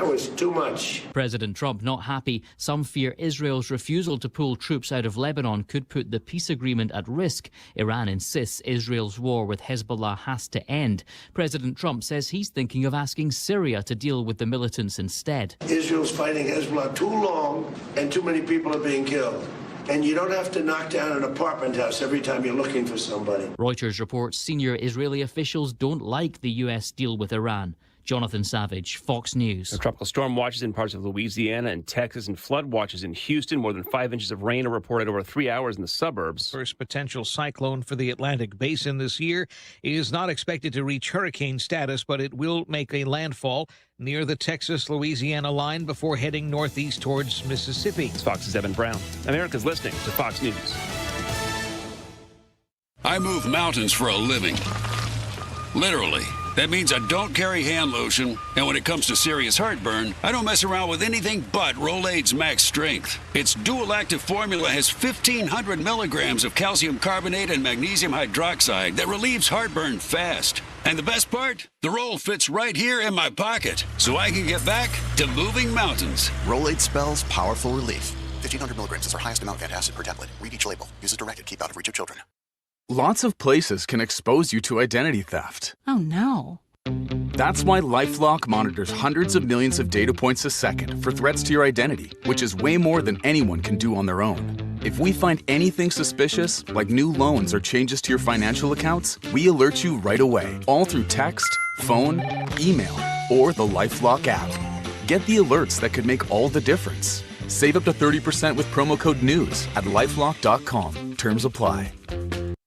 was too much. President Trump not happy. Some fear Israel's refusal to pull troops out of Lebanon could put the peace agreement at risk. Iran insists Israel's war with Hezbollah has to end. President Trump says he's thinking of asking Syria to deal with the militants instead. Israel's fighting Hezbollah too long and too many people are being killed. And you don't have to knock down an apartment house every time you're looking for somebody. Reuters reports senior Israeli officials don't like the U.S. deal with Iran. Jonathan Savage, Fox News. A tropical storm watches in parts of Louisiana and Texas and flood watches in Houston. More than 5 inches of rain are reported over 3 hours in the suburbs. First potential cyclone for the Atlantic Basin this year is not expected to reach hurricane status, but it will make a landfall near the Texas-Louisiana line before heading northeast towards Mississippi. It's Fox's Evan Brown. America's listening to Fox News. I move mountains for a living. Literally. That means I don't carry hand lotion, and when it comes to serious heartburn, I don't mess around with anything but Rolaids Max Strength. Its dual-active formula has 1,500 milligrams of calcium carbonate and magnesium hydroxide that relieves heartburn fast. And the best part? The roll fits right here in my pocket, so I can get back to moving mountains. Rolaids spells powerful relief. 1,500 milligrams is our highest amount of antacid per tablet. Read each label. Use as directed. Keep out of reach of children. Lots of places can expose you to identity theft. Oh, no. That's why LifeLock monitors hundreds of millions of data points a second for threats to your identity, which is way more than anyone can do on their own. If we find anything suspicious, like new loans or changes to your financial accounts, we alert you right away, all through text, phone, email, or the LifeLock app. Get the alerts that could make all the difference. Save up to 30% with promo code NEWS at lifelock.com. Terms apply.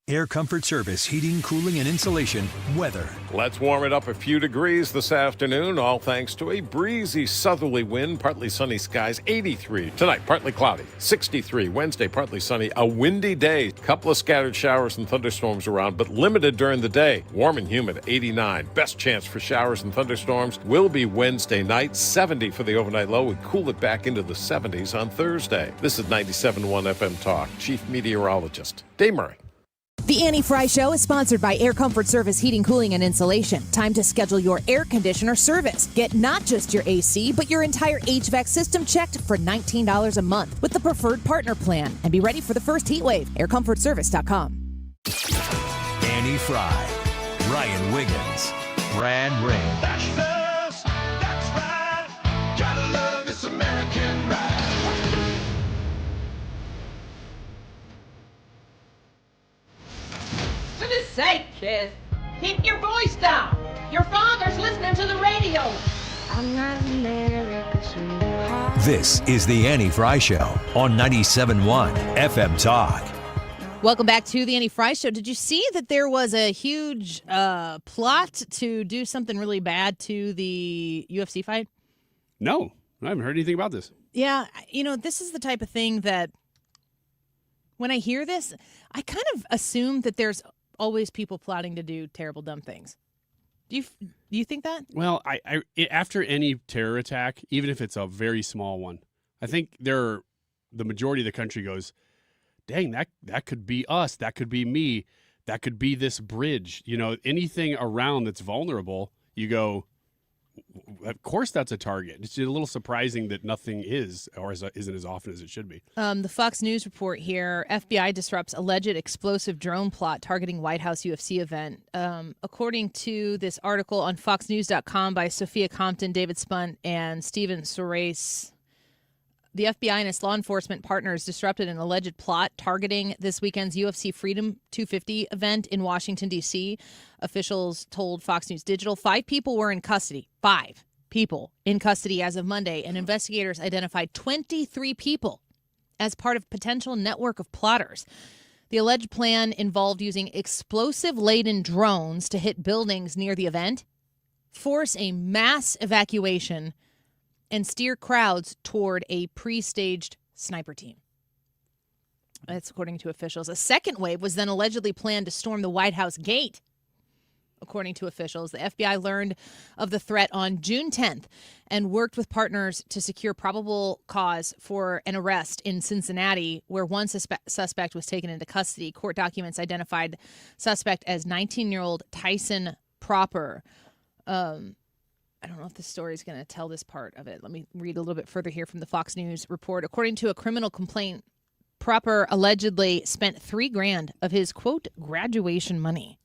Air Comfort Service, heating, cooling, and insulation, weather. Let's warm it up a few degrees this afternoon, all thanks to a breezy southerly wind, partly sunny skies, 83. Tonight, partly cloudy, 63. Wednesday, partly sunny, a windy day. Couple of scattered showers and thunderstorms around, but limited during the day. Warm and humid, 89. Best chance for showers and thunderstorms will be Wednesday night, 70 for the overnight low. We cool it back into the 70s on Thursday. This is 97.1 FM Talk. Chief Meteorologist Dave Murray. The Annie Frey Show is sponsored by Air Comfort Service Heating, Cooling, and Insulation. Time to schedule your air conditioner service. Get not just your AC, but your entire HVAC system checked for $19 a month with the Preferred Partner Plan. And be ready for the first heat wave. AirComfortService.com. Annie Frey, Ryan Wiggins, Brad Ray. That's right. Gotta love this American ride. For goodness sake, kid, keep your voice down. Your father's listening to the radio. I'm not America's sweetheart. This is the Annie Frey Show on 97.1 FM Talk. Welcome back to the Annie Frey Show. Did you see that there was a huge plot to do something really bad to the UFC fight? No, I haven't heard anything about this. Yeah, you know, this is the type of thing that when I hear this, I kind of assume that there's always people plotting to do terrible, dumb things. Do you think that? Well, I after any terror attack, even if it's a very small one, I think the majority of the country goes, dang, that could be us. That could be me. That could be this bridge. You know, anything around that's vulnerable, you go, of course that's a target. It's a little surprising that nothing is or isn't as often as it should be. The Fox News report here, FBI disrupts alleged explosive drone plot targeting White House UFC event. According to this article on foxnews.com by Sophia Compton, David Spunt, and Stephen Sorace, the FBI and its law enforcement partners disrupted an alleged plot targeting this weekend's UFC Freedom 250 event in Washington, D.C. Officials told Fox News Digital 5 people were in custody. 5 people in custody as of Monday, and investigators identified 23 people as part of potential network of plotters. The alleged plan involved using explosive-laden drones to hit buildings near the event, force a mass evacuation, and steer crowds toward a pre-staged sniper team. That's according to officials. A second wave was then allegedly planned to storm the White House gate. According to officials, the FBI learned of the threat on June 10th and worked with partners to secure probable cause for an arrest in Cincinnati, where one suspect was taken into custody. Court documents identified suspect as 19-year-old Tyson Proper. I don't know if this story is going to tell this part of it. Let me read a little bit further here from the Fox News report. According to a criminal complaint, Proper allegedly spent $3,000 of his, quote, graduation money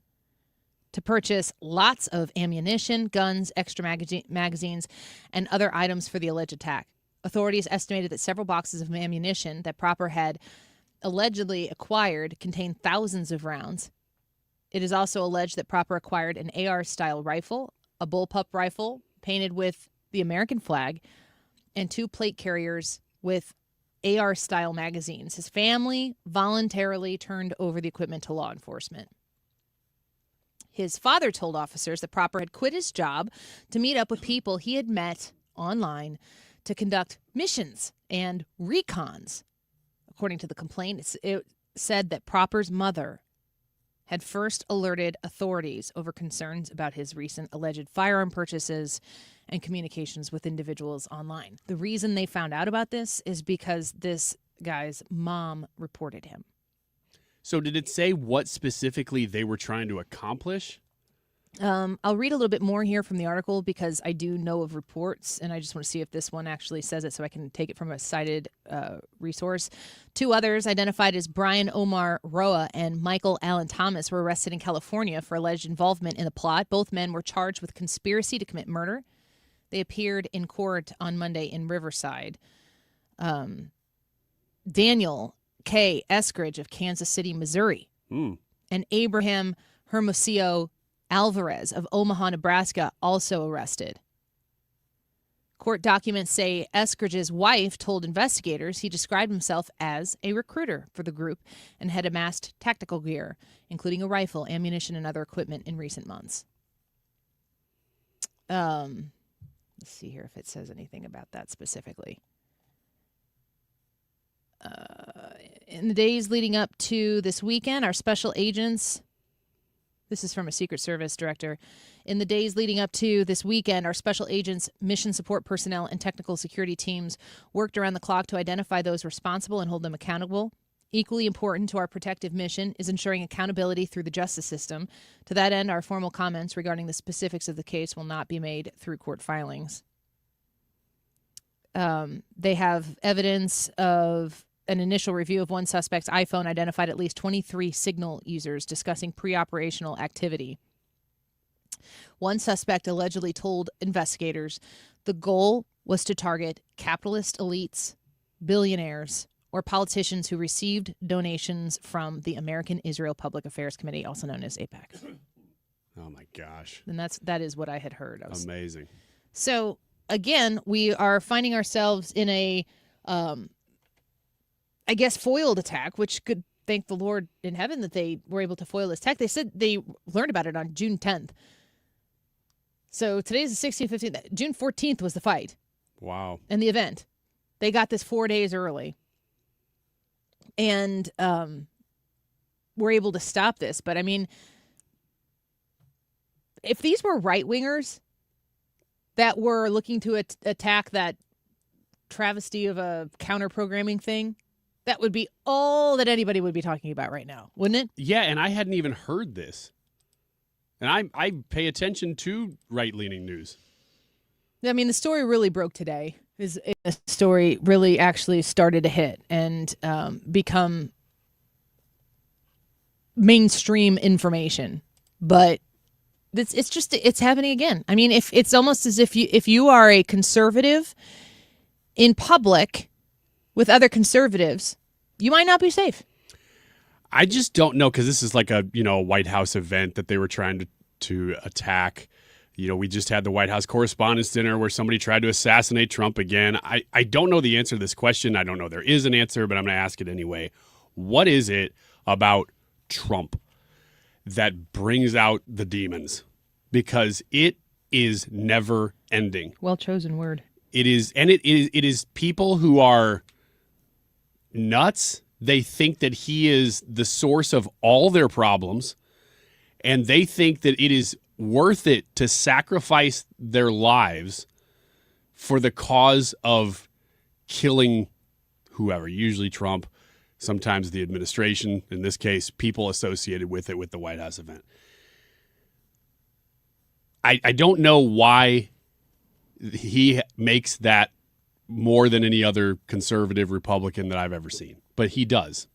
to purchase lots of ammunition, guns, extra magazines, and other items for the alleged attack. Authorities estimated that several boxes of ammunition that Proper had allegedly acquired contained thousands of rounds. It is also alleged that Proper acquired an AR-style rifle, a bullpup rifle painted with the American flag, and 2 plate carriers with AR-style magazines. His family voluntarily turned over the equipment to law enforcement. His father told officers that Proper had quit his job to meet up with people he had met online to conduct missions and recons. According to the complaint, it said that Proper's mother had first alerted authorities over concerns about his recent alleged firearm purchases and communications with individuals online. The reason they found out about this is because this guy's mom reported him. So did it say what specifically they were trying to accomplish? I'll read a little bit more here from the article because I do know of reports, and I just want to see if this one actually says it so I can take it from a cited resource. 2 others identified as Brian Omar Roa and Michael Allen Thomas were arrested in California for alleged involvement in the plot. Both men were charged with conspiracy to commit murder. They appeared in court on Monday in Riverside. Daniel K. Eskridge of Kansas City, Missouri, and Abraham Hermosillo Alvarez of Omaha, Nebraska, also arrested. Court documents say Eskridge's wife told investigators he described himself as a recruiter for the group and had amassed tactical gear, including a rifle, ammunition, and other equipment in recent months. Let's see here if it says anything about that specifically. In the days leading up to this weekend, our special agents, this is from a Secret Service director, in the days leading up to this weekend, our special agents, mission support personnel, and technical security teams worked around the clock to identify those responsible and hold them accountable. Equally important to our protective mission is ensuring accountability through the justice system. To that end, our formal comments regarding the specifics of the case will not be made through court filings. They have evidence of an initial review of one suspect's iPhone identified at least 23 Signal users discussing pre-operational activity. One suspect allegedly told investigators the goal was to target capitalist elites, billionaires, or politicians who received donations from the American Israel Public Affairs Committee, also known as AIPAC. Oh, my gosh. And that is what I had heard. Amazing. So, again, we are finding ourselves in a, I guess, foiled attack, which could thank the Lord in heaven that they were able to foil this attack. They said they learned about it on June 10th. So today's the 16th, 15th. June 14th was the fight. Wow. And the event. They got this 4 days early. And were able to stop this. But, I mean, if these were right-wingers that were looking to attack that travesty of a counter-programming thing, that would be all that anybody would be talking about right now, wouldn't it? Yeah, and I hadn't even heard this. And I pay attention to right-leaning news. I mean, the story really broke today. The story really actually started to hit and become mainstream information. But it's happening again. I mean, if it's almost as if you are a conservative in public with other conservatives, you might not be safe. I just don't know, because this is like a White House event that they were trying to attack. We just had the White House Correspondents' Dinner where somebody tried to assassinate Trump again. I don't know the answer to this question. I don't know there is an answer, but I'm going to ask it anyway. What is it about Trump that brings out the demons? Because it is never ending. Well chosen word. It is, and it is people who are nuts. They think that he is the source of all their problems, and they think that it is worth it to sacrifice their lives for the cause of killing whoever, usually Trump, sometimes the administration, in this case, people associated with it, with the White House event. I don't know why he makes that more than any other conservative Republican that I've ever seen, but he does.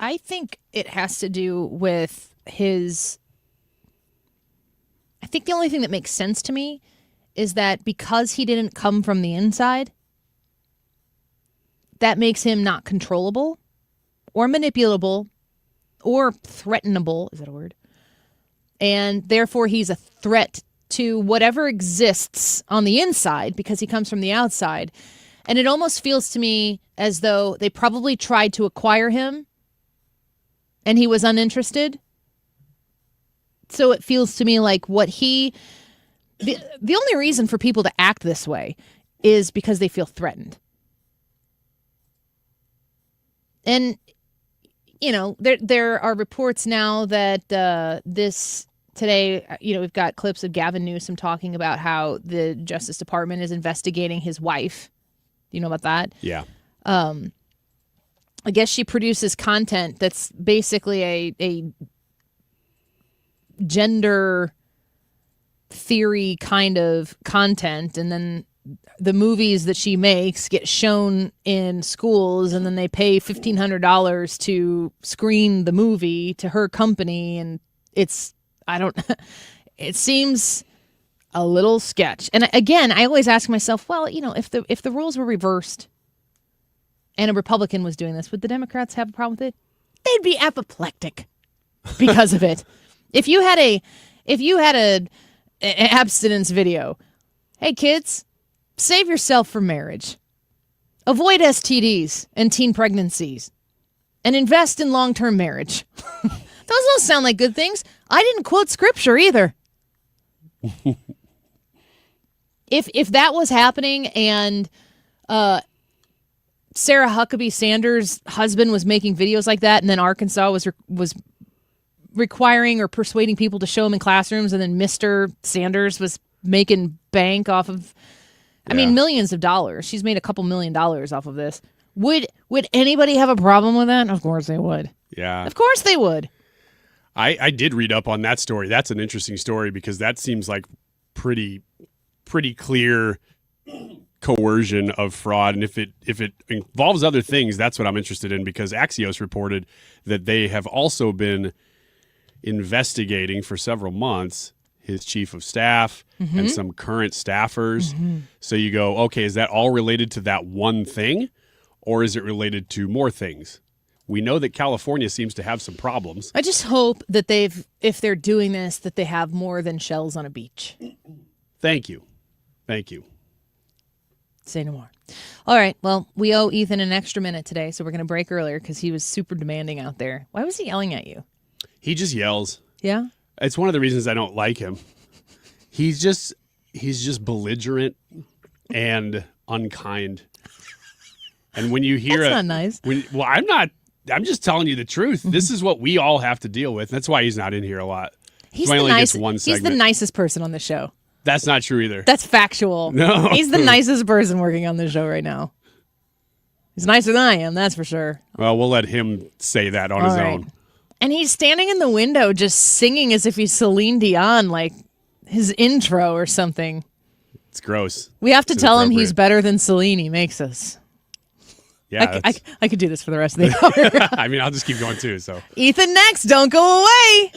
I think it has to do with his... I think the only thing that makes sense to me is that because he didn't come from the inside, that makes him not controllable or manipulable or threatenable. Is that a word? And therefore he's a threat to whatever exists on the inside because he comes from the outside. And it almost feels to me as though they probably tried to acquire him and he was uninterested. So it feels to me like the only reason for people to act this way is because they feel threatened. And, there are reports now that today, we've got clips of Gavin Newsom talking about how the Justice Department is investigating his wife. Do you know about that? Yeah. I guess she produces content that's basically a gender theory kind of content, and then the movies that she makes get shown in schools, and then they pay $1,500 to screen the movie to her company, and it seems a little sketch. And again, I always ask myself, well, if the roles were reversed, and a Republican was doing this, would the Democrats have a problem with it? They'd be apoplectic because of it. If you had an abstinence video, hey kids, save yourself for marriage. Avoid STDs and teen pregnancies. And invest in long-term marriage. Those don't sound like good things. I didn't quote scripture either. If that was happening and Sarah Huckabee Sanders' husband was making videos like that, and then Arkansas was requiring or persuading people to show him in classrooms, and then Mr. Sanders was making bank off of, millions of dollars. She's made a couple $1 million off of this. Would anybody have a problem with that? Of course they would. Yeah. Of course they would. I did read up on that story. That's an interesting story because that seems like pretty clear coercion of fraud. And if it involves other things, that's what I'm interested in, because Axios reported that they have also been investigating for several months his chief of staff and some current staffers. So you go, okay, is that all related to that one thing? Or is it related to more things? We know that California seems to have some problems. I just hope that if they're doing this, that they have more than shells on a beach. Thank you. Say no more. All right. Well, we owe Ethan an extra minute today, so we're going to break earlier because he was super demanding out there. Why was he yelling at you? He just yells. Yeah? It's one of the reasons I don't like him. He's just belligerent and unkind. And when you hear That's not nice. I'm just telling you the truth. This is what we all have to deal with. That's why he's not in here a lot. He's the He's the nicest person on the show. That's not true either. That's factual. No. He's the nicest person working on the show right now. He's nicer than I am, that's for sure. Well, we'll let him say that on his own. And he's standing in the window just singing as if he's Celine Dion, like his intro or something. It's gross. We have to tell him he's better than Celine. He makes us. Yeah, I could do this for the rest of the hour. I mean, I'll just keep going too. So Ethan next. Don't go away.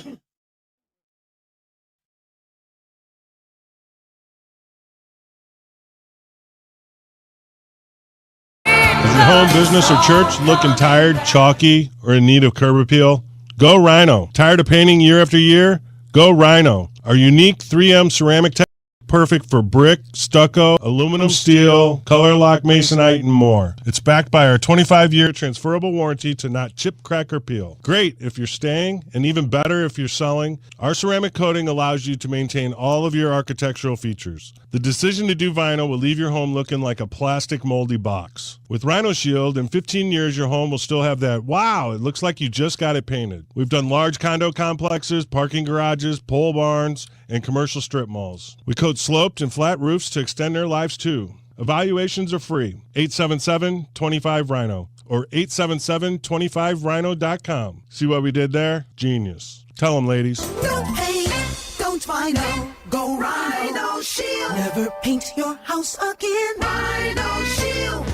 Is your home, business, or church looking tired, chalky, or in need of curb appeal? Go Rhino. Tired of painting year after year? Go Rhino. Our unique 3M ceramic tech, perfect for brick, stucco, aluminum, steel, color lock, masonite, and more. It's backed by our 25-year transferable warranty to not chip, crack, or peel. Great if you're staying, and even better if you're selling. Our ceramic coating allows you to maintain all of your architectural features. The decision to do vinyl will leave your home looking like a plastic moldy box. With Rhino Shield, in 15 years, your home will still have that, wow, it looks like you just got it painted. We've done large condo complexes, parking garages, pole barns, and commercial strip malls. We coat sloped and flat roofs to extend their lives too. Evaluations are free. 877-25-RHINO or 877-25rhino.com. See what we did there? Genius. Tell them, ladies. Don't paint, don't vinyl, go Rhino Shield. Never paint your house again. Rhino Shield.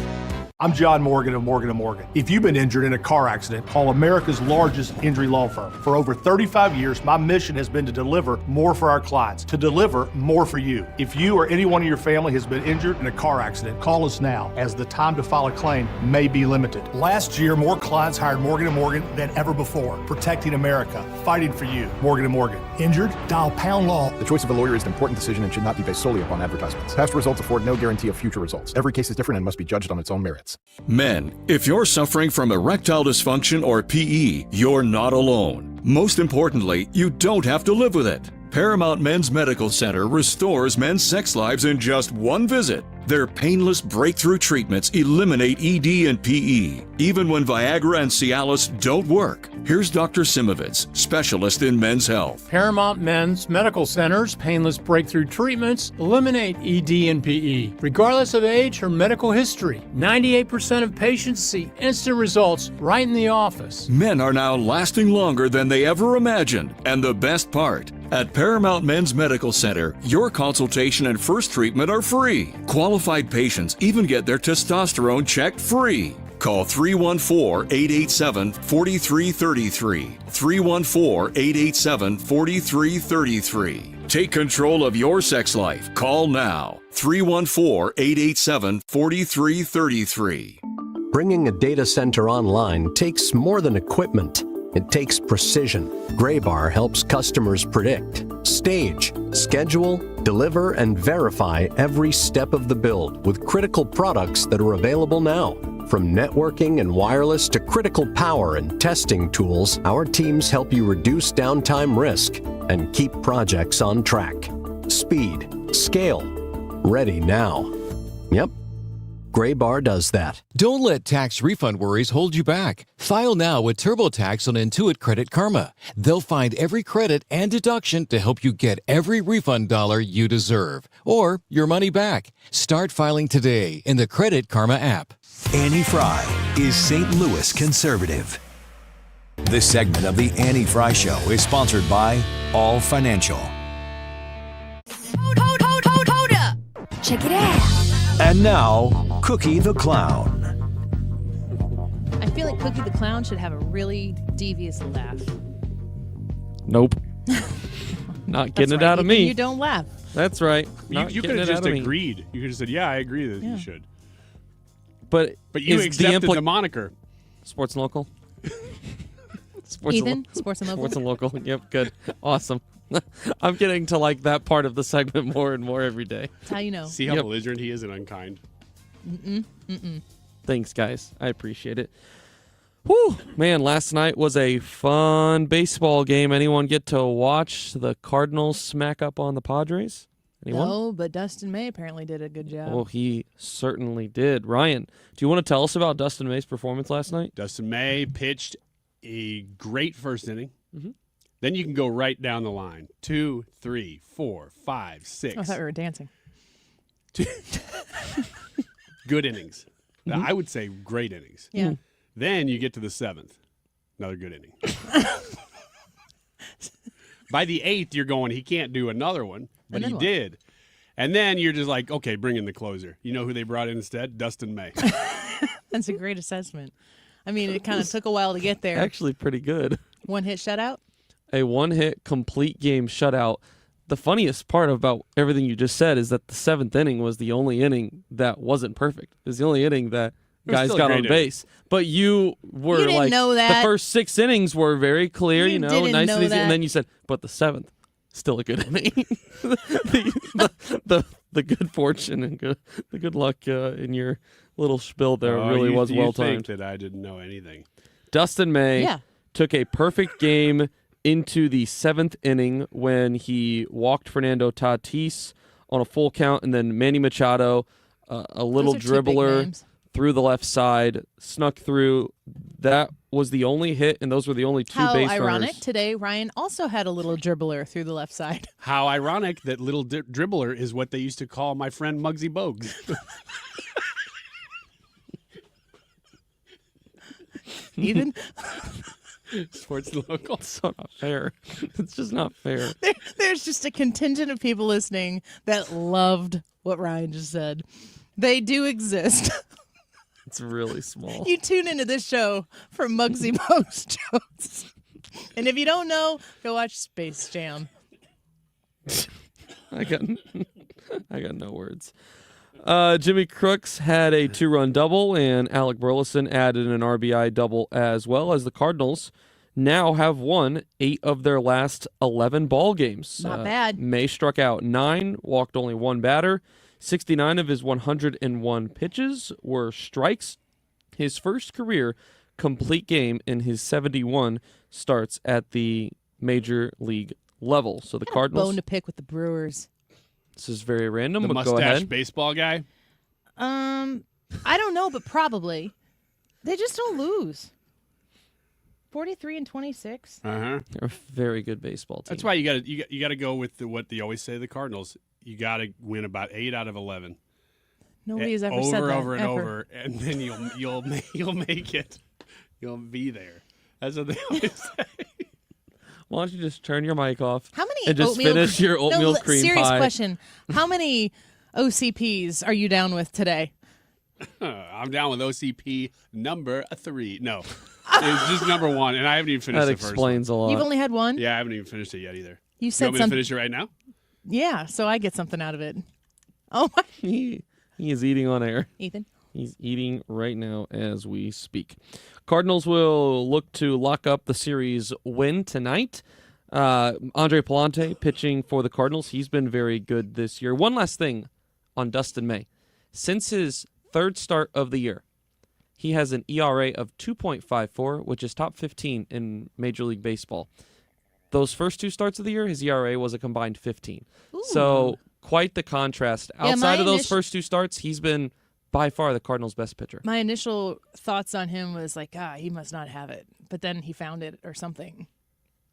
I'm John Morgan of Morgan & Morgan. If you've been injured in a car accident, call America's largest injury law firm. For over 35 years, my mission has been to deliver more for our clients, to deliver more for you. If you or anyone in your family has been injured in a car accident, call us now, as the time to file a claim may be limited. Last year, more clients hired Morgan & Morgan than ever before, protecting America, fighting for you. Morgan & Morgan. Injured? Dial pound law. The choice of a lawyer is an important decision and should not be based solely upon advertisements. Past results afford no guarantee of future results. Every case is different and must be judged on its own merits. Men, if you're suffering from erectile dysfunction or PE, you're not alone. Most importantly, you don't have to live with it. Paramount Men's Medical Center restores men's sex lives in just one visit. Their painless breakthrough treatments eliminate ED and PE, even when Viagra and Cialis don't work. Here's Dr. Simovitz, specialist in men's health. Paramount Men's Medical Center's painless breakthrough treatments eliminate ED and PE, regardless of age or medical history. 98% of patients see instant results right in the office. Men are now lasting longer than they ever imagined. And the best part, at Paramount Men's Medical Center, your consultation and first treatment are free. Qualified patients even get their testosterone checked free. Call 314-887-4333. 314-887-4333. Take control of your sex life. Call now. 314-887-4333. Bringing a data center online takes more than equipment. It takes precision. Graybar helps customers predict, stage, schedule, deliver, and verify every step of the build with critical products that are available now. From networking and wireless to critical power and testing tools, our teams help you reduce downtime risk and keep projects on track. Speed, scale, ready now. Yep. Graybar does that. Don't let tax refund worries hold you back. File now with TurboTax on Intuit Credit Karma. They'll find every credit and deduction to help you get every refund dollar you deserve, or your money back. Start filing today in the Credit Karma app. Annie Frey is St. Louis conservative. This segment of the Annie Frey Show is sponsored by All Financial. Hold up. Check it out. And now, Cookie the Clown. I feel like Cookie the Clown should have a really devious laugh. Nope. Not getting it out of me. You don't laugh. That's right. You could have just agreed. You could have said, yeah, I agree that you should. But you accepted the moniker. Sports and local? Sports Sports and local? Sports and local. Yep, good. Awesome. I'm getting to like that part of the segment more and more every day. That's how you know. See how belligerent he is and unkind. Thanks, guys. I appreciate it. Whew. Man, last night was a fun baseball game. Anyone get to watch the Cardinals smack up on the Padres? Anyone? No, but Dustin May apparently did a good job. Well, he certainly did. Ryan, do you want to tell us about Dustin May's performance last night? Dustin May pitched a great first inning. Mm-hmm. Then you can go right down the line. 2, 3, 4, 5, 6. Oh, I thought we were dancing. Good innings. Mm-hmm. I would say great innings. Yeah. Mm. Then you get to the 7th. Another good inning. By the 8th, you're going, he can't do another one, but he did. And then you're just like, okay, bring in the closer. You know who they brought in instead? Dustin May. That's a great assessment. I mean, it kind of took a while to get there. Actually, pretty good. One hit shutout? A one-hit complete game shutout. The funniest part about everything you just said is that the 7th inning was the only inning that wasn't perfect. It was the only inning that guys got on base. But you were you didn't like, know that. The first 6 innings were very clear, You nice didn't and know easy. that. And then you said, but the 7th, still a good inning. the good fortune and the good luck in your little spiel there really was well timed. You think that I didn't know anything. Dustin May took a perfect game into the 7th inning when he walked Fernando Tatis on a full count, and then Manny Machado, a little dribbler through the left side, snuck through. That was the only hit, and those were the only 2 How base ironic. runners. Today, Ryan also had a little dribbler through the left side. How ironic that little dribbler is what they used to call my friend Muggsy Bogues. Ethan? Sports local. It's so not fair. It's just not fair. There's just a contingent of people listening that loved what Ryan just said. They do exist. It's really small. You tune into this show for Muggsy Bogues jokes. And if you don't know, go watch Space Jam. I got no words. Jimmy Crooks had a 2-run double, and Alec Burleson added an RBI double as well, as the Cardinals now have won 8 of their last 11 ball games. Not bad. May struck out 9, walked only 1 batter. 69 of his 101 pitches were strikes. His first career complete game in his 71 starts at the major league level. So the Cardinals. Bone to pick with the Brewers. This is very random, The but go mustache ahead. baseball guy? I don't know, but probably. They just don't lose. 43-26. Uh-huh. They're a very good baseball team. That's why you got to go with what they always say, the Cardinals. You got to win about 8 out of 11. Nobody has ever said that. Over and ever. over, and then you'll make it. You'll be there. That's what they always say. Why don't you just turn your mic off? How many and just oatmeal finish your oatmeal cream serious pie? question. How many OCPs are you down with today? I'm down with OCP number 3. No, it's just number 1, and I haven't even finished That the first one. explains a lot. You've only had one? Yeah, I haven't even finished it yet either. You said want me to finish it right now? Yeah, so I get something out of it. Oh my. He is eating on air. Ethan? He's eating right now as we speak. Cardinals will look to lock up the series win tonight. Andre Palante pitching for the Cardinals. He's been very good this year. One last thing on Dustin May. Since his third start of the year, he has an ERA of 2.54, which is top 15 in Major League Baseball. Those first 2 starts of the year, his ERA was a combined 15. Ooh. So quite the contrast. Outside of those first 2 starts, he's been by far the Cardinals' best pitcher. My initial thoughts on him was like, he must not have it. But then he found it or something.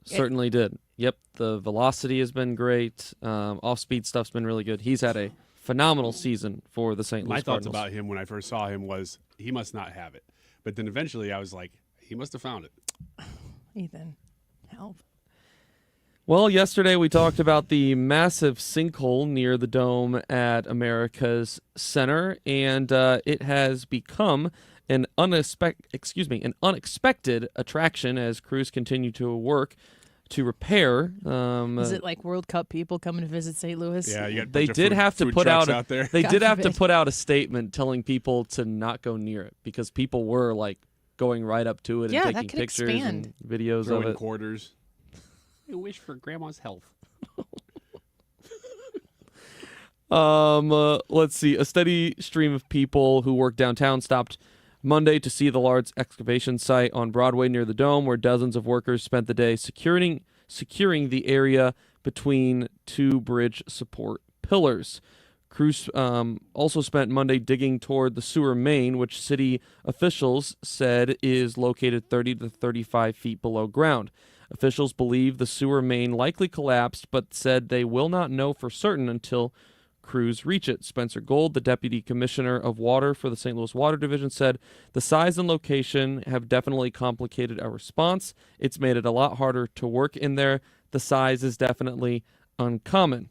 Certainly did. Yep, the velocity has been great. Off-speed stuff's been really good. He's had a phenomenal season for the St. Louis My Cardinals. thoughts about him when I first saw him was he must not have it. But then eventually I was like, he must have found it. Ethan, help. Well, yesterday we talked about the massive sinkhole near the dome at America's Center, and it has become an unexpected attraction as crews continue to work to repair. Is it like World Cup people coming to visit St. Louis? Yeah, you got a they bunch did of have to food put trucks out there. they God did have to forbid. put out a statement telling people to not go near it because people were like going right up to it Yeah, and that taking could pictures expand. and videos Throwing of it. quarters. I wish for Grandma's health. Let's see. A steady stream of people who work downtown stopped Monday to see the large excavation site on Broadway near the Dome, where dozens of workers spent the day securing the area between 2 bridge support pillars. Crews also spent Monday digging toward the sewer main, which city officials said is located 30 to 35 feet below ground. Officials believe the sewer main likely collapsed, but said they will not know for certain until crews reach it. Spencer Gold, the Deputy Commissioner of Water for the St. Louis Water Division, said the size and location have definitely complicated our response. It's made it a lot harder to work in there. The size is definitely uncommon.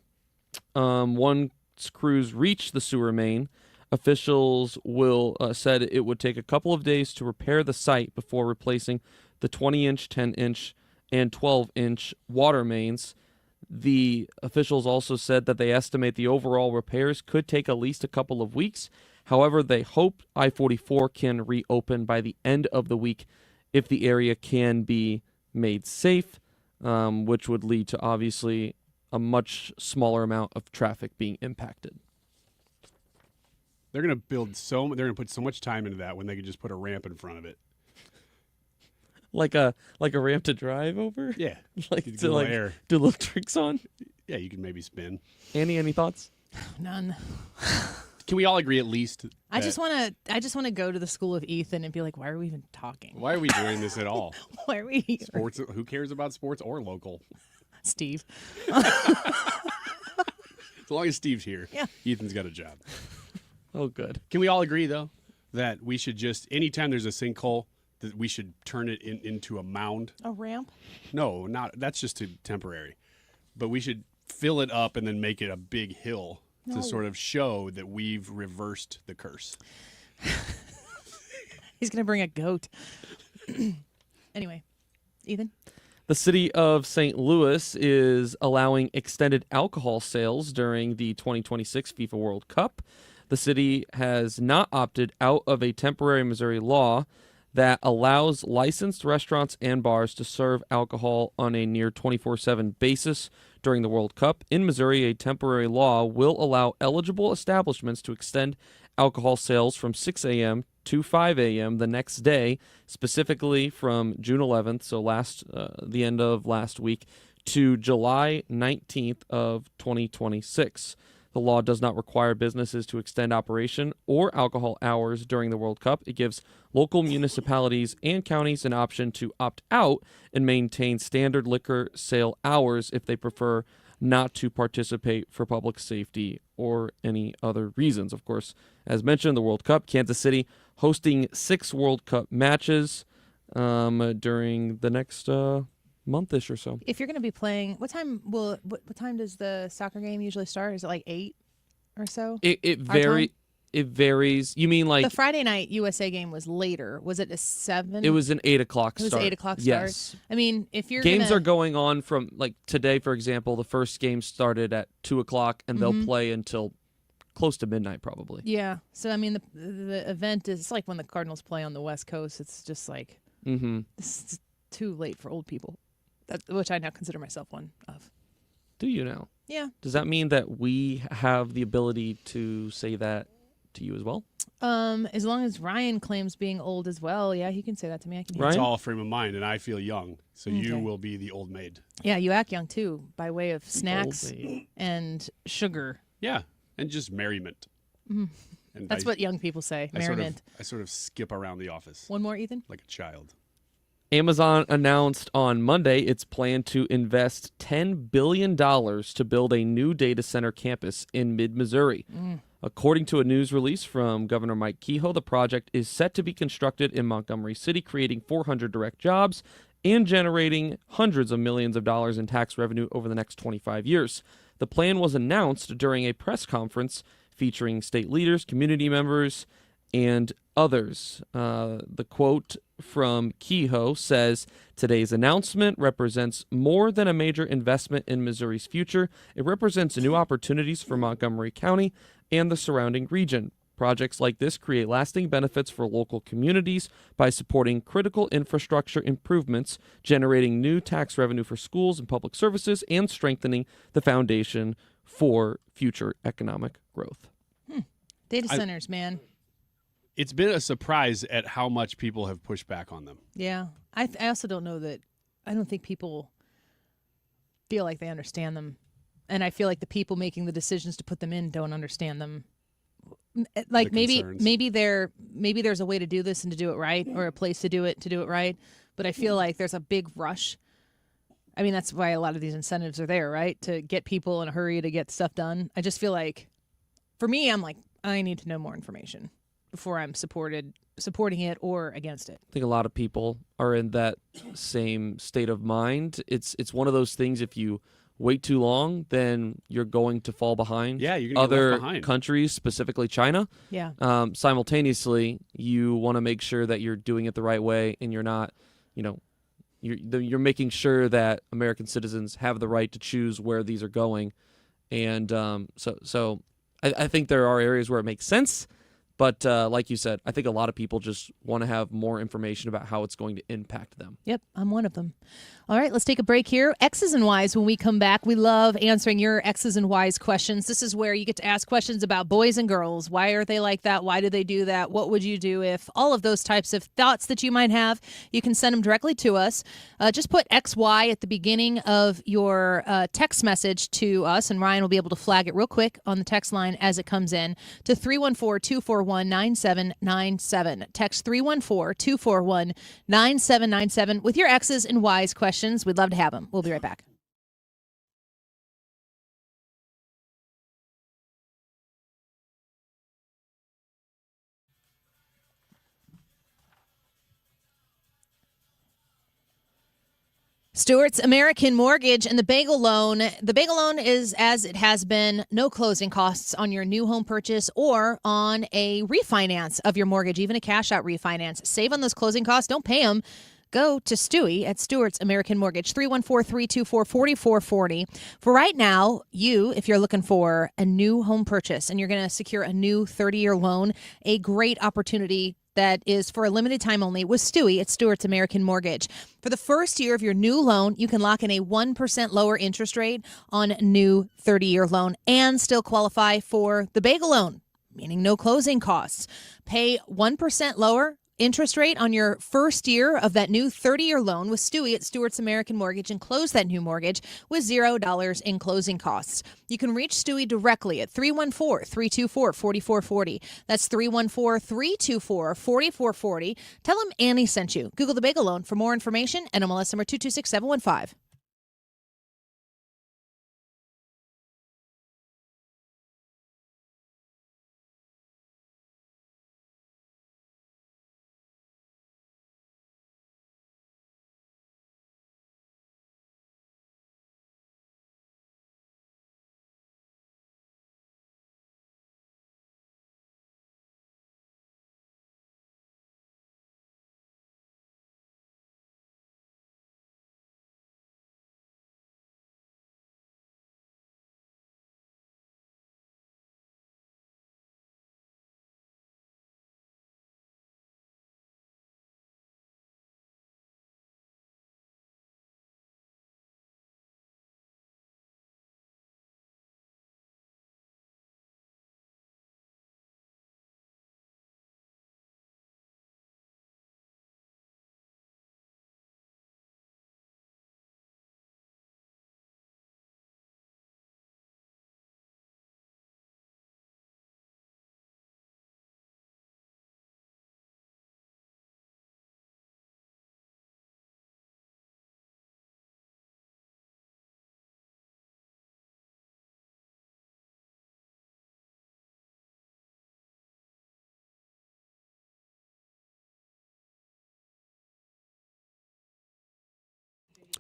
Once crews reach the sewer main, officials said it would take a couple of days to repair the site before replacing the 20-inch, 10-inch, and 12-inch water mains. The officials also said that they estimate the overall repairs could take at least a couple of weeks. However, they hope I-44 can reopen by the end of the week if the area can be made safe, which would lead to obviously a much smaller amount of traffic being impacted. They're going to put so much time into that when they could just put a ramp in front of it. Like a ramp to drive over? Yeah. Like You get to a little like air. do little tricks on? Yeah, you can maybe spin. Annie, any thoughts? None. Can we all agree at least? I just want to go to the school of Ethan and be like, why are we even talking? Why are we doing this at all? Why are we here? Sports. Who cares about sports or local? Steve. As long as Steve's here, Yeah. Ethan's got a job. Oh, good. Can we all agree, though, that we should just, anytime there's a sinkhole, that we should turn it into a mound? A ramp? No, that's just temporary. But we should fill it up and then make it a big hill to sort of show that we've reversed the curse. He's going to bring a goat. Anyway, Ethan? The city of St. Louis is allowing extended alcohol sales during the 2026 FIFA World Cup. The city has not opted out of a temporary Missouri law that allows licensed restaurants and bars to serve alcohol on a near 24/7 basis during the World Cup. In Missouri, a temporary law will allow eligible establishments to extend alcohol sales from 6 a.m. to 5 a.m. the next day, specifically from June 11th, so the end of last week, to July 19th of 2026. The law does not require businesses to extend operation or alcohol hours during the World Cup. It gives local municipalities and counties an option to opt out and maintain standard liquor sale hours if they prefer not to participate for public safety or any other reasons. Of course, as mentioned, the World Cup, Kansas City hosting 6 World Cup matches during the next month-ish or so. If you're going to be playing, what time does the soccer game usually start? Is it like 8 or so? It varies. You mean like the Friday night USA game was later. Was it a 7? It was an 8 o'clock start. It was 8 o'clock start. Yes. I mean, if you're games are going on from like today, for example, the first game started at 2 o'clock and they'll play until close to midnight probably. Yeah. So I mean, the event is it's like when the Cardinals play on the West Coast. It's just like this is too late for old people, which I now consider myself one of. Do you now? Yeah. Does that mean that we have the ability to say that to you as well? As long as Ryan claims being old as well, yeah, he can say that to me. I can hear It's it. all frame of mind, and I feel young, so you Okay. will be the old maid. Yeah, you act young too, by way of snacks and sugar. Yeah, and just merriment. Mhm. And That's what young people say. Merriment. I sort of skip around the office. One more, Ethan? Like a child. Amazon announced on Monday its plan to invest $10 billion to build a new data center campus in mid-Missouri. According to a news release from Governor Mike Kehoe, the project is set to be constructed in Montgomery City, creating 400 direct jobs and generating hundreds of millions of dollars in tax revenue over the next 25 years. The plan was announced during a press conference featuring state leaders, community members, and others. The quote from Kehoe says, "Today's announcement represents more than a major investment in Missouri's future. It represents new opportunities for Montgomery County and the surrounding region. Projects like this create lasting benefits for local communities by supporting critical infrastructure improvements, generating new tax revenue for schools and public services, and strengthening the foundation for future economic growth." Data centers, man. It's been a surprise at how much people have pushed back on them. Yeah. I also don't know that I don't think people feel like they understand them. And I feel like the people making the decisions to put them in don't understand them. Like maybe there's a way to do this and to do it right, or a place to do it right. But I feel like there's a big rush. I mean, that's why a lot of these incentives are there, right? To get people in a hurry to get stuff done. I just feel like, for me, I'm like, I need to know more information before I'm supporting it or against it. I think a lot of people are in that same state of mind. It's one of those things, if you wait too long, then you're going to fall behind. Yeah, you're going to get other left behind. countries, specifically China. Yeah. Simultaneously, you want to make sure that you're doing it the right way, and you're not, you're making sure that American citizens have the right to choose where these are going. And so I think there are areas where it makes sense. But like you said, I think a lot of people just want to have more information about how it's going to impact them. Yep, I'm one of them. All right, let's take a break here. X's and Y's when we come back. We love answering your X's and Y's questions. This is where you get to ask questions about boys and girls. Why are they like that? Why do they do that? What would you do if? All of those types of thoughts that you might have, you can send them directly to us. Just put XY at the beginning of your text message to us, and Ryan will be able to flag it real quick on the text line as it comes in to 314-241-9797. Text 314-241-9797 with your X's and Y's questions. We'd love to have them. We'll be right back. Stewart's American Mortgage and the Bagel Loan. The Bagel Loan is, as it has been, no closing costs on your new home purchase or on a refinance of your mortgage, even a cash-out refinance. Save on those closing costs. Don't pay them. Go to Stewie at Stewart's American Mortgage, 314-324-4440. For right now, if you're looking for a new home purchase and you're going to secure a new 30-year loan, a great opportunity that is for a limited time only with Stewie at Stewart's American Mortgage. For the first year of your new loan, you can lock in a 1% lower interest rate on a new 30-year loan and still qualify for the Bagel Loan, meaning no closing costs. Pay 1% lower interest rate on your first year of that new 30-year loan with Stewie at Stewart's American Mortgage and close that new mortgage with $0 in closing costs. You can reach Stewie directly at 314-324-4440. That's 314-324-4440. Tell him Annie sent you. Google the Bagel Loan for more information and MLS number 226715.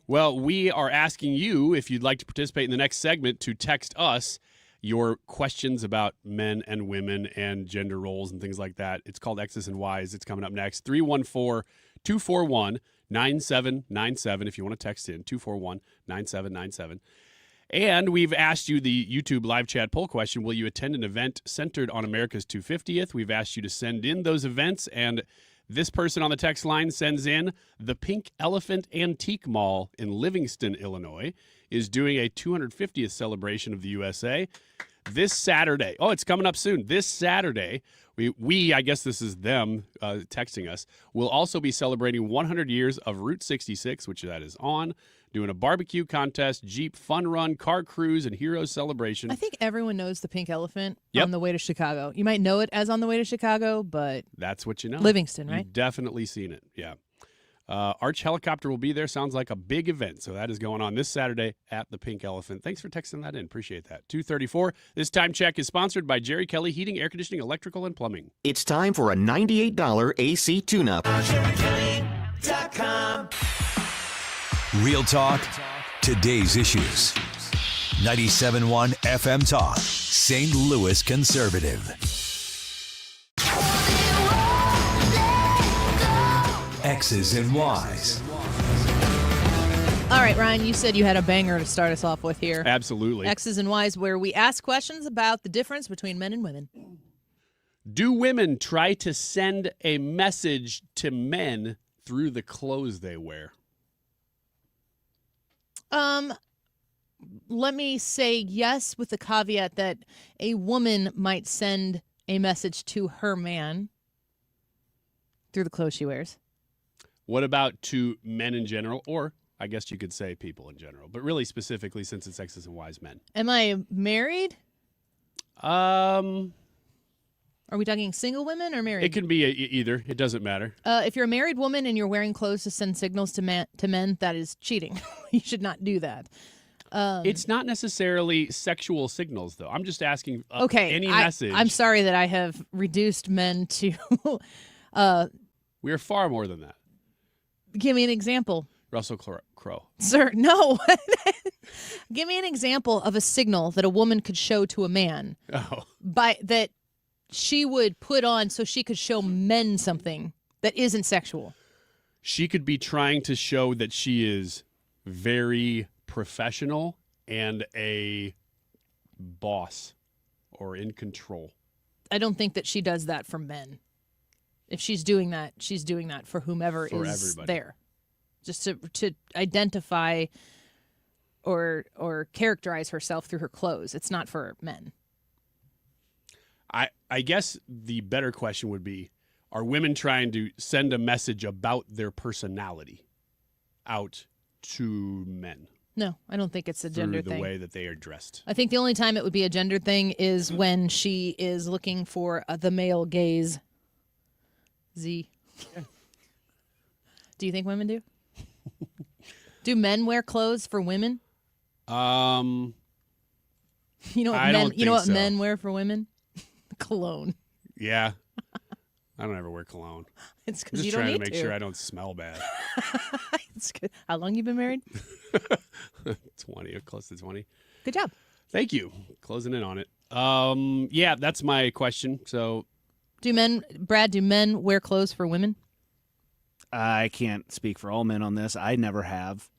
Well, we are asking you, if you'd like to participate in the next segment, to text us your questions about men and women and gender roles and things like that. It's called X's and Y's. It's coming up next. 314-241-9797 if you want to text in. 241-9797. And we've asked you the YouTube live chat poll question. Will you attend an event centered on America's 250th? We've asked you to send in those events, and this person on the text line sends in the Pink Elephant Antique Mall in Livingston, Illinois, is doing a 250th celebration of the USA this Saturday. Oh, it's coming up soon. This Saturday, we I guess this is them texting us, will also be celebrating 100 years of Route 66, which that is on, doing a barbecue contest, Jeep fun run, car cruise, and Heroes celebration. I think everyone knows the Pink Elephant on the way to Chicago. You might know it as On the Way to Chicago, but that's what you know. Livingston, right? You've definitely seen it, yeah. Arch Helicopter will be there. Sounds like a big event. So that is going on this Saturday at the Pink Elephant. Thanks for texting that in. Appreciate that. 2:34. This time check is sponsored by Jerry Kelly Heating, Air Conditioning, Electrical, and Plumbing. It's time for a $98 AC tune-up. Real talk, today's issues. 97.1 FM Talk, St. Louis Conservative. X's and Y's. All right, Ryan, you said you had a banger to start us off with here. Absolutely. X's and Y's, where we ask questions about the difference between men and women. Do women try to send a message to men through the clothes they wear? Let me say yes, with the caveat that a woman might send a message to her man through the clothes she wears. What about to men in general, or I guess you could say people in general, but really specifically since it's X's and Y's men? Am I married? Are we talking single women or married? It can be either. It doesn't matter. If you're a married woman and you're wearing clothes to send signals to men, that is cheating. You should not do that. It's not necessarily sexual signals, though. I'm just asking any I, message. I'm sorry that I have reduced men to... We're far more than that. Give me an example. Russell Crowe. Sir, no. Give me an example of a signal that a woman could show to a man that she would put on so she could show men something that isn't sexual. She could be trying to show that she is very professional and a boss or in control. I don't think that she does that for men. If she's doing that for whomever For is everybody. there. Just to identify or characterize herself through her clothes. It's not for men. I guess the better question would be, are women trying to send a message about their personality out to men? No, I don't think it's a gender through the thing. way that they are dressed. I think the only time it would be a gender thing is when she is looking for the male gaze. Z. Do you think women do? Do men wear clothes for women? You know what I men? don't You know think what so. men wear for women? Cologne. Yeah. I don't ever wear cologne. It's I'm because just you don't trying need to make sure I don't smell bad. It's good. How long you been married? 20, or close to 20. Good job. Thank you. Closing in on it. Yeah, that's my question. So, Do men wear clothes for women? I can't speak for all men on this. I never have.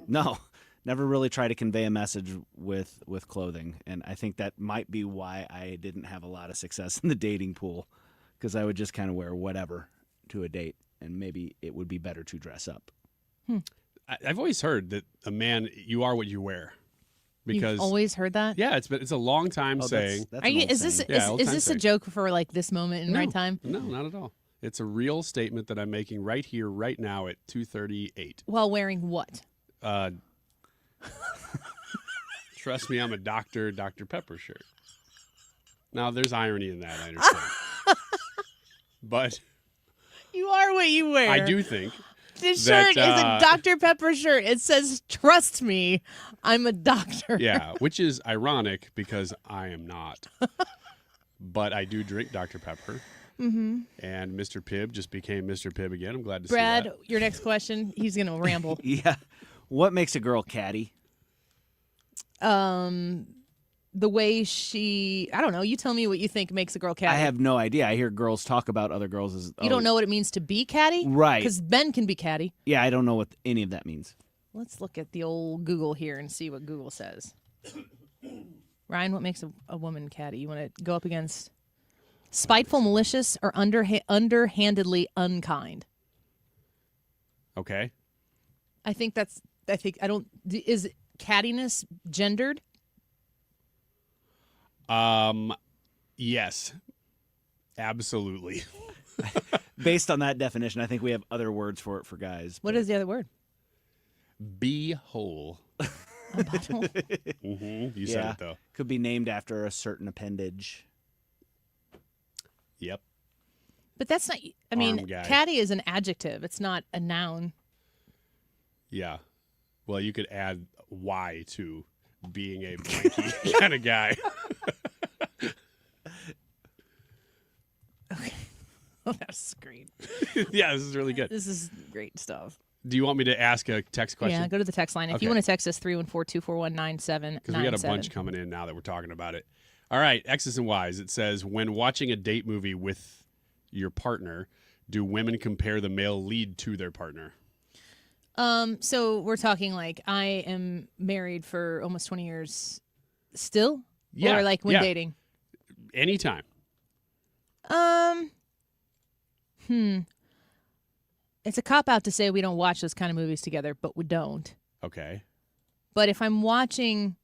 No, never really tried to convey a message with clothing. And I think that might be why I didn't have a lot of success in the dating pool, because I would just kind of wear whatever to a date, and maybe it would be better to dress up. I've always heard that a man, you are what you wear. Because You've always heard that? Yeah, it's a long time saying. Are you? Is this a joke for like this moment in right time? No, not at all. It's a real statement that I'm making right here, right now at 2:38. While wearing what? Trust me, I'm a Dr. Pepper shirt. Now, there's irony in that, I understand. But You are what you wear. I do think This that, shirt is a Dr. Pepper shirt. It says, "Trust me, I'm a doctor." Yeah, which is ironic because I am not. But I do drink Dr. Pepper. Mm-hmm. And Mr. Pibb just became Mr. Pibb again. I'm glad to Brad, see that. your next question. He's going to ramble. Yeah. What makes a girl catty? The way I don't know. You tell me what you think makes a girl catty. I have no idea. I hear girls talk about other girls as You don't know what it means to be catty? Right. Because men can be catty. Yeah, I don't know what any of that means. Let's look at the old Google here and see what Google says. Ryan, what makes a woman catty? You want to go up against spiteful, malicious, or underhandedly unkind? Okay. Is cattiness gendered? Yes. Absolutely. Based on that definition, I think we have other words for it for guys. What is the other word? Beehole. A butthole? Mm-hmm. You said it, though. Could be named after a certain appendage. Yep. But that's not, catty is an adjective. It's not a noun. Yeah. Well, you could add Y to being a blanky kind of guy. Okay. Oh, that's great. Yeah, this is really good. This is great stuff. Do you want me to ask a text question? Yeah, go to the text line. If you want to text us, 314-241-9797. Because we got a bunch coming in now that we're talking about it. All right, X's and Y's. It says, when watching a date movie with your partner, do women compare the male lead to their partner? So we're talking like I am married for almost 20 years still? Yeah. Or like when dating? Anytime. It's a cop-out to say we don't watch those kind of movies together, but we don't. Okay. But if I'm watching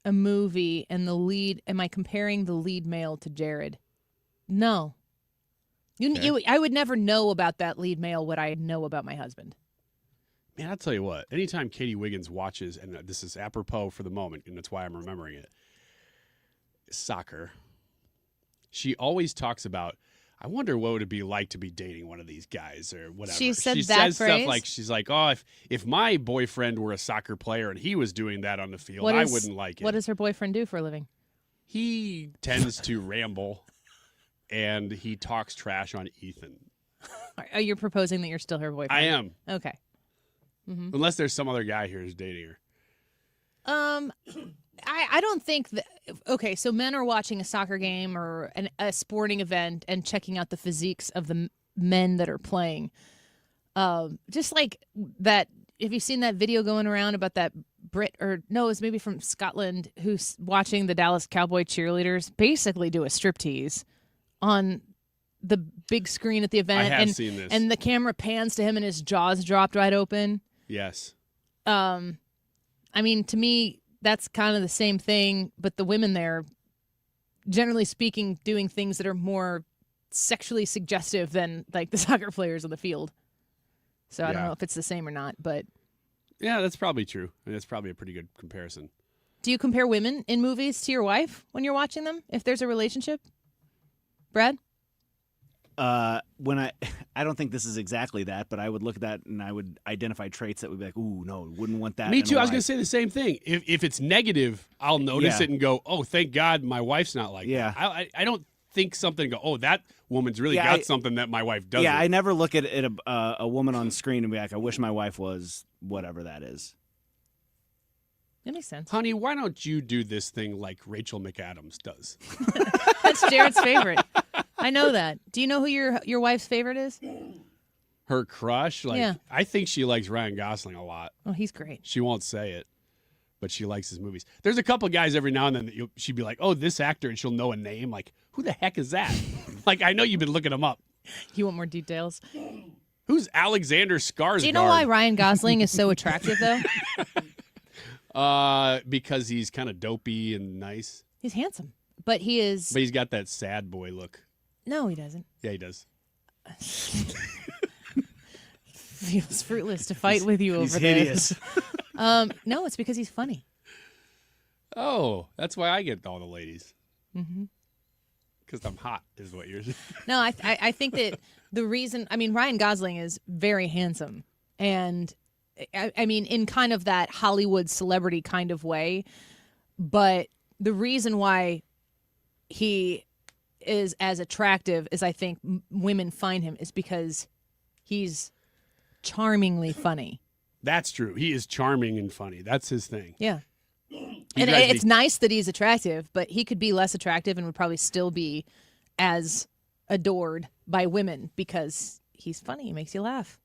a movie and the lead, am I comparing the lead male to Jared? No. I would never know about that lead male what I know about my husband. Man, I'll tell you what. Anytime Katie Wiggins watches, and this is apropos for the moment, and that's why I'm remembering it, soccer, she always talks about, I wonder what would it be like to be dating one of these guys or whatever. She says stuff phrase? like, she's like, oh, if my boyfriend were a soccer player and he was doing that on the field, I wouldn't like it. What does her boyfriend do for a living? He tends to ramble, and he talks trash on Ethan. Are you proposing that you're still her boyfriend? I am. Okay. Mm-hmm. Unless there's some other guy here who's dating her. I don't think that. Okay, so men are watching a soccer game or a sporting event and checking out the physiques of the men that are playing. Just like that. Have you seen that video going around about that Brit, or no, it's maybe from Scotland, who's watching the Dallas Cowboy cheerleaders basically do a striptease on the big screen at the event? I have seen this. And the camera pans to him and his jaw's dropped right open. Yes. I mean, to me, that's kind of the same thing, but the women there, generally speaking, doing things that are more sexually suggestive than like the soccer players on the field. So I don't know if it's the same or not, but yeah, that's probably true. And that's probably a pretty good comparison. Do you compare women in movies to your wife when you're watching them, if there's a relationship? Brad? When I don't think this is exactly that, but I would look at that and I would identify traits that would be like, ooh, no, wouldn't want that. Me too. I was going to say the same thing. If it's negative, I'll notice it and go, oh, thank God my wife's not like that. I don't think something and go, oh, that woman's really got something that my wife doesn't. Yeah, I never look at a woman on screen and be like, I wish my wife was whatever that is. That makes sense. Honey, why don't you do this thing like Rachel McAdams does? That's Jared's favorite. I know that. Do you know who your wife's favorite is? Her crush? I think she likes Ryan Gosling a lot. Oh, he's great. She won't say it, but she likes his movies. There's a couple guys every now and then that she'd be like, oh, this actor, and she'll know a name. Like, who the heck is that? Like, I know you've been looking him up. You want more details? Who's Alexander Skarsgård? Do you know why Ryan Gosling is so attractive, though? Because he's kind of dopey and nice. He's handsome, but he is. But he's got that sad boy look. No, he doesn't. Yeah, he does. Feels fruitless to fight with you over He's hideous. No, it's because he's funny. Oh, that's why I get all the ladies. Mm-hmm. Because I'm hot, is what you're saying. No, I think that the reason, Ryan Gosling is very handsome. And, I mean, in kind of that Hollywood celebrity kind of way. But the reason why he is as attractive as I think women find him is because he's charmingly funny. That's true. He is charming and funny. That's his thing. Yeah. And it's nice that he's attractive, but he could be less attractive and would probably still be as adored by women because he's funny. He makes you laugh.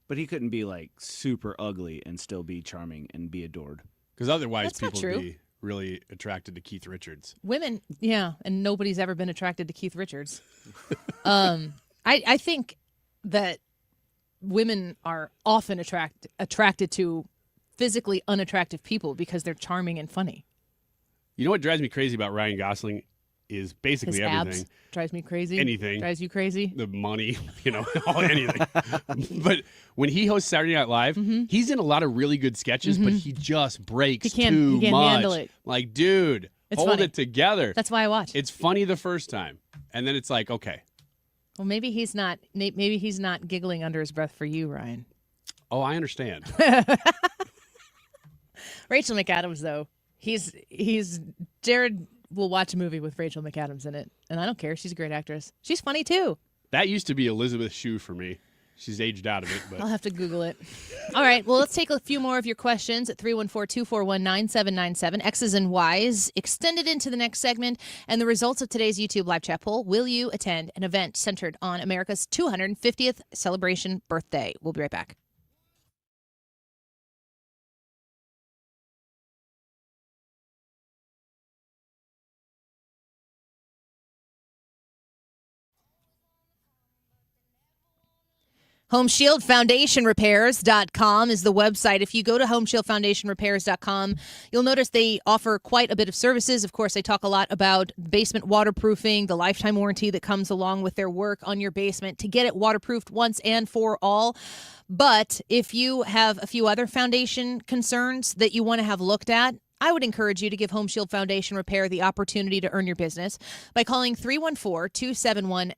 But he couldn't be like super ugly and still be charming and be adored. Because otherwise That's not people true. would be really attracted to Keith Richards. Women, yeah, and nobody's ever been attracted to Keith Richards. I think that women are often attracted to physically unattractive people because they're charming and funny. You know what drives me crazy about Ryan Gosling is basically His everything. abs drives me crazy. Anything. Drives you crazy. The money, anything. But when he hosts Saturday Night Live, he's in a lot of really good sketches, but he just breaks He can't much. handle it. Like, dude, It's hold funny. it together. That's why I watch. It's funny the first time, and then it's like, okay. Well, maybe he's not. Maybe he's not giggling under his breath for you, Ryan. Oh, I understand. Rachel McAdams, though, he's Jared will watch a movie with Rachel McAdams in it, and I don't care. She's a great actress. She's funny too. That used to be Elizabeth Shue for me. She's aged out of it, but I'll have to Google it. All right, well, let's take a few more of your questions at 314-241-9797. X's and Y's extended into the next segment, and the results of today's YouTube live chat poll. Will you attend an event centered on America's 250th celebration birthday? We'll be right back. HomeshieldFoundationRepairs.com is the website. If you go to HomeshieldFoundationRepairs.com, you'll notice they offer quite a bit of services. Of course, they talk a lot about basement waterproofing, the lifetime warranty that comes along with their work on your basement to get it waterproofed once and for all. But if you have a few other foundation concerns that you want to have looked at, I would encourage you to give Home Shield Foundation Repair the opportunity to earn your business by calling 314-271-9900.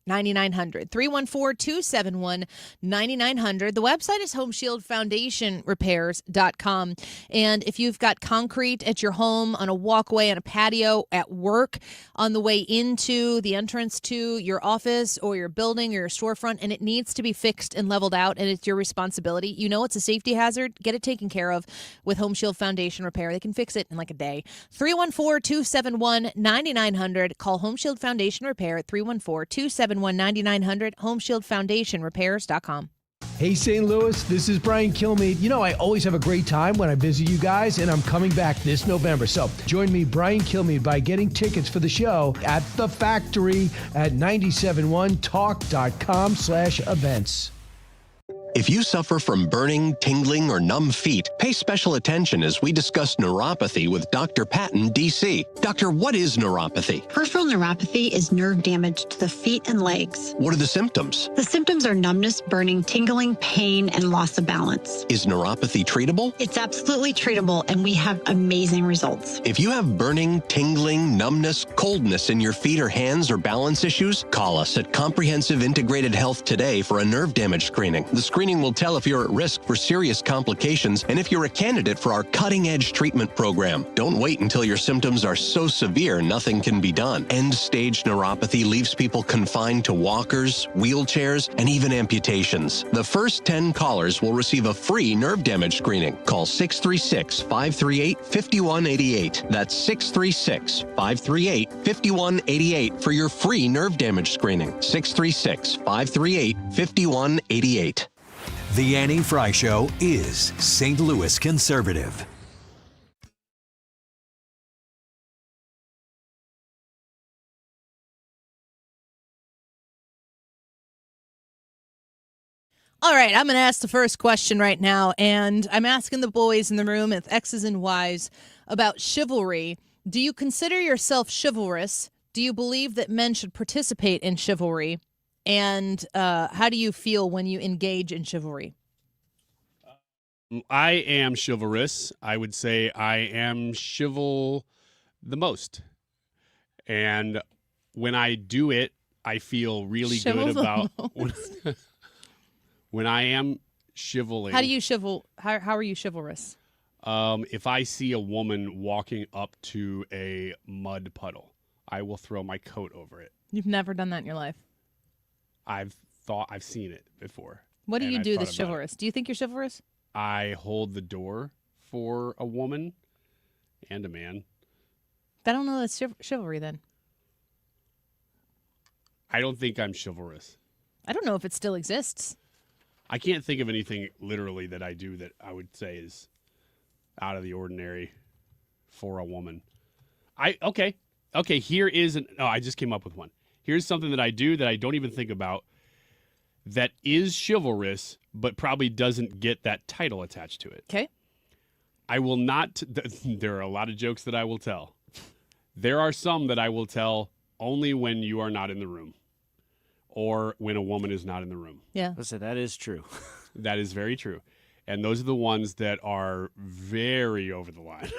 314-271-9900. The website is HomeshieldFoundationRepairs.com. And if you've got concrete at your home, on a walkway, on a patio, at work, on the way into the entrance to your office or your building or your storefront, and it needs to be fixed and leveled out, and it's your responsibility, you know it's a safety hazard, get it taken care of with Home Shield Foundation Repair. They can fix it in like a day. 314-271-9900. Call Home Shield Foundation Repair at 314-271-9900. HomeshieldFoundationRepairs.com. Hey, St. Louis, this is Brian Kilmeade. You know, I always have a great time when I visit you guys, and I'm coming back this November. So join me, Brian Kilmeade, by getting tickets for the show at The Factory at 971talk.com/events. If you suffer from burning, tingling, or numb feet, pay special attention as we discuss neuropathy with Dr. Patton, D.C. Doctor, what is neuropathy? Peripheral neuropathy is nerve damage to the feet and legs. What are the symptoms? The symptoms are numbness, burning, tingling, pain, and loss of balance. Is neuropathy treatable? It's absolutely treatable, and we have amazing results. If you have burning, tingling, numbness, coldness in your feet or hands or balance issues, call us at Comprehensive Integrated Health today for a nerve damage screening. The screening will tell if you're at risk for serious complications and if you're a candidate for our cutting-edge treatment program. Don't wait until your symptoms are so severe nothing can be done. End-stage neuropathy leaves people confined to walkers, wheelchairs, and even amputations. The first 10 callers will receive a free nerve damage screening. Call 636-538-5188. That's 636-538-5188 for your free nerve damage screening. 636-538-5188. The Annie Frey Show is St. Louis conservative. All right, I'm going to ask the first question right now, and I'm asking the boys in the room with X's and Y's about chivalry. Do you consider yourself chivalrous? Do you believe that men should participate in chivalry? And how do you feel when you engage in chivalry? I am chivalrous. I would say I am chival the most. And when I do it, I feel really good about when I am chivaling. How do you how are you chivalrous? If I see a woman walking up to a mud puddle, I will throw my coat over it. You've never done that in your life. I've seen it before. What do and you I've do thought that's about it. chivalrous? Do you think you're chivalrous? I hold the door for a woman and a man. I don't know that's chivalry then. I don't think I'm chivalrous. I don't know if it still exists. I can't think of anything literally that I do that I would say is out of the ordinary for a woman. Okay. Here is I just came up with one. Here's something that I do that I don't even think about that is chivalrous, but probably doesn't get that title attached to it. Okay. I will not. There are a lot of jokes that I will tell. There are some that I will tell only when you are not in the room, or when a woman is not in the room. Yeah. So that is true. That is very true. And those are the ones that are very over the line.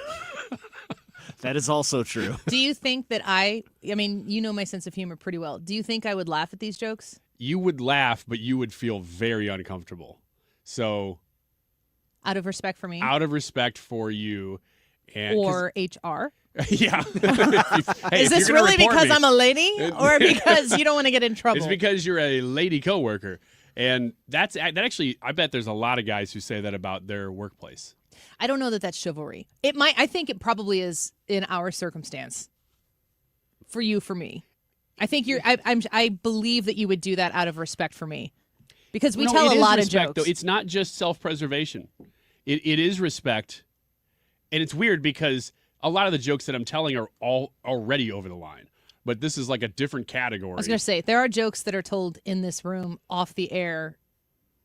That is also true. Do you think that I mean, you know my sense of humor pretty well. Do you think I would laugh at these jokes? You would laugh, but you would feel very uncomfortable. So, out of respect for me? Out of respect for you. And or HR? Yeah. Is this really because I'm a lady or because you don't want to get in trouble? It's because you're a lady coworker. And that actually, I bet there's a lot of guys who say that about their workplace. I don't know that that's chivalry. I think it probably is in our circumstance. For you, for me. I think I believe that you would do that out of respect for me. Because we tell a lot of jokes. Though. It's not just self-preservation. It is respect. And it's weird because a lot of the jokes that I'm telling are all already over the line. But this is like a different category. I was going to say, there are jokes that are told in this room off the air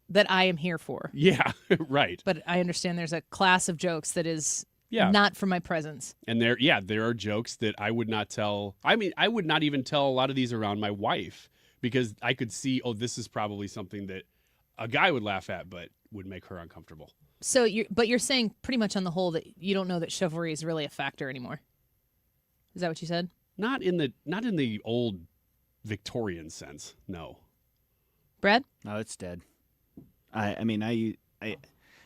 that I am here for. Yeah, right. But I understand there's a class of jokes that is not for my presence. And there are jokes that I would not tell. I mean, I would not even tell a lot of these around my wife because I could see, this is probably something that a guy would laugh at, but would make her uncomfortable. So you're saying pretty much on the whole that you don't know that chivalry is really a factor anymore. Is that what you said? Not in the old Victorian sense. No. Brad? No, it's dead. I mean, I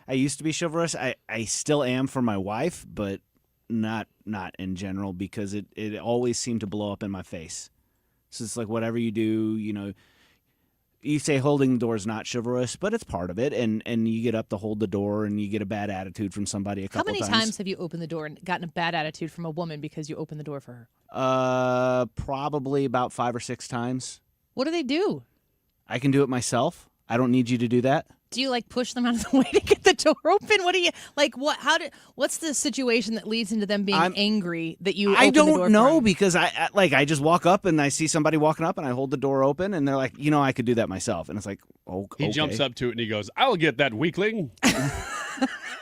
used to be chivalrous. I still am for my wife, but not in general because it always seemed to blow up in my face. So it's like whatever you do, you say holding the door is not chivalrous, but it's part of it, and you get up to hold the door and you get a bad attitude from somebody a couple times. How many times have you opened the door and gotten a bad attitude from a woman because you opened the door for her? Probably about 5 or 6 times. What do they do? I can do it myself. I don't need you to do that. Do you push them out of the way to get the door open? What do you what's the situation that leads into them being angry that you I open the door don't know for them? because I just walk up and I see somebody walking up and I hold the door open and they're like, I could do that myself. And it's like, okay. He jumps up to it and he goes, "I'll get that weakling."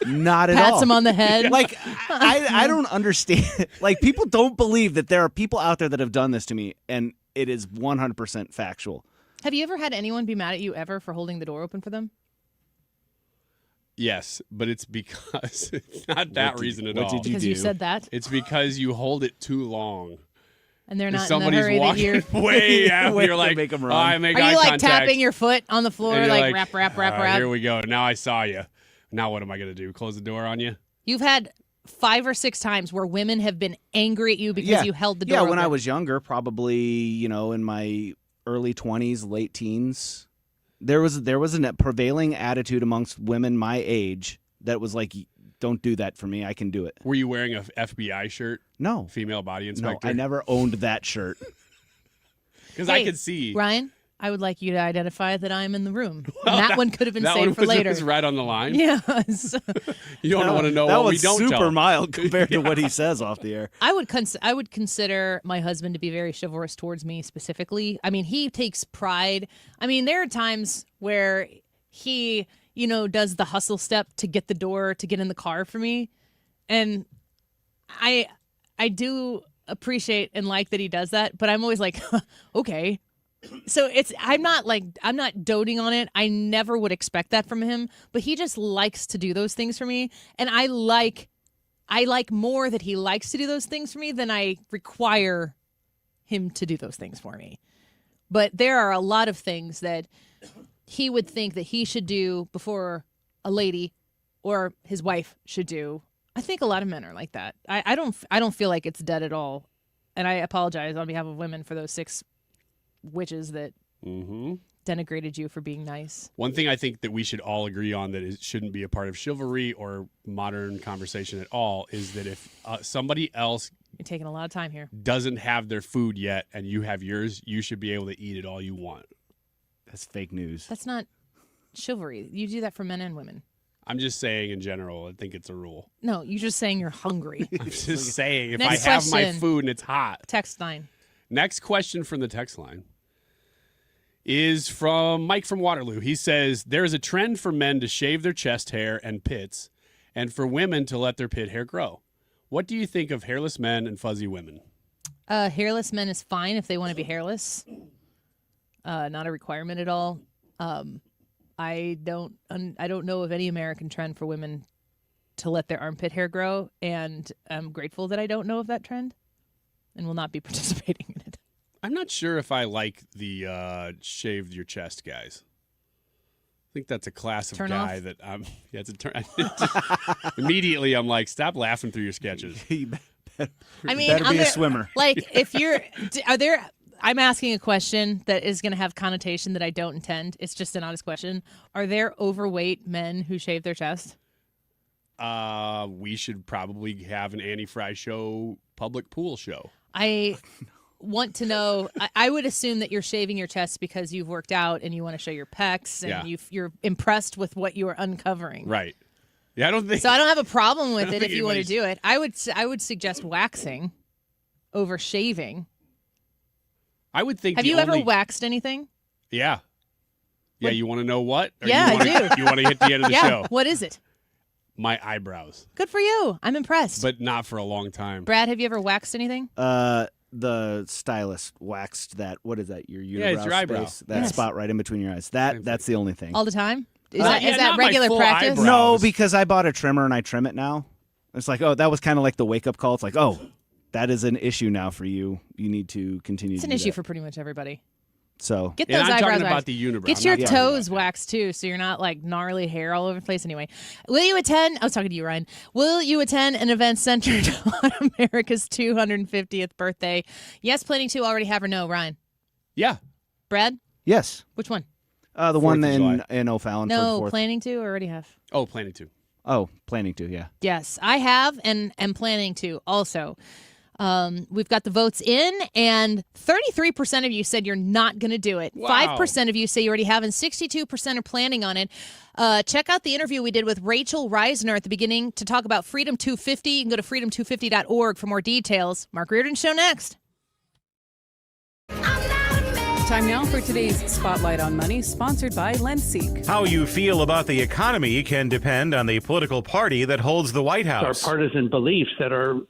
Not at all. Pats him on the head. I don't understand. People don't believe that there are people out there that have done this to me, and it is 100% factual. Have you ever had anyone be mad at you ever for holding the door open for them? Yes, but it's because it's not that reason at all. What did you do? Because you said that? It's because you hold it too long. And they're not Somebody's in the hurry walking that you're... way out. You're like, make 'em run. I make Are eye you contact. tapping your foot on the floor And you're rap, rap? Here we go. Now I saw you. Now what am I going to do? Close the door on you? You've had 5 or 6 times where women have been angry at you because you held the door Yeah, open. when I was younger, probably, in my early 20s, late teens, there was a prevailing attitude amongst women my age that was like, don't do that for me. I can do it. Were you wearing a FBI shirt? No. Female body inspector? No, I never owned that shirt. Because I could see. Ryan, I would like you to identify that I'm in the room. And that one could have been saved for later. That was right on the line? Yes. You don't want to know what we don't tell. That was super mild compared to what he says off the air. I would consider my husband to be very chivalrous towards me specifically. I mean, he takes pride. I mean, there are times where he, does the hustle step to get the door, to get in the car for me. And I do appreciate and like that he does that, but I'm always like, okay. So I'm not doting on it. I never would expect that from him, but he just likes to do those things for me. And I like more that he likes to do those things for me than I require him to do those things for me. But there are a lot of things that he would think that he should do before a lady or his wife should do. I think a lot of men are like that. I don't feel like it's dead at all. and I apologize on behalf of women for those 6 witches that denigrated you for being nice. One thing I think that we should all agree on that it shouldn't be a part of chivalry or modern conversation at all is that if somebody else You're taking a lot of time here. doesn't have their food yet and you have yours, you should be able to eat it all you want. That's fake news. That's not chivalry. You do that for men and women. I'm just saying in general, I think it's a rule. No, you're just saying you're hungry. I'm just saying if Next I have my question. food and it's hot. Text line. Next question from the text line is from Mike from Waterloo. He says, there is a trend for men to shave their chest hair and pits and for women to let their pit hair grow. What do you think of hairless men and fuzzy women? Hairless men is fine if they want to be hairless. Not a requirement at all. I don't know of any American trend for women to let their armpit hair grow, and I'm grateful that I don't know of that trend and will not be participating in it. I'm not sure if I like the shave your chest guys. I think that's a class of Turn guy off? that yeah, it's a turn. Immediately, I'm like, stop laughing through your sketches. I mean, Better be a swimmer. Like, if you're, are there? I'm asking a question that is going to have connotation that I don't intend. It's just an honest question. Are there overweight men who shave their chest? We should probably have an Annie Frey Show public pool show. I want to know. I would assume that you're shaving your chest because you've worked out and you want to show your pecs and Yeah. you're impressed with what you are uncovering. Right. Yeah, I don't think So I don't have a problem with I don't it if think you want to anybody's- do it. I would suggest waxing over shaving. I would think. Have the you ever only- waxed anything? Yeah. Yeah, you want to know what? Or Yeah, you wanna, I do. You want to hit the end of the Yeah. show? What is it? My eyebrows, Good for you. I'm impressed. but not for a long time. Brad, have you ever waxed anything? The stylist waxed that. What is that? Your unibrow Yeah, it's your eyebrow. space, that Yes. spot right in between your eyes. That's the only thing. All the time? Is Yeah, that not my regular full practice? eyebrow. No, Eyebrows. because I bought a trimmer and I trim it now. It's like, oh, that was kind of like the wake up call. It's like, oh, that is an issue now for you. You need to continue. It's to an do issue that. for pretty much everybody. So Get And those I'm eyebrows talking about waxed. the unibrow. Get I'm your not talking toes about waxed too, so you're not like gnarly hair all over the place. Anyway, will you attend? I was talking to you, Ryan. Will you attend an event centered on America's 250th birthday? Yes, planning to. Already have or no, Ryan? Yeah. Brad? Yes, Which one? the one 4th of July. in O'Fallon. for No, the 4th. planning to. Or already have. Oh, planning to. Oh, planning to. Yeah. Yes, I have and am planning to also. We've got the votes in, and 33% of you said you're not going to do it. Wow. 5% of you say you already have, and 62% are planning on it. Check out the interview we did with Rachel Reisner at the beginning to talk about Freedom 250. You can go to freedom250.org for more details. Mark Reardon Show next. Time now for today's Spotlight on Money, sponsored by LendSeek. How you feel about the economy can depend on the political party that holds the White House. Our partisan beliefs that are